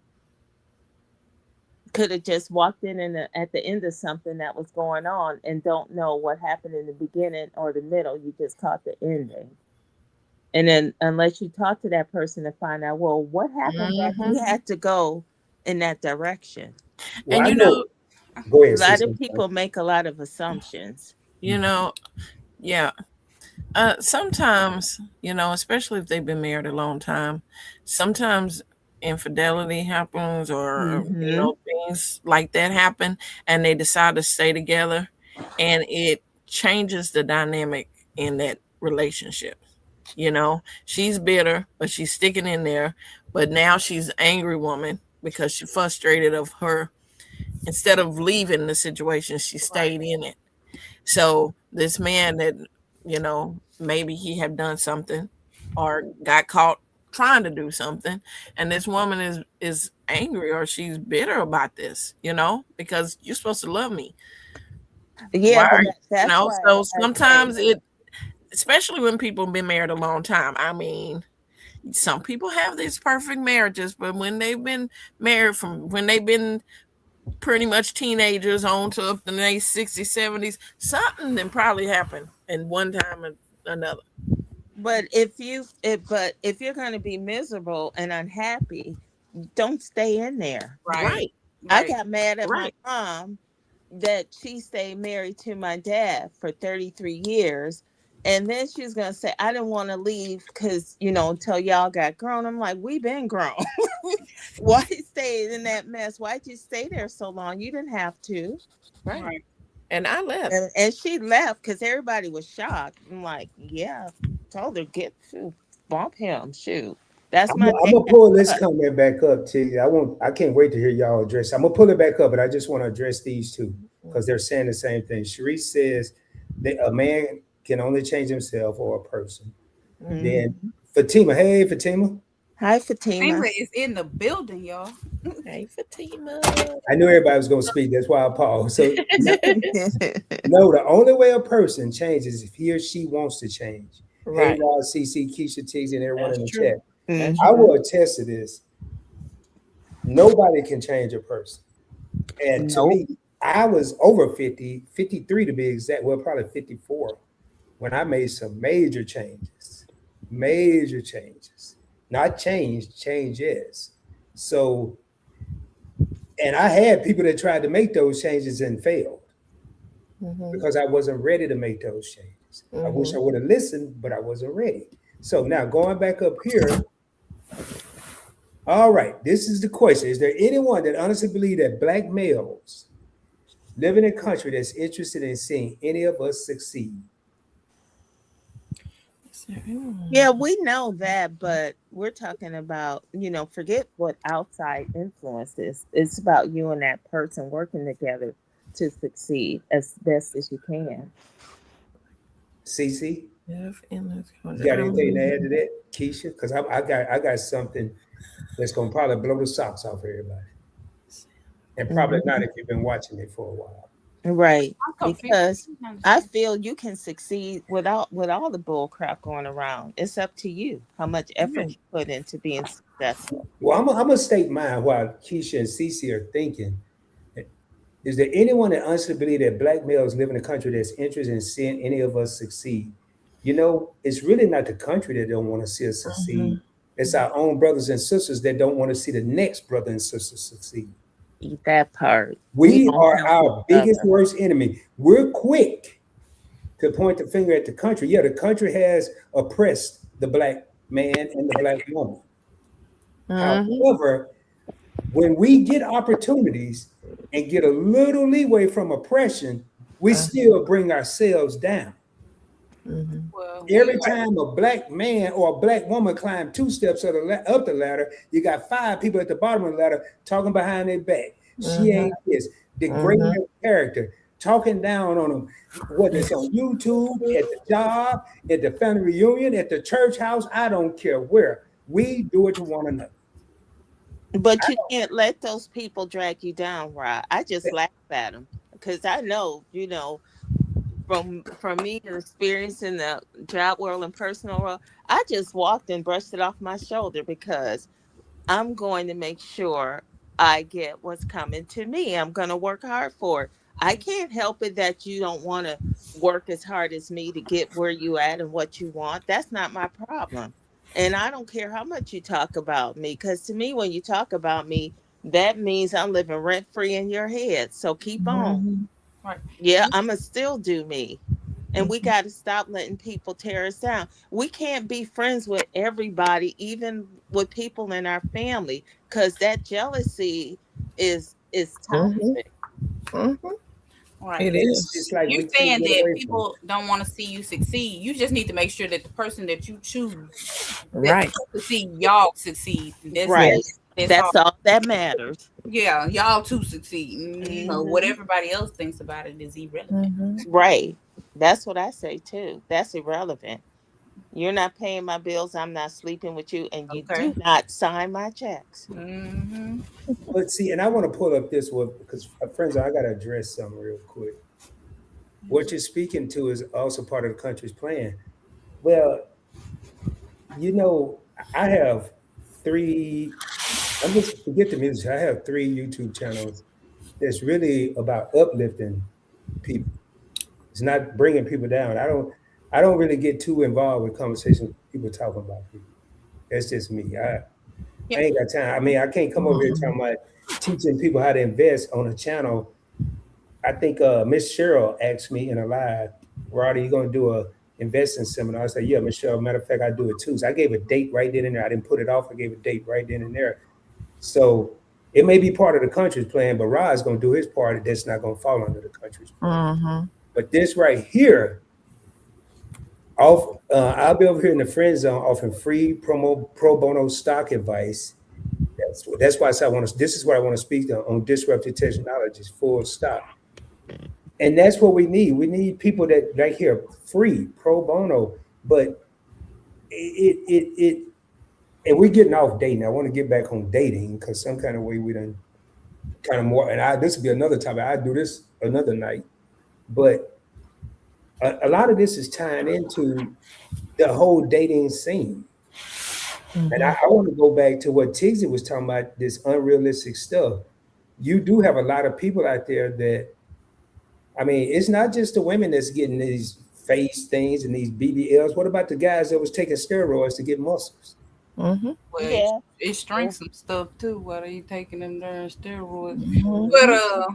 Could have just walked in at the end of something that was going on and don't know what happened in the beginning or the middle. You just caught the ending. And then unless you talk to that person to find out, well, what happened that Hmm. he had to go in that direction. well, And I know. Go A ahead, lot sis. of people make a lot of assumptions. you know, yeah. Sometimes, especially if they've been married a long time, sometimes infidelity happens or, Mm-hmm. things like that happen and they decide to stay together and it changes the dynamic in that relationship. She's bitter, but she's sticking in there. But now she's an angry woman because she's frustrated of her. Instead of leaving the situation, she Right. stayed in it. So this man that, maybe he had done something or got caught trying to do something, and this woman is angry or she's bitter about this, because you're supposed to love me. Yeah, Why but are you, that's why so I say, sometimes especially when people have been married a long time. I mean, some people have these perfect marriages, but when they've been married from when they've been pretty much teenagers on to up to their 60s, 70s, something then probably happened in one time or another. but if you're going to be miserable and unhappy, don't stay in there. Right. Right, I Right. got mad at my right. mom that she stayed married to my dad for 33 years. And then she was going to say, I didn't want to leave because, until y'all got grown. I'm like, we been grown. Why stay in that mess? Why'd you stay there so long? You didn't have to. Right. Right. And I left. And she left because everybody was shocked. I'm like, yeah, told her, get to bump him. Shoot. That's my I'm neck gonna and pull this butt. comment back up to you. I can't wait to hear y'all address. I'm gonna pull it back up, but I just want to address these two because they're saying the same thing. Sharice says that a man can only change himself or a person. Hmm. Then Mhm. Fatima, hey Fatima. Hi, Fatima Fatima. is in the building, y'all. Hey, Fatima. I knew everybody was gonna speak. That's why I paused. So no, the only way a person changes is if he or she wants to change. Hey, Right. Rod, CC, Keisha, T's, and everyone That's in the true. chat. That's I true. Mhm. will attest to this. Nobody can change a person. And to Nope. me, I was over 50, 53 to be exact. Well, probably 54 when I made some major changes. Major changes. Not change, changes. So, and I had people that tried to make those changes and failed Hmm. because I wasn't ready to make those changes. I wish Hmm. I would have listened, but I wasn't ready. So now going back up here, all right, this is the question. Is there anyone that honestly believe that black males live in a country that's interested in seeing any of us succeed? Yeah, we know that, but we're talking about, forget what outside influence is. It's about you and that person working together to succeed as best as you can. CC, If in this you country, got anything to add to that, Keisha? Because I got something that's gonna probably blow the socks off everybody, and probably not Mhm. if you've been watching me for a while. Right. I'm confused. Because I don't I understand. feel you can succeed without with all the bull crap going around. It's up to you how much effort right. you put into being successful. Well, I'm gonna state mine while Keisha and CC are thinking. Is there anyone that honestly believe that black males live in a country that's interested in seeing any of us succeed? It's really not the country that don't want to see us succeed. Hmm. It's our own brothers and sisters that don't want to see the next brother and sister succeed. Eat that part. We We don't are help each our biggest other. worst enemy. We're quick to point the finger at the country. Yeah, the country has oppressed the black man and the black woman. Hmm. However, when we get opportunities and get a little leeway from oppression, we still bring ourselves down. Well, we Every time a black man or a black woman climb 2 steps up the ladder, you got 5 people at the bottom of the ladder talking behind their back. She Mhm. ain't this, degrading Mhm. their character, talking down on them, whether it's on YouTube, at the job, at the family reunion, at the church house. I don't care where. We do it to one another. But you can't let those people drag you down, Rod. I just laugh at them because I know, from me and experience in the job world and personal world, I just walked and brushed it off my shoulder because I'm going to make sure I get what's coming to me. I'm going to work hard for it. I can't help it that you don't want to work as hard as me to get where you at and what you want. That's not my problem. And I don't care how much you talk about me because to me, when you talk about me, that means I'm living rent free in your head. So keep on. Mhm. right. Yeah, I'm going to still do me. And we got to stop letting people tear us down. We can't be friends with everybody, even with people in our family, because that jealousy is Mhm. toxic. Mhm. Right. It It's is. like You're we can't saying get that away from it. people don't want to see you succeed. You just need to make sure that the person that you choose that Right. to see y'all succeed. Right. Yes. That's all. That's all that matters. Yeah, y'all too succeed. What Hmm. everybody else thinks about it is irrelevant. Mhm. Right. That's what I say too. That's irrelevant. You're not paying my bills. I'm not sleeping with you. And you Okay. do not sign my checks. Mm-hmm. But see, and I want to pull up this one because friends, I got to address something real quick. What you're speaking to is also part of the country's plan. Well, you know, I have three. I'm just forget the music. I have 3 YouTube channels that's really about uplifting people. It's not bringing people down. I don't really get too involved with conversations with people talking about people. That's just me. I Yep. ain't got time. I mean, I can't come over here Mhm. talking about teaching people how to invest on a channel. I think Miss Cheryl asked me in a live, Rod, are you going to do a investing seminar? I said, yeah, Miss Cheryl. Matter of fact, I do it too. So I gave a date right then and there. I didn't put it off. I gave a date right then and there. So it may be part of the country's plan, but Rod's going to do his part. That's not going to fall under the country's plan. Mhm. But this right here, I'll be over here in the friend zone offering free pro bono stock advice. That's why I said I want to. This is what I want to speak on disruptive technologies. Full stop. And that's what we need. We need people that right here free pro bono. But it and we're getting off dating. I want to get back on dating because some kind of way we done kind of more. And this will be another topic. I do this another night. But a lot of this is tying into the whole dating scene. And Mhm. I want to go back to what Tigsy was talking about, this unrealistic stuff. You do have a lot of people out there that, I mean, it's not just the women that's getting these face things and these BBLs. What about the guys that was taking steroids to get muscles? Mhm. Well, Yeah. it Yeah. shrinks some stuff too. Why are you taking them darn steroids? But Hmm.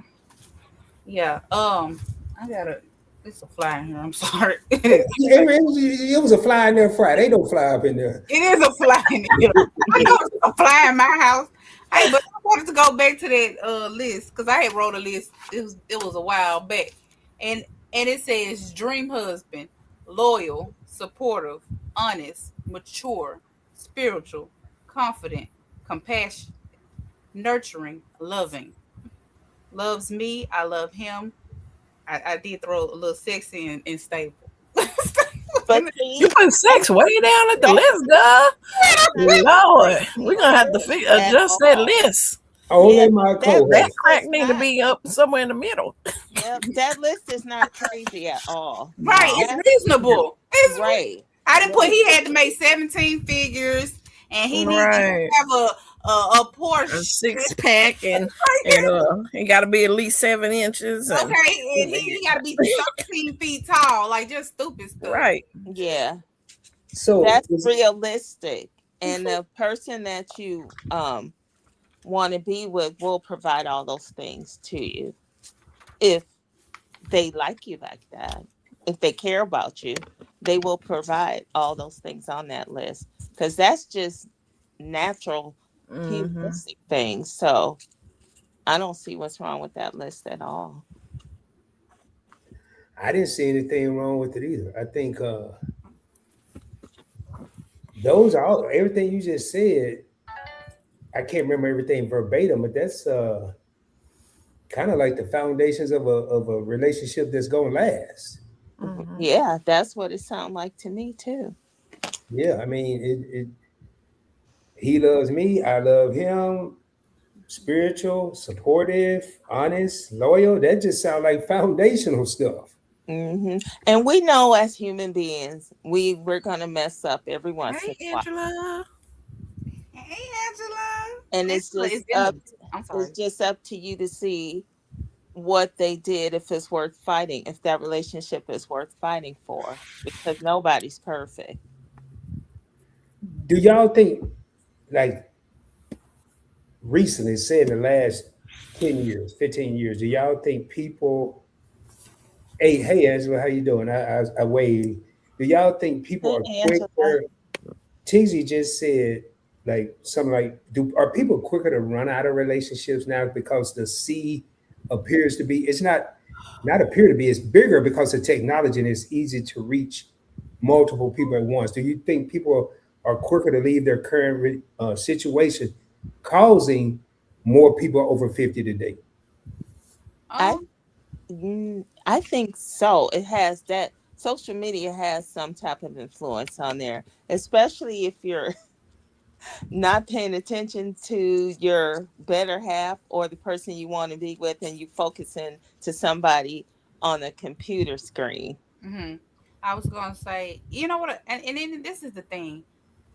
yeah. I gotta. It's a fly in here. I'm sorry. It was a fly in there Friday. They don't fly up in there. It is a fly in here. I know it's a fly in my house. Hey, but I wanted to go back to that list because I had wrote a list. It was a while back, and it says dream husband, loyal, supportive, honest, mature, spiritual, confident, compassionate, nurturing, loving. Loves me. I love him. I did throw a little sexy and stable. But You see, put that's, sex way down at the that's list, girl. that's not Lord, crazy we're gonna have to at adjust that all. list. Yeah, Only my that That co-host. list crack is need to not. be up somewhere in the middle. Yep, that list is not crazy at all. Right, No. it's That's reasonable. right. I didn't put Yeah. he had to make 17 figures and he needs to Right. have a A Porsche. 6 pack and it got to be at least 7 inches and Okay, and he got to be 13 feet tall, like just stupid stuff. right. Yeah. So That's realistic. And the person that you want to be with will provide all those things to you if they like you like that. If they care about you, they will provide all those things on that list because that's just natural Mm-hmm. humanistic things. So I don't see what's wrong with that list at all. I didn't see anything wrong with it either. I think those are all, everything you just said. I can't remember everything verbatim, but that's kind of like the foundations of a relationship that's gonna last. Mm-hmm. Yeah, that's what it sounds like to me too. Yeah, I mean, he loves me, I love him. Spiritual, supportive, honest, loyal. That just sounds like foundational stuff. And we know as human beings, we're gonna mess up every once Hey, in a while, Angela. Hey, Angela. and Angela is in the. I'm it's sorry. just up to you to see what they did, if it's worth fighting, if that relationship is worth fighting for, because nobody's perfect. Do y'all think, like recently, say in the last 10 years, 15 years, do y'all think people, hey Angela, how you doing? I wave. Do y'all think people Hey, are Angela. quicker? Tizzy just said like something like, do are people quicker to run out of relationships now because the sea appears to be, it's not appear to be, it's bigger because of technology and it's easy to reach multiple people at once. Do you think people are quicker to leave their current situation, causing more people over 50 to date? I Um, I think so. It has that, social media has some type of influence on there, especially if you're not paying attention to your better half or the person you want to be with, and you focusing to somebody on a computer screen. hmm I was gonna say, you know what, and then this is the thing,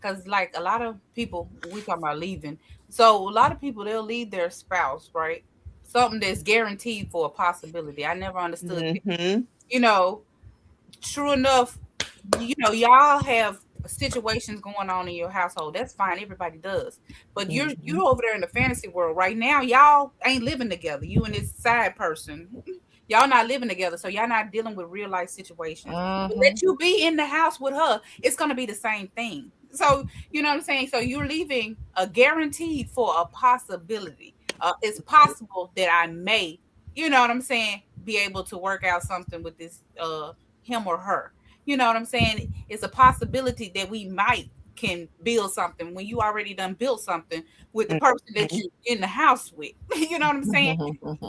because like a lot of people, we talking about leaving. So a lot of people they'll leave their spouse, right? Something that's guaranteed for a possibility. I never understood that. Mm-hmm. You know, true enough, y'all have situations going on in your household. That's fine. Everybody does. But Mm-hmm. you're over there in the fantasy world right now. Y'all ain't living together. You and this side person. Y'all not living together. So y'all not dealing with real life situations. But Mm-hmm. let you be in the house with her. It's gonna be the same thing. So you know what I'm saying? So you're leaving a guaranteed for a possibility. It's possible that I may, you know what I'm saying, be able to work out something with this him or her. You know what I'm saying? It's a possibility that we might can build something when you already done built something with the person that Mm-hmm. you in the house with. You know what I'm saying?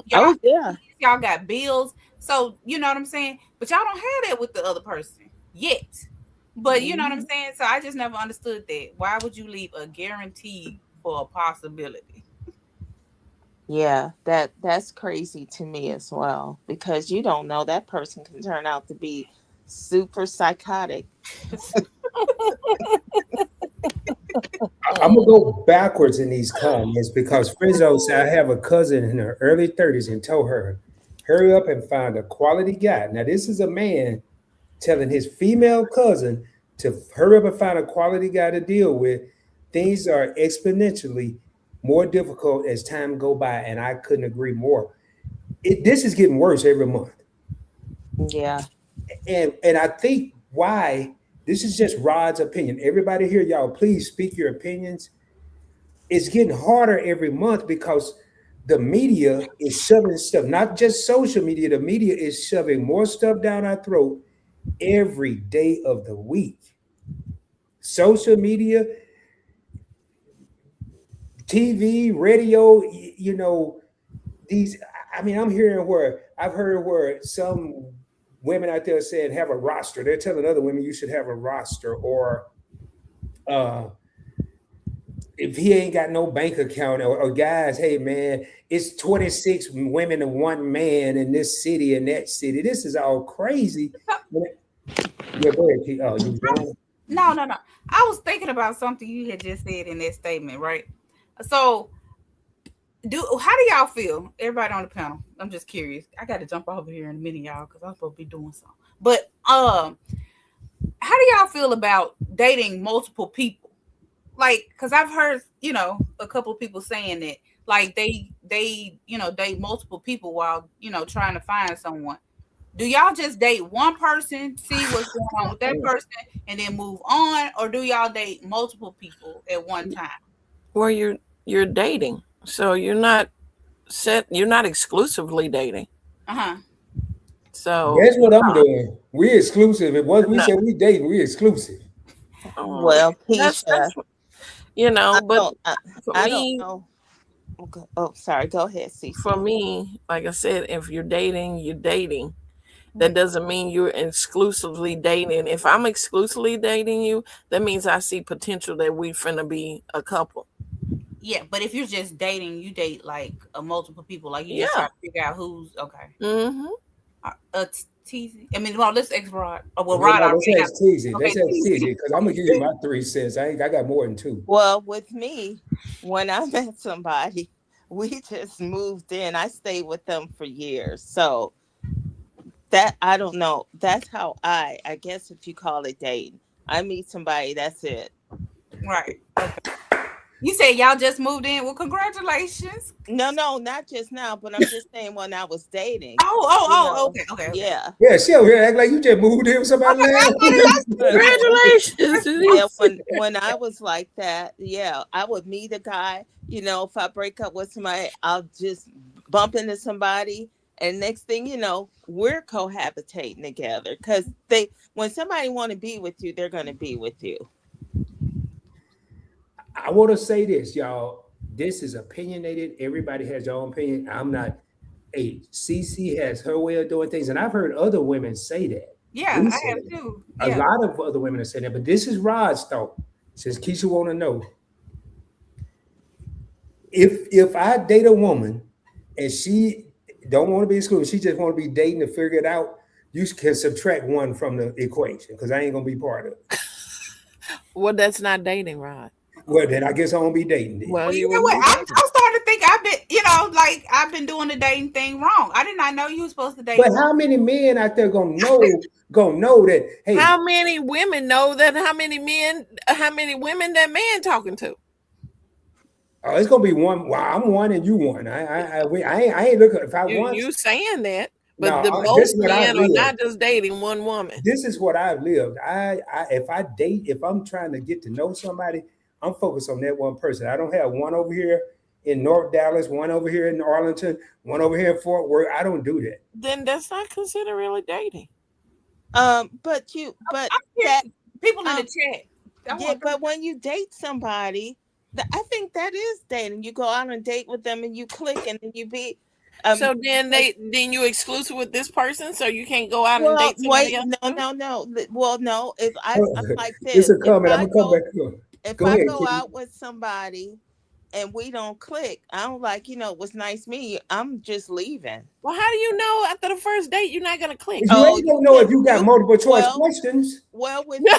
Y'all Oh yeah. y'all got bills. So you know what I'm saying? But y'all don't have that with the other person yet. But you know what I'm Mhm. saying? So I just never understood that. Why would you leave a guarantee for a possibility? Yeah, that's crazy to me as well, because you don't know, that person can turn out to be super psychotic. I'm gonna go backwards in these comments because Frizzo said I have a cousin in her early 30s and told her, hurry up and find a quality guy. Now, this is a man telling his female cousin to hurry up and find a quality guy to deal with. Things are exponentially more difficult as time go by, and I couldn't agree more. This is getting worse every month, Yeah. and I think why, this is just Rod's opinion. Everybody here, y'all, please speak your opinions. It's getting harder every month because the media is shoving stuff, not just social media. The media is shoving more stuff down our throat every day of the week. Social media, TV, radio, these, I mean, I'm hearing where I've heard where some women out there said have a roster. They're telling other women you should have a roster, or uh, if he ain't got no bank account, or guys, hey man, it's 26 women and one man in this city and that city. This is all crazy. Yeah, go ahead, Keith. Oh, you done? No, no, no. I was thinking about something you had just said in that statement, right? So how do y'all feel? Everybody on the panel. I'm just curious. I got to jump over here in a minute, y'all, because I'm supposed to be doing something. But how do y'all feel about dating multiple people? Like, because I've heard, a couple of people saying that, like they date multiple people while trying to find someone. Do y'all just date one person, see what's going on with that person, and then move on, or do y'all date multiple people at one time? Where you're dating, so you're not exclusively dating. Uh huh. So That's what I'm doing. We exclusive. If what we say we dating, we exclusive. Well, that's Keisha, but for I don't me, know. Okay. Oh, sorry. Go ahead, for Cece. me, like I said, if you're dating, you're dating. That doesn't mean you're exclusively dating. If I'm exclusively dating you, that means I see potential that we finna be a couple. Yeah, but if you're just dating, you date like multiple people. Like you just try Yeah. to figure out who's okay. Mm-hmm. Teasy. I mean, well, let's ex Rod. Oh, well, No, Rod no, let's already got. ask Teasy. Okay, Let's ask Teasy. Teasy because I'm gonna give you my 3 cents. I got more than two. Well, with me, when I met somebody, we just moved in. I stayed with them for years. So that I don't know. That's how I guess if you call it dating. I meet somebody, that's it. Right. Okay. You said y'all just moved in. Well, congratulations. No, no, not just now, but I'm just saying when I was dating, Oh. Okay. yeah. Yeah, she over here act like you just moved in with somebody last. Congratulations. Yeah, when I was like that, yeah, I would meet a guy. If I break up with somebody, I'll just bump into somebody, and next thing you know, we're cohabitating together. Because when somebody want to be with you, they're going to be with you. I want to say this, y'all. This is opinionated. Everybody has their own opinion. I'm not. Hey, CC has her way of doing things, and I've heard other women say that. Yeah, I have too. A Yeah. lot of other women are saying that, but this is Rod's thought. Since Keisha want to know, if I date a woman and she don't want to be excluded, she just want to be dating to figure it out, you can subtract one from the equation because I ain't gonna be part of it. Well, that's not dating, Rod. Well, then I guess I won't be dating then. Well, Well, you you know wouldn't what? be I'm dating. starting to think I've been doing the dating thing wrong. I did not know you were supposed to date. But how many men out there gonna know that? Hey, How many women know that? How many women that man talking to? oh, it's gonna be one. Well, I'm one and you one. I ain't looking. If I want, You saying that, but no, the this most is what I men are live. not just dating one woman. This is what I've lived. If I date, if I'm trying to get to know somebody, I'm focused on that one person. I don't have one over here in North Dallas, one over here in Arlington, one over here in Fort Worth. I don't do that. Then that's not considered really dating. But that People in the chat. yeah, but when you date somebody, I think that is dating. You go out on a date with them and you click, and then you be. So then you exclusive with this person, so you can't go out and Well, date somebody wait, else. no. Well, no. If I'm like It's this, a comment. I'm gonna come back to it. if Go I ahead, go Keith. out with somebody and we don't click, I don't like, it was nice meeting you. I'm just leaving. Well, how do you know after the first date you're not gonna click? You ain't gonna know if you got multiple choice questions. Well, with me,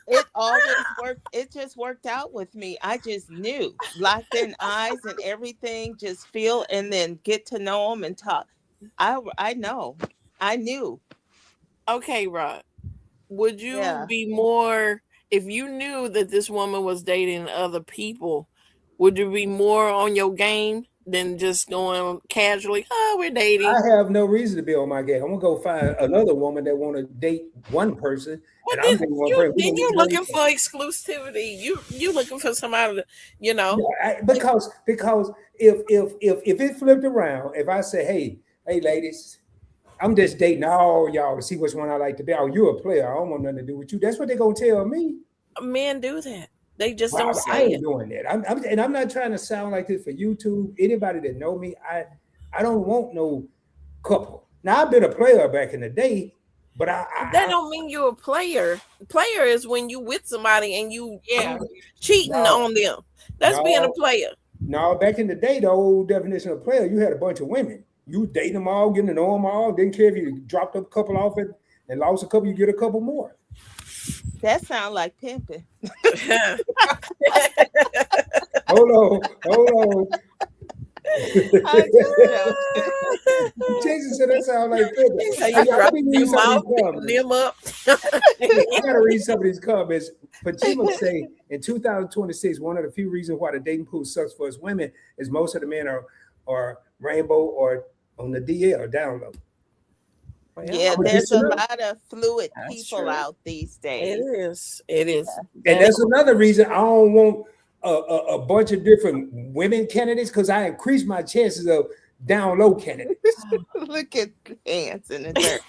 it always worked. It just worked out with me. I just knew, locked in eyes and everything, just feel, and then get to know them and talk. I know. I knew. Okay, Rod. Would you Yeah. be more if you knew that this woman was dating other people? Would you be more on your game than just going casually? Oh, we're dating. I have no reason to be on my game. I'm gonna go find another woman that want to date one person, Well, and I'm dating one person. then you're looking for exclusivity. You looking for somebody to, Yeah, because if it flipped around, if I say, hey ladies, I'm just dating all y'all to see which one I like to be. Oh, you're a player. I don't want nothing to do with you. That's what they're gonna tell me. Men do that. They just Well, don't I say ain't it. doing that. I'm not trying to sound like this for YouTube. Anybody that know me, I don't want no couple. Now I've been a player back in the day, but That don't mean you're a player. Player is when you with somebody and you cheating No. on them. That's No. being a player. No, back in the day, the old definition of player, you had a bunch of women. You dating them all, getting to know them all. Didn't care if you dropped a couple off it and lost a couple, you get a couple more. That sounds like pimping. Hold on. Jason said that sounds like pimping. I gotta read some of these comments. Fatima say in 2026, one of the few reasons why the dating pool sucks for us women is most of the men are rainbow or on the DL or down low. Yeah, there's a lot of fluid people out these days. It is. And that's another reason I don't want a bunch of different women candidates because I increase my chances of down low candidates. Look at hands in the dirt.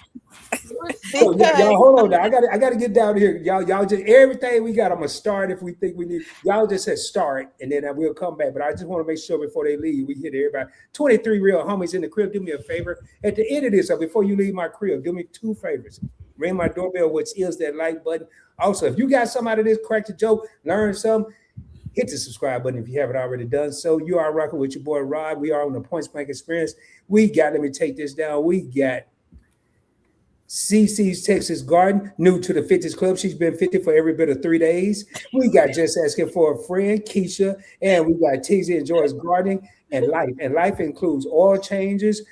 So y'all Because hold on now. I gotta get down here. Y'all just everything we got. I'm gonna start if we think we need. Y'all just said start and then we'll come back. But I just want to make sure before they leave, we hit everybody. 23 real homies in the crib. Do me a favor. At the end of this, or before you leave my crib, do me 2 favors. Ring my doorbell, which is that like button. Also, if you got some out of this, crack the joke, learn some, hit the subscribe button if you haven't already done so. You are rocking with your boy Rod. We are on the Points Blank Experience. Let me take this down. We got CC's Texas Garden, new to the 50s Club. She's been 50 for every bit of 3 days. We got Just Asking for a Friend, Keisha, and we got Teasy Enjoys Gardening and Life. And life includes oil changes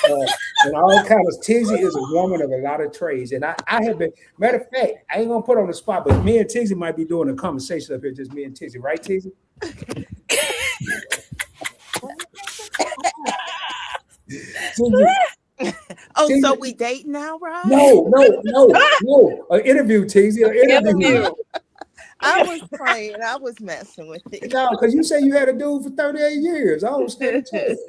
and all kinds. Teasy is a woman of a lot of trades. And I have been, matter of fact, I ain't gonna put on the spot, but me and Teasy might be doing a conversation up here, just me and Teasy, right, Teasy? Teasy, oh, Teasy. so we dating now, Rod? No. An interview, Teasy. An interview. I was playing. I was messing with it. No, because you say you had a dude for 38 years. I don't stand a chance.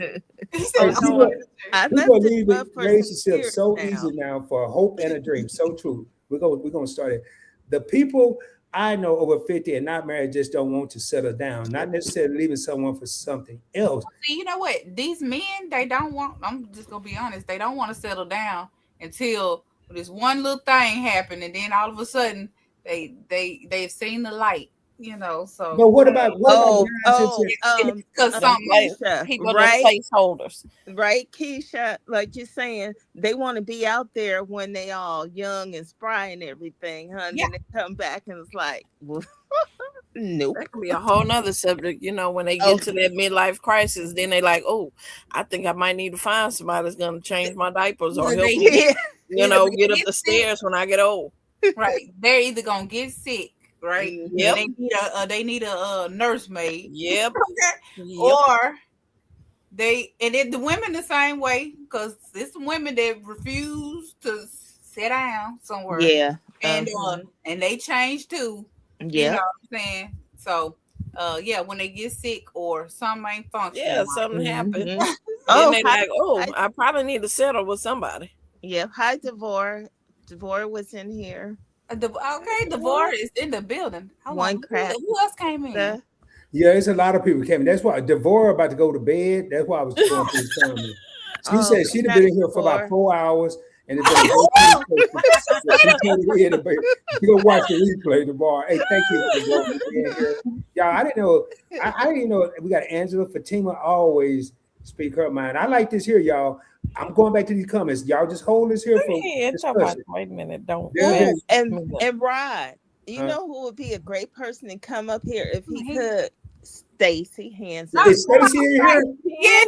I We're left gonna this leave love the for some relationship years so now. easy now for a hope and a dream. So true. We're gonna start it. The people I know over 50 and not married just don't want to settle down, not necessarily leaving someone for something else. See, you know what? These men, they don't want. I'm just gonna be honest. They don't want to settle down until this one little thing happened, and then all of a sudden they've seen the light. You know, so But what about guys because something like Keisha, People right? just placeholders. Right, Keisha, like you're saying, they want to be out there when they all young and spry and everything, huh? And Yeah. then they come back and it's like, well, nope. That could be a whole nother subject, when they get to that midlife crisis, then they like, oh, I think I might need to find somebody that's gonna change my diapers or Either help they me, Yeah. get up the stairs when I get old. right, they're either gonna get sick, right? Mhm. Yep. They need a nursemaid, Yep. okay, Yep. or and then the women the same way because there's some women that refuse to sit down somewhere, Yeah. and they change too. You know Yeah. what I'm saying? So, yeah, when they get sick or something ain't functioning, Yeah, right. something happened. Mhm. Then Oh, they hi, like, oh, hi, I probably need to settle with somebody. yeah. Hi, Devore. Devore was in here. Okay, Devorah is in the building. Hold One on, crap. who else came in? Yeah, it's a lot of people came. That's why Devorah about to go to bed. That's why I was going through this comment. She Oh, said she'd good have been night, in here for about Devore. 4 hours and it's been a great conversation. So she came in and you go watch the replay tomorrow. Hey, thank you Devorah, for being here. Y'all, I didn't know. I didn't know we got Angela Fatima always speak her mind. I like this here, y'all. I'm going back to these comments. Y'all just hold this here for discussion. Wait a minute, don't. There- Oh, and Rod, you Huh? know who would be a great person to come up here if he He- could? Stacy, hands No, up. Is Stacey in here? Yes,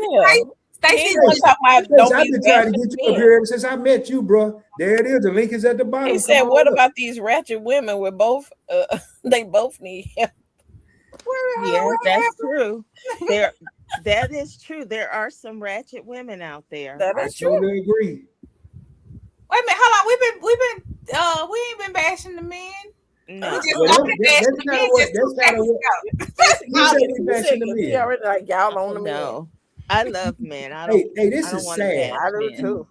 Stacey. He was talking about Stacey, don't I've be been trying to ratchet get you up men. here ever since I met you, bro. There it is. The link is at the bottom. He Come said, on "What up. about these ratchet women? We're both, they both need help." Yeah, that's true. That is true. There are some ratchet women out there. That I is true. totally agree. Wait a minute, hold on. We ain't been bashing the men. No. We just Well, started bashing that's the kind men of what. just 2 That's kind of seconds what. ago. You said we bashing the He men. already like y'all on the men. No. I love men. I Hey, don't this I don't is want to sad. bash I do men. too.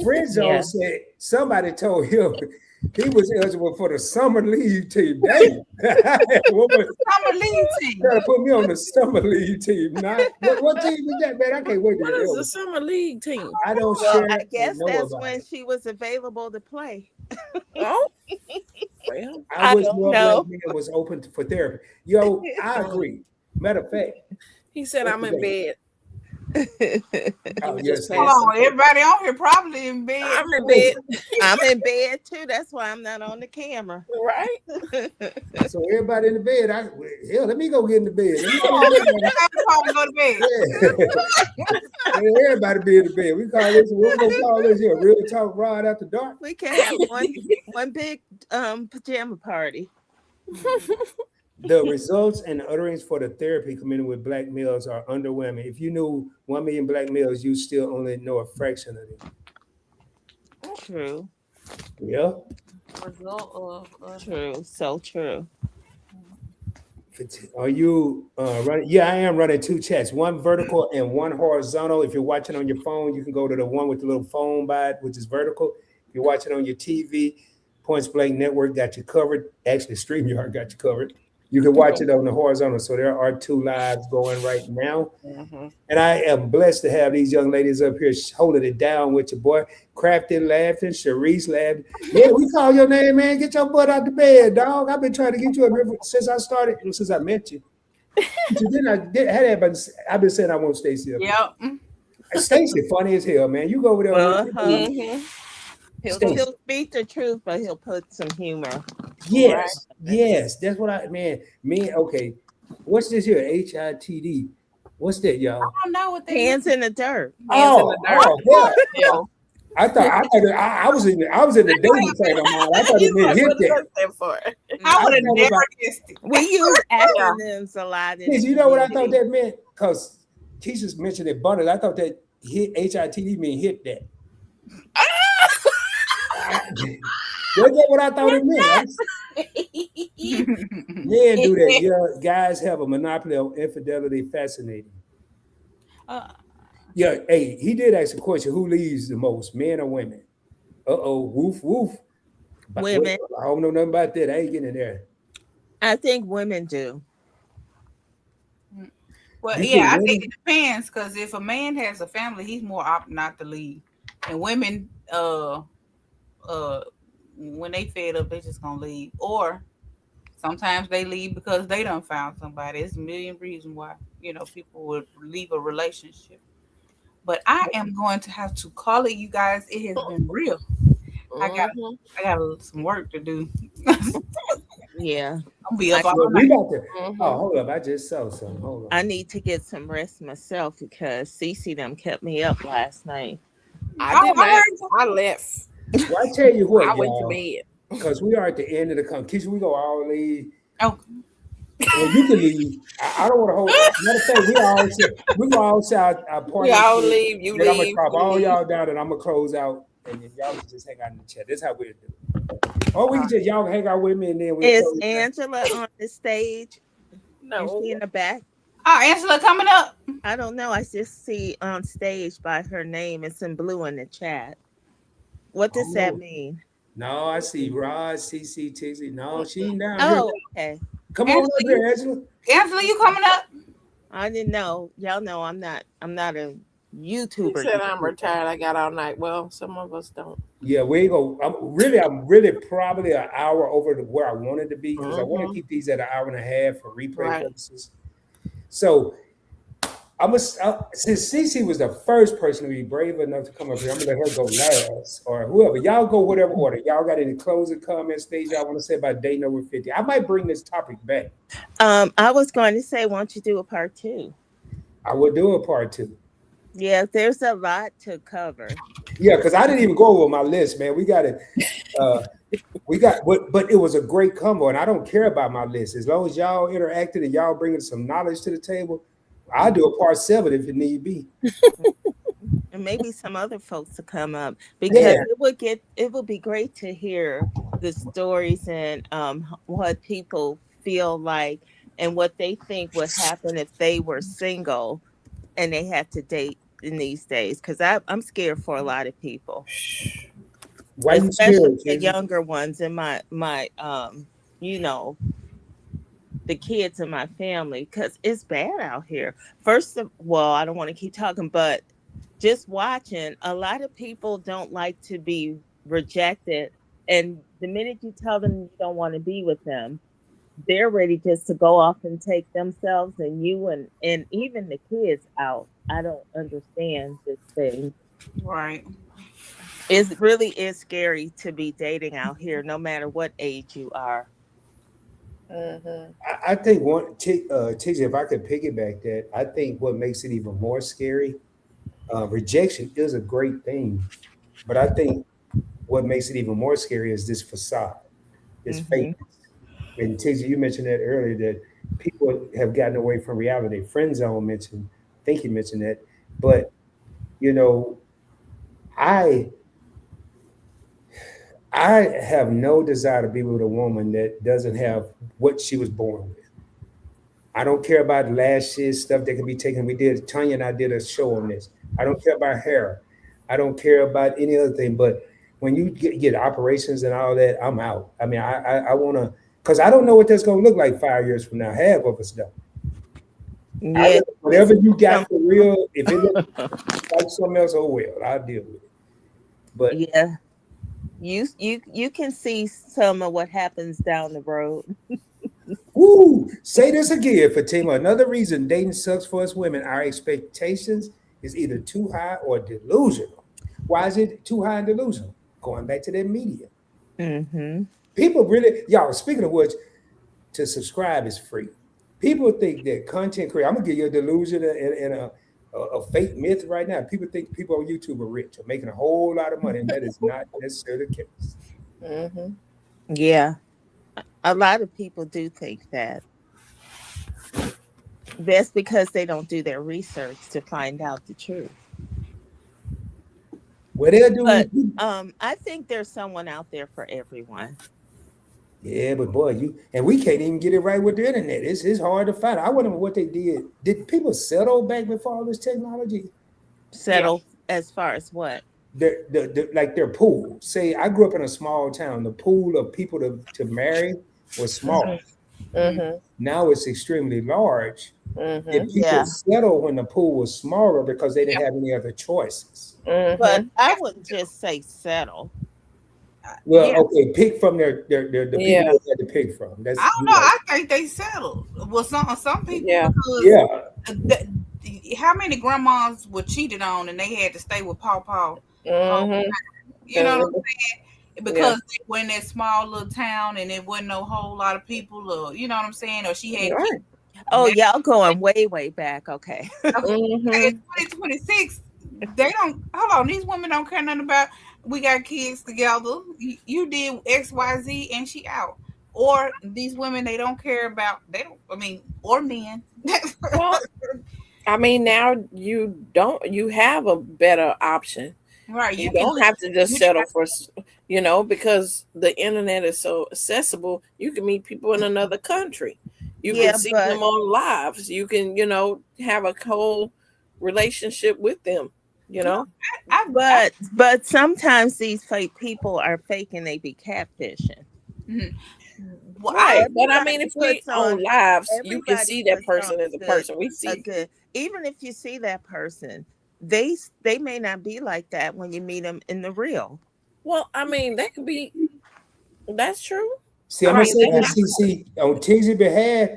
Friend Zone Yeah. said somebody told him he was eligible for the summer league team. Damn. What was Summer league team. trying to put me on the summer league team? Not what team is that, man? I can't wait to What hear is that the one. summer league team? I don't Well, share I and guess know that's about when it. she was available to play. Oh, well, I wish don't more know. black men was open for therapy. Yo, I agree. Matter of fact, he said what's I'm the in date? bed. Oh, was yes. just Hold on, everybody on here probably in bed. I'm in bed, I'm in bed too. That's why I'm not on the camera. right? So everybody in the bed, hell, let me go get in the bed. Let me Come go on, get in the everybody call to go to bed. bed. Yeah. Everybody be in the bed. We call this, what we gonna call this here? Real Talk Rod After Dark. We can have one big pajama party. The results and utterings for the therapy community with black males are underwhelming. If you knew 1 million black males, you still only know a fraction of them. True. Yeah. Result of True. So true. Are you running? Yeah, I am running two chats, one vertical and one horizontal. If you're watching on your phone, you can go to the one with the little phone by it, which is vertical. If you're watching on your TV, Points Blank Network got you covered. Actually, StreamYard got you covered. You can watch it on the horizontal. So there are two lives going right now. Mhm. And I am blessed to have these young ladies up here holding it down with your boy. Crafton laughing, Sharice laughing. Yeah, we call your name, man. Get your butt out the bed, dog. I've been trying to get you up here since I started, since I met you. Didn't I did had everybody, I've been saying I want Stacy up here. Yep. Stacy funny as hell, man. You go over there with Uh-huh. Mhm. He'll Stacy. still speak the truth, but he'll put some humor. Right. Yes, yes. That's what I man. Okay. What's this here? HITD. What's that, y'all? I don't know what they mean. Hands in the dirt. Hands in Oh, the dirt. yeah. Yeah. I was in the dating frame of mind. I thought it You meant said, hit what is that. that for? I would have thought never about- guessed it. We use Yeah. acronyms a lot. In Kids, the you know what I thought community. that meant? Because Keisha mentioned it butters. I thought that hit HITD mean hit that. That's not what I thought it meant. Men do that. Yeah, guys have a monopoly on infidelity. Fascinating. Uh, Yeah, hey, he did ask a question: who leaves the most, men or women? Woof woof. But wait, Women. I don't know nothing about that. I ain't getting in there. I think women do. well, You yeah, think I women? think it depends because if a man has a family, he's more apt not to leave, and women, uh, when they fed up, they just gonna leave, or sometimes they leave because they done found somebody. It's a million reasons why people would leave a relationship. But I am going to have to call it, you guys. It has been real. I got Mhm. I got some work to do. Yeah. I'll be I, up all Well, we night. about to. Oh, Mhm. hold up! I just saw something. Hold I on. need to get some rest myself because Cece them kept me up last night. I Oh, did I not. heard you. I left. Well, I tell you I what, went to y'all, bed. because we are at the end of the conversation. We go all leave. Oh, Well, you can leave. I don't want to hold. Matter of fact, we all say our We party. all leave. You Then I'm gonna leave. drop You all leave. y'all down, and I'm gonna close out, and then y'all can just hang out in the chat. That's how we'll do. Or we can just y'all hang out with me, and then we'll Is close it. Angela on the stage? Is No. she in the back? Angela coming up. I don't know. I just see on stage by her name. It's in blue in the chat. What I does don't that know. mean? No, I see Rod, CC, Tixie. No, she ain't down here. Oh, okay. Come on Angela, up you here, Angela. Angela, you coming up? I didn't know. Y'all know I'm not. I'm not a He YouTuber. said I'm retired. I got all night. Well, some of us don't. Yeah, we ain't go. I'm really probably an hour over to where I wanted to be because I want to Mhm. keep these at an hour and a half for replay Right. purposes. So since Cece was the first person to be brave enough to come up here, I'm gonna let her go last, or whoever. Y'all go whatever order. Y'all got any closing comments, things y'all want to say about day number 50? I might bring this topic back. I was going to say, why don't you do a part two? I will do a part two. Yeah, there's a lot to cover. Yeah, because I didn't even go over my list, man. We got it. Uh, but it was a great combo, and I don't care about my list as long as y'all interacted and y'all bringing some knowledge to the table. I'll do a part 7 if it need be. And maybe some other folks to come up Yeah, because it would be great to hear the stories and what people feel like and what they think would happen if they were single and they had to date in these days because I'm scared for a lot of people, why you especially scared, the Casey? younger ones and my you know the kids in my family because it's bad out here. First of well, I don't want to keep talking, but just watching, a lot of people don't like to be rejected. And the minute you tell them you don't want to be with them, they're ready just to go off and take themselves and you and even the kids out. I don't understand this thing. Right. It really is scary to be dating out here, no matter what age you are. Mhm. I think Tisha, if I could piggyback that, I think what makes it even more scary, rejection is a great thing, but I think what makes it even more scary is this facade, this Hmm. fakeness. And Tisha, you mentioned that earlier that people have gotten away from reality. Friend zone mentioned, I think you mentioned that, but you know, I I have no desire to be with a woman that doesn't have what she was born with. I don't care about lashes, stuff that can be taken. We did Tanya and I did a show on this. I don't care about hair. I don't care about any other thing. But when you get operations and all that, I'm out. I mean, I want to, because I don't know what that's going to look like 5 years from now. Half of us don't. Yeah, Whatever you some, got for real, if it looks like something else, oh well, I'll deal with it. But yeah. You can see some of what happens down the road. woo, say this again, Fatima. Another reason dating sucks for us women, our expectations is either too high or delusional. Why is it too high and delusional? Going back to that media. Mm-hmm. People really, y'all, speaking of which, to subscribe is free. People think that content creator, I'm gonna give you a delusion and a fake myth right now. People think people on YouTube are rich or making a whole lot of money, and that is not necessarily the case. Mm-hmm. Yeah, a lot of people do think that. That's because they don't do their research to find out the truth. Well, they'll do. But I think there's someone out there for everyone. Yeah, but boy, you and we can't even get it right with the internet. It's hard to find. I wonder what they did. Did people settle back before all this technology? Yeah. Settle as far as what? Like their pool. Say I grew up in a small town. The pool of people to marry was small. Mm-hmm. Now it's extremely large. Mm-hmm. Did people Yeah. settle when the pool was smaller because they didn't Yeah. have any other choices? But Mm-hmm. I wouldn't just say settle. Well, Yeah. okay, pick from their the people Yeah. they had to pick from. I That's don't you know. know. I think they settled. Well, some people Yeah. because Yeah. how many grandmas were cheated on and they had to stay with Paw? Mm-hmm. You know what I'm Cause saying? yeah. Because they were in that small little town and it wasn't no whole lot of people, or you know what I'm saying? Or she had kids. Right. Oh, Now, y'all going way, way back. Okay. okay, in Mm-hmm. 2026, they don't hold on. These women don't care nothing about. We got kids together. You did XYZ and she out. Or these women, they don't care about. They don't. I mean, or men. Well, I mean, now you have a better option. Right. You You can don't look. have to just You settle for, because the internet is so accessible. You can meet people in another country. You can Yeah, see but them on lives. You can, have a whole relationship with them. You no, know. I but sometimes these fake people are faking they be catfishing. mhm. Well, I Right. But I mean, Everybody if we puts on on lives, you can everybody see that puts on person as a person. We a see. good even if you see that person, they may not be like that when you meet them in the real. Well, I mean, that could be. That's true. See, I I'm gonna mean, say they this. can. See, on Tizzy's behalf,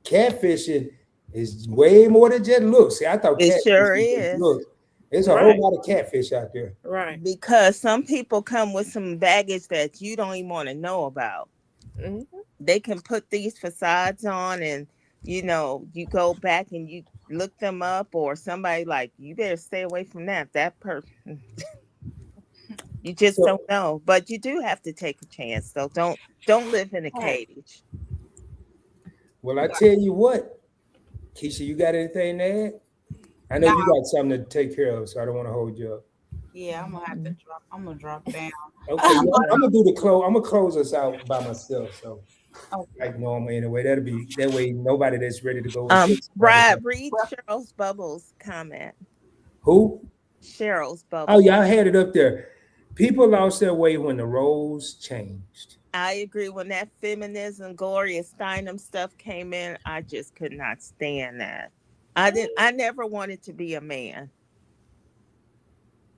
catfishing is way more than just looks. See, I thought It sure catfishing just is. looks. There's a whole Right. lot of catfish out there. Right. Because some people come with some baggage that you don't even want to know about. Mm-hmm. They can put these facades on and you go back and you look them up or somebody like you better stay away from that person. You just So, don't know. But you do have to take a chance though. Don't live in a Right. cage. well, I tell you what, Keisha, you got anything to add? I know now, you got something to take care of, so I don't want to hold you up. yeah, I'm gonna have to drop. I'm gonna drop down. Okay, well, Yeah. I'm gonna do the close. I'm gonna close us out by myself. So, Okay. like normal anyway. That'll be that way. Nobody that's ready to go and take somebody. Brad, read Cheryl's Bubbles comment. Who? Cheryl's Oh, Bubbles. y'all had it up there. People lost their way when the roles changed. I agree. When that feminism, Gloria Steinem stuff came in, I just could not stand that. I never wanted to be a man.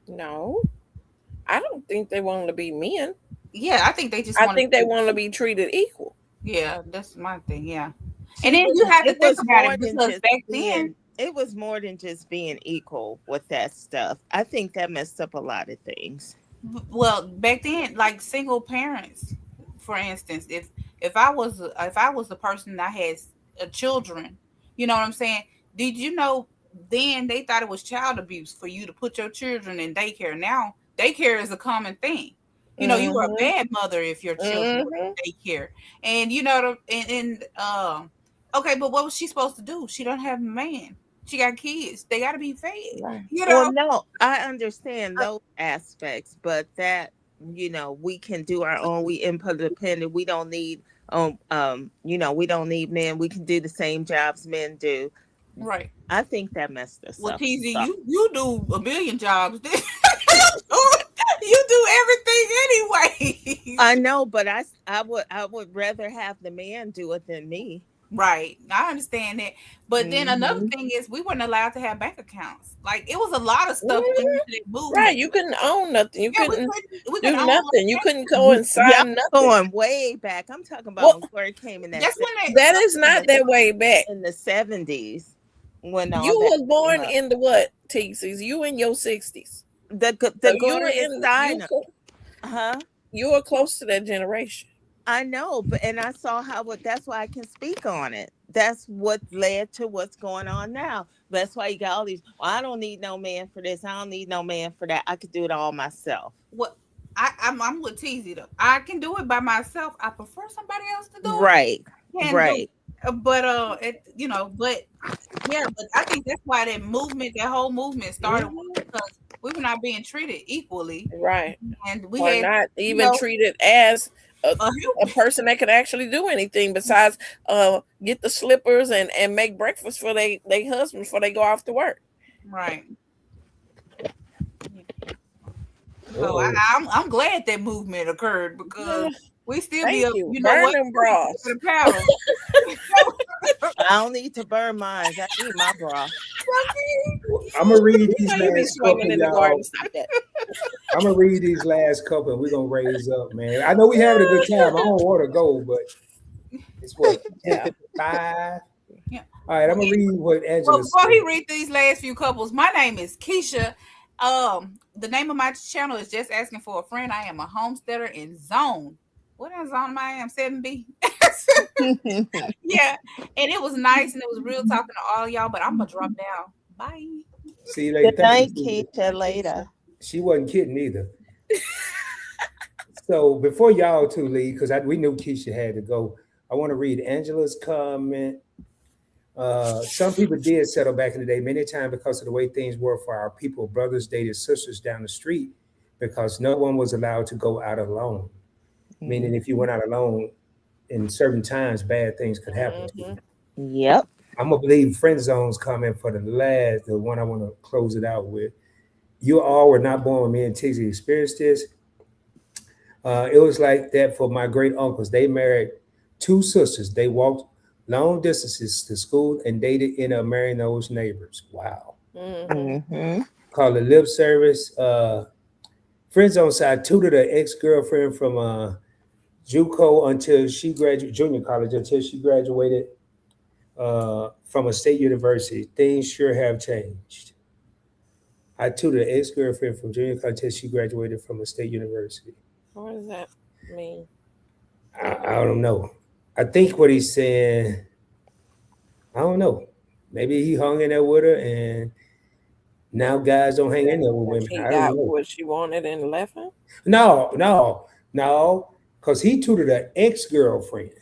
No, I don't think they want to be men. Yeah, I think they just I want think they to. want to be treated equal. Yeah, that's my thing. Yeah, and It then was you have to it think was about more it than because just back then, being it was more than just being equal with that stuff. I think that messed up a lot of things. well, back then, like single parents, for instance, if I was the person that has children, you know what I'm saying? Did you know then they thought it was child abuse for you to put your children in daycare? Now daycare is a common thing. You were a Mm-hmm. bad mother if your children were Mm-hmm. in daycare, and okay, but what was she supposed to do? She don't have a man. She got kids. They got to be fed. Right. You Well, know. no, I understand those aspects, but that we can do our own. We input dependent. We don't need We don't need men. We can do the same jobs men do. Right. I think that messed us Well, up. TZ, So, you do a billion jobs. You do everything anyway. I know, but I would rather have the man do it than me. Right. I understand that. But then another Hmm. thing is we weren't allowed to have bank accounts. Like it was a lot of stuff Mhm. went into that Right. movement. You couldn't own nothing. You Yeah, couldn't we do couldn't own no nothing. You bank. couldn't go and Y'all sign nothing. going way back. I'm talking Well, about where it came in that That's when that is in not the that way back. in the 70s when You all that was came born up. in the what, Teasies? You in your 60s. The So you were Gloria in Steinem, huh? you were close to that generation. I know, but and I saw that's why I can speak on it. That's what led to what's going on now. That's why you got all these. Well, I don't need no man for this. I don't need no man for that. I could do it all myself. what I'm with TZ though. I can do it by myself. I prefer somebody else to do it. Right, Can do right. it. But but yeah, but I think that's why that whole movement started Hmm. because we were not being treated equally, Right. and we Or had not you even know treated as a a person that could actually do anything besides get the slippers and make breakfast for they husbands before they go off to work. right. So Uh-oh. I'm glad that movement occurred because Yeah, we still be thank up. you. You know Burn what? them We still bras. got the paddle. I don't need to burn mine. I need my bra. I'm gonna read You these know you be last swinging couple, in the garden. y'all. Stop that. I'm gonna read these last couple, and we're gonna raise up, man. I know we having a good time. I don't want to go, but it's what Yeah. 10:55. Yeah. All right, I'm gonna read what Well, Angela before he said. read these last few couples, my name is Keisha. The name of my channel is Just Asking for a Friend. I am a homesteader in Zone. What in zone am I? Am 7B. Yeah, and it was nice and it was real talking to all y'all. But I'm gonna drop down. Bye. See you Good later. Thank night, you. Keisha. Later. She wasn't kidding either. So before y'all two leave, because we knew Keisha had to go, I want to read Angela's comment. Some people did settle back in the day, many times because of the way things were for our people. Brothers dated sisters down the street because no one was allowed to go out alone. Meaning, if you went out alone in certain times, bad things could happen to you. Hmm. Yep. I'm gonna believe friend zones comment for the one I want to close it out with. You all were not born with me and Tizzy experienced this. It was like that for my great uncles. They married two sisters. They walked long distances to school and dated in a marrying those neighbors. Wow. Hmm. Hmm. Called it lip service. Friends on side tutored an ex girlfriend from JUCO until she graduated, junior college until she graduated from a state university. Things sure have changed. I tutored an ex girlfriend from junior college until she graduated from a state university. What does that mean? I don't know. I think what he's saying, I don't know. Maybe he hung in there with her, and now guys don't hang in there with women. He I don't got know. what she wanted and left him. No, no, no, because he tutored an ex girlfriend.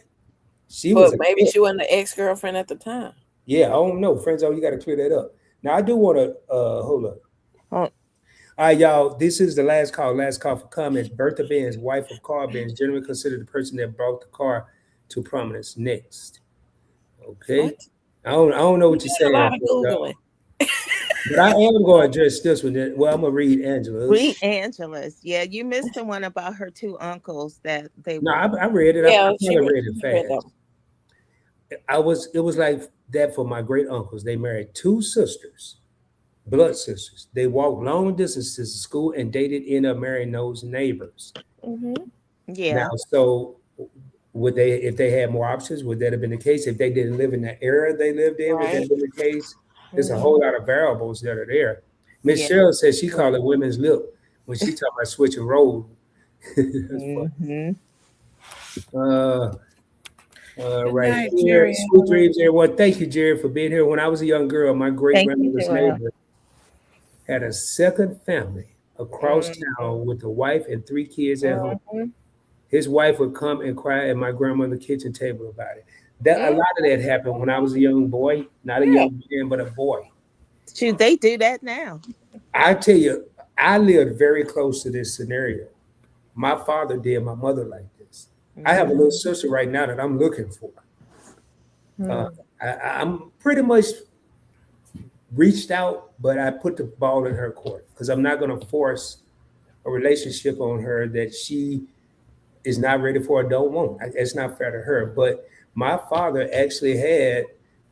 She was But a maybe kid. she wasn't the ex girlfriend at the time. Yeah, I don't know, friends. Oh, you got to clear that up. Now I do want to hold up. Oh, All right, y'all. This is the last call. Last call for comments. Bertha Benz, wife of Carl Benz, generally considered the person that brought the car to prominence. Next, okay. What? I don't know You what you're did a saying, lot of googling. but I am going to address this one. Well, I'm gonna read Angela's. read Angela's. Yeah, you missed the one about her two uncles that they No, were. I read it. I Yeah, probably read it she read fast. them. It was like that for my great uncles. They married two sisters, blood sisters. They walked long distances to school and dated in a marrying those neighbors. Hmm. Now, Yeah. so would they, if they had more options, would that have been the case? If they didn't live in the era they lived in, would that Right. have been the case? There's a whole Hmm. lot of variables that are there. Miss Yeah. Cheryl says she called it women's lip when she talked about switching roles. That's funny. Hmm. Uh, Good right night, here. Jerry. Sweet dreams, everyone. Thank you, Jerry, for being here. When I was a young girl, my great Thank you, grandmother's Joelle. neighbor had a second family across Hmm. town with a wife and three kids at home. Hmm. His wife would come and cry at my grandmother's kitchen table about it. That a Hmm. lot of that happened when I was a young boy, not a Yeah. young man, but a boy. Shoot, they do that now. I tell you, I lived very close to this scenario. My father did my mother like this. I have a little Mhm. sister right now that I'm looking for. Uh, Mm. I'm pretty much reached out, but I put the ball in her court because I'm not going to force a relationship on her that she is not ready for or don't want. It's not fair to her. But my father actually had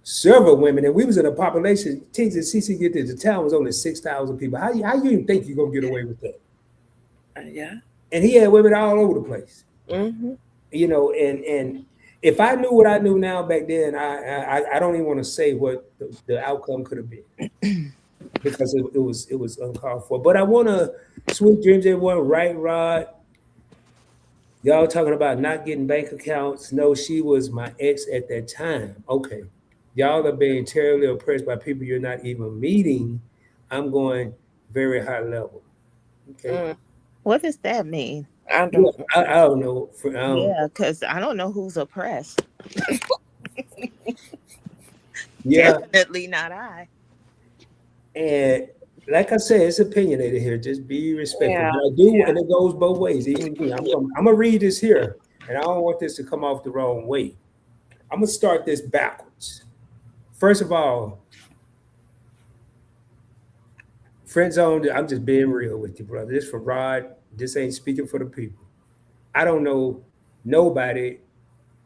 several women, and we was in a population. Things that CC get to the town was only 6,000 people. How you even think you're gonna get away with that? Yeah. And he had women all over the place, Hmm. and if I knew what I knew now back then, I don't even want to say what the outcome could have been because it was uncalled for. But I want to sweet dreams, everyone. Right, Rod? Y'all talking about not getting bank accounts. No, she was my ex at that time. Okay. Y'all are being terribly oppressed by people you're not even meeting. I'm going very high level. Okay. Mm. What does that mean? I Yeah, don't. I don't know. Yeah, because I don't know who's oppressed. Yeah. Definitely not I. And like I said, it's opinionated here. Just be respectful. Yeah. But I do, Yeah. and it goes both ways. Even me, I'm gonna read this here, and I don't want this to come off the wrong way. I'm gonna start this backwards. First of all, friend zone, I'm just being real with you, brother. This for Rod. This ain't speaking for the people. I don't know nobody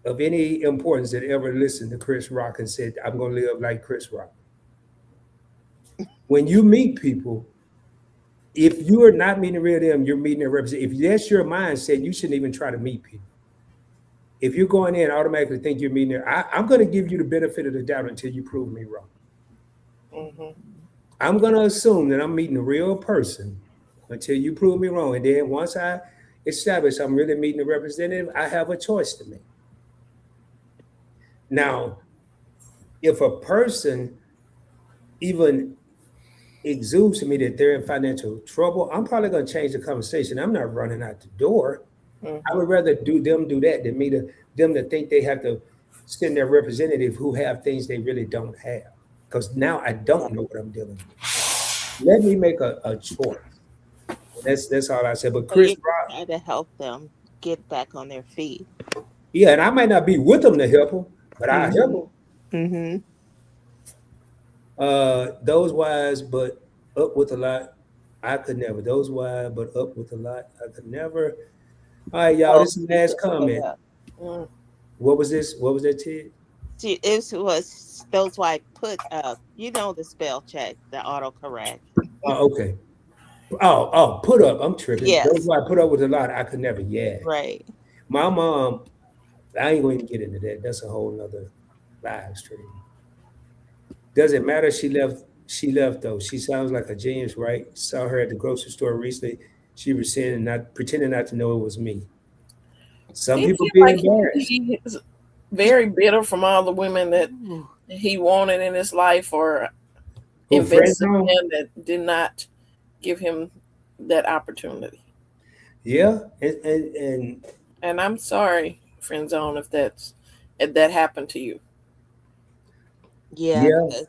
of any importance that ever listened to Chris Rock and said, I'm going to live like Chris Rock. When you meet people, if you are not meeting real them, you're meeting a representative. If that's your mindset, you shouldn't even try to meet people. If you're going in, automatically think you're meeting there. I'm going to give you the benefit of the doubt until you prove me wrong. Hmm. I'm going to assume that I'm meeting a real person until you prove me wrong. And then once I establish I'm really meeting a representative, I have a choice to make. Now, if a person even exudes to me that they're in financial trouble, I'm probably going to change the conversation. I'm not running out the door. I Hmm. would rather do that than them to think they have to send their representative who have things they really don't have. Because now I don't know what I'm dealing with. Let me make a choice. That's all I said. But So Chris you Rock, try to help them get back on their feet. yeah, and I might not be with them to help them, but I help Mm-hmm. them. Mm-hmm. Those wise, but up with a lot. I could never. Those wise, but up with a lot. I could never. All right, y'all. Well, This is the you last just put comment. up. Mm. What was this? What was that, Ted? See, it was those why put up. You know the spell check, the autocorrect. Oh, okay. Oh, put up. I'm tripping. Those Yes. why I put up with a lot. I could never. Yeah. Right. My mom. I ain't going to get into that. That's a whole nother live stream. Doesn't matter. She left. She left though. She sounds like a genius, right? Saw her at the grocery store recently. She was saying not pretending not to know it was me. Some He people seemed be like embarrassed. he is very bitter from all the women that Ooh. he wanted in his life or Who friends invested on? in that did not give him that opportunity. Yeah, and And I'm sorry, friend zone, if that happened to you. Yeah. yeah,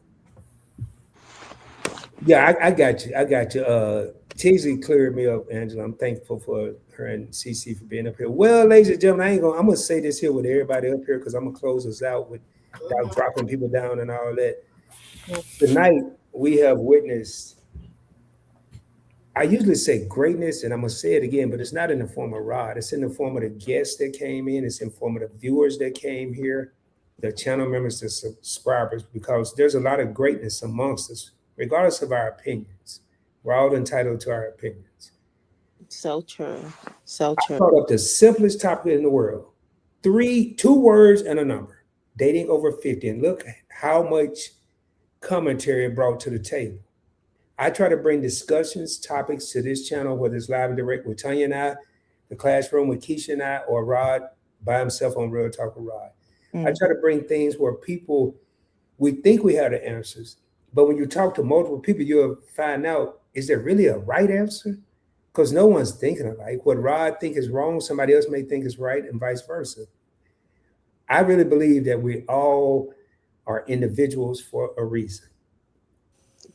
yeah. I got you. I got you. Teasy cleared me up, Angela. I'm thankful for her and CC for being up here. Well, ladies and gentlemen, I ain't gonna. I'm gonna say this here with everybody up here because I'm gonna close us out without Mhm. dropping people down and all that. Tonight we have witnessed. I usually say greatness, and I'm gonna say it again, but it's not in the form of Rod. It's in the form of the guests that came in. It's in the form of the viewers that came here, the channel members, the subscribers, because there's a lot of greatness amongst us, regardless of our opinions. We're all entitled to our opinions. So true. So I true. brought up the simplest topic in the world: two words and a number. Dating over 50, and look how much commentary it brought to the table. I try to bring discussions, topics to this channel, whether it's live and direct with Tanya and I, the classroom with Keisha and I, or Rod by himself on Real Talk with Rod. I Mm. try to bring things where people, we think we have the answers, but when you talk to multiple people, you'll find out, is there really a right answer? Because no one's thinking alike. What Rod think is wrong, somebody else may think is right, and vice versa. I really believe that we all are individuals for a reason.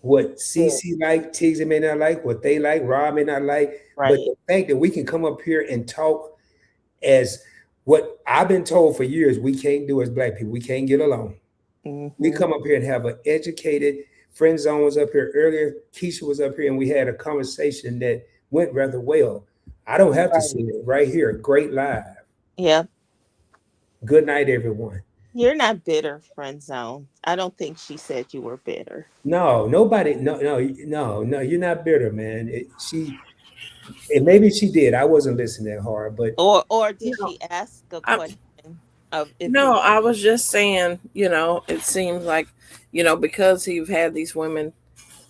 What Yeah. CC like, Tigsy may not like, what they like, Rob may not like. But Right. the fact that we can come up here and talk as what I've been told for years we can't do as black people. We can't get along. We Mm-hmm. come up here and have an educated friend zone was up here earlier. Keisha was up here and we had a conversation that went rather well. I don't have to Right. say it right here. Great live. Yeah. Good night, everyone. You're not bitter, friend zone. I don't think she said you were bitter. No, nobody, no. You're not bitter, man. And maybe she did. I wasn't listening that hard, but Or did No, she ask a I, question of if it no, was I was just saying, it seems like, because he's had these women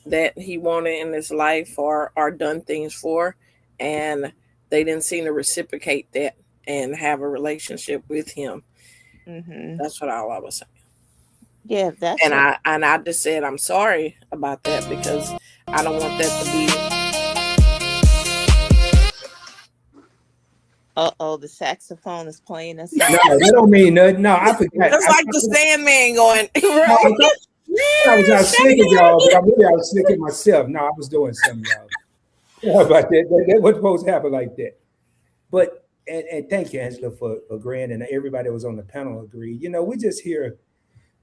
that he wanted in his life or done things for, and they didn't seem to reciprocate that and have a relationship with him. mm-hmm. That's what all I was saying. Yeah, that's And what I just said I'm sorry about that because I don't want that to be. the saxophone is playing a no, song. that don't mean nothing. No, I forgot. It's like the Sandman going. No, I was out slicking y'all, but I'm really out slicking myself. No, I was doing something, y'all. Sorry about that. That was supposed to happen like that. But and thank you, Angela, for agreeing, and everybody that was on the panel agreed. We're just here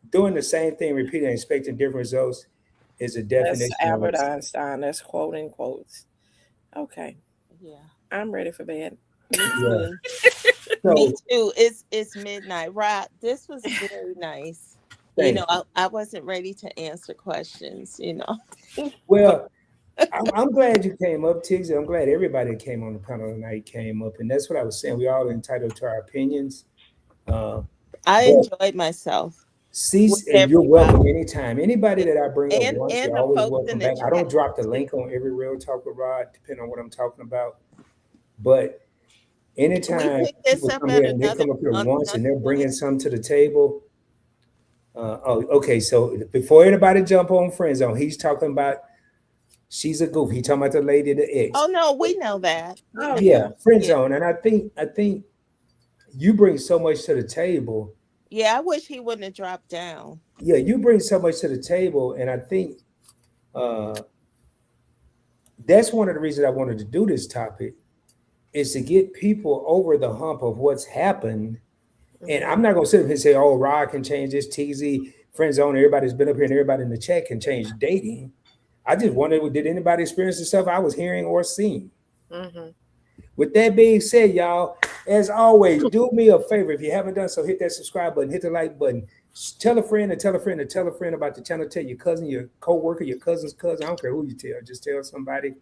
doing the same thing, repeating, and expecting different results is a That's definition of Albert it. Einstein. That's quoting quotes. Okay, Yeah. I'm ready for bed. Me Yeah. too. So Me too. It's midnight. Right. This was very nice. thank you. I wasn't ready to answer questions, Well, I'm glad you came up, Tiggs. I'm glad everybody that came on the panel tonight came up, and that's what I was saying. We all entitled to our opinions. Uh, I but enjoyed myself with cease, and you're everybody. welcome anytime. Anybody that I bring up once, And you're the always folks in welcome the back. I chat don't drop the too. link on every Real Talk with Rod, depending on what I'm talking about. But Can we anytime pick this people up come at here and they another come up here on once and another they're day? bringing something to the table. Okay. So before anybody jump on Friend Zone, he's talking about she's a goof. He talking about the lady, the ex. Oh no, we know that. We Oh know. Yeah, yeah. Friend Yeah. Zone. And I think you bring so much to the table. Yeah, I wish he wouldn't have dropped down. Yeah, you bring so much to the table, and I think uh, that's one of the reasons I wanted to do this topic is to get people over the hump of what's happened. And I'm not gonna sit up here and say, "Oh, Rod can change this." TZ, Friend Zone, everybody's been up here, and everybody in the chat can change dating. I just wondered, did anybody experience the stuff I was hearing or seeing? Mm-hmm. With that being said, y'all, as always, do me a favor. If you haven't done so, hit that subscribe button, hit the like button. Tell a friend and tell a friend and tell a friend about the channel. Tell your cousin, your co-worker, your cousin's cousin. I don't care who you tell. Just tell somebody.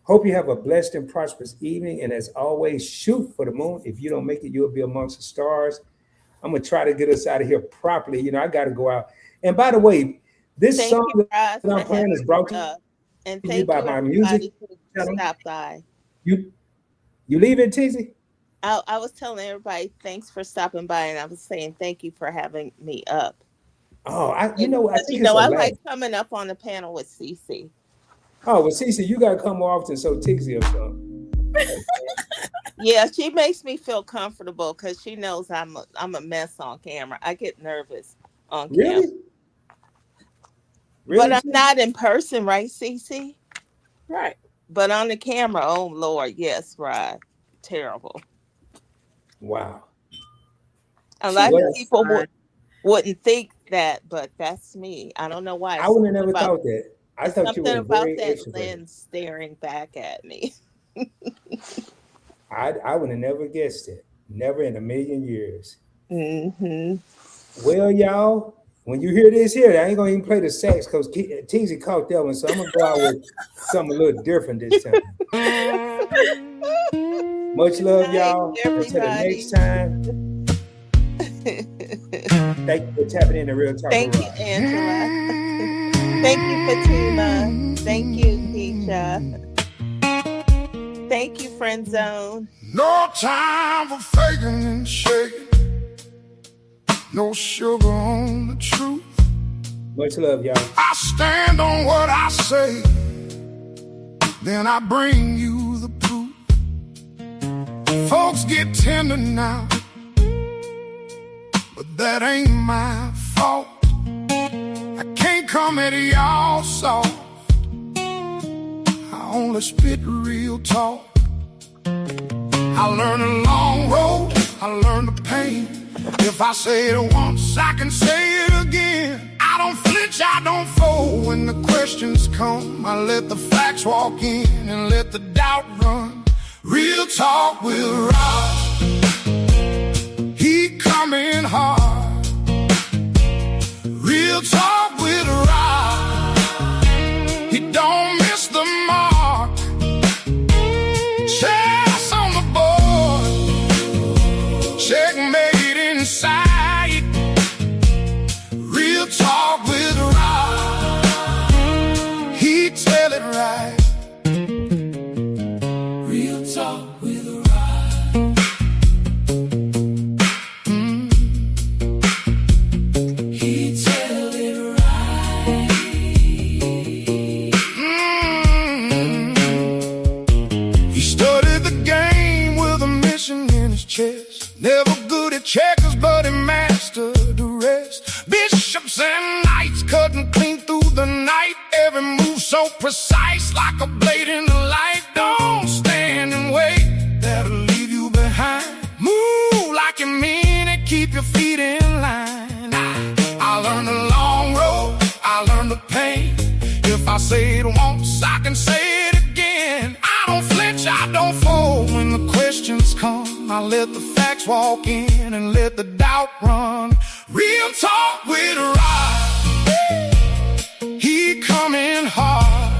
Hope you have a blessed and prosperous evening. And as always, shoot for the moon. If you don't make it, you'll be amongst the stars. I'm going to try to get us out of here properly. I got to go out. And by the way, this Thank song you, Rod, that for I'm playing having is brought me to up. And you thank by you my music everybody who channel. stopped by. You leave it, TZ? I was telling everybody thanks for stopping by, and I was saying thank you for having me up. Oh, I And think it's a I laugh. like coming up on the panel with Cece. Oh, well, Cece, you gotta come more often so Tixie will come. Yeah, she makes me feel comfortable because she knows I'm a mess on camera. I get nervous on camera, Really? but Really? I'm not in person, right, Cece? Right. But on the camera, oh Lord, yes, right, terrible. Wow. A She lot of Well, is people fine. wouldn't think that, but that's me. I don't know why. I would have never About thought that. I It's thought you something were about very that extroverted. lens staring back at me. I would have never guessed it. Never in a million years. Mm-hmm. Well, y'all, when you hear this here, I ain't gonna even play the sax because Teasy caught that one, so I'm gonna go out with something a little different this time. Much love, Night, y'all. Until the everybody. next time. Thank you for tapping in the Real Talk Thank with you, Rod. Angela. Thank you, Fatima. Thank you, Keisha. Thank you, Friend Zone. No time for faking and shaking. No sugar on the truth. Much love, y'all. I stand on what I say, then I bring you the proof. Folks get tender now, but that ain't my fault. I can't come at y'all soft. I only spit real talk. I learned a long road If I say it once, I can say it again. I don't flinch, I don't fold when the questions come. I let the facts walk in and let the doubt run. Real talk with Rob. He coming hard. Real talk with Rob. He don't miss the mark. Chess on the board. Checkmate inside. Real talk with Rob. He tell it right. Real talk with Rob. He tell it right. He studied the game with a mission in his chest. Never good at checkers, but he mastered the rest. Bishops and knights cutting clean through the night. Every move so precise, like a blade in the light. Don't stand and wait, that'll leave you behind. Move like you mean it, keep your feet in line. I learned the long road, I learned the pain. If I say it once, I can say it again. I don't flinch, I don't fold when the questions come. I let the facts walk in and let the doubt run. Real talk with Rob. He coming hard.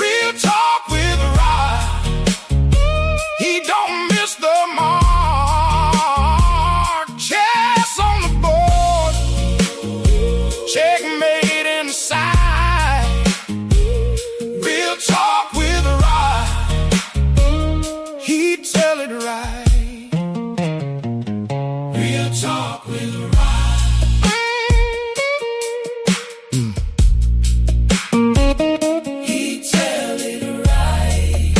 Real talk with Rob. He don't miss the mark. Chess on the board. Checkmate inside. Real talk with Rob. He tell it right. Real talk with Rob. He tell it right.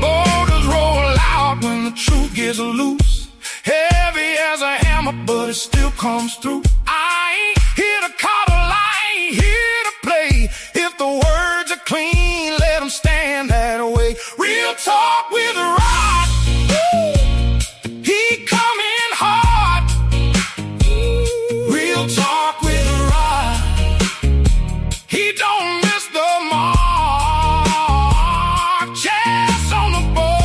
Borders roll out when the truth gets loose. Heavy as a hammer, but it still comes through. I ain't here to call a lie, ain't here to play. If the words are clean, let them stand that way. Real talk with Rob. He coming hard. Real talk with Rob. He don't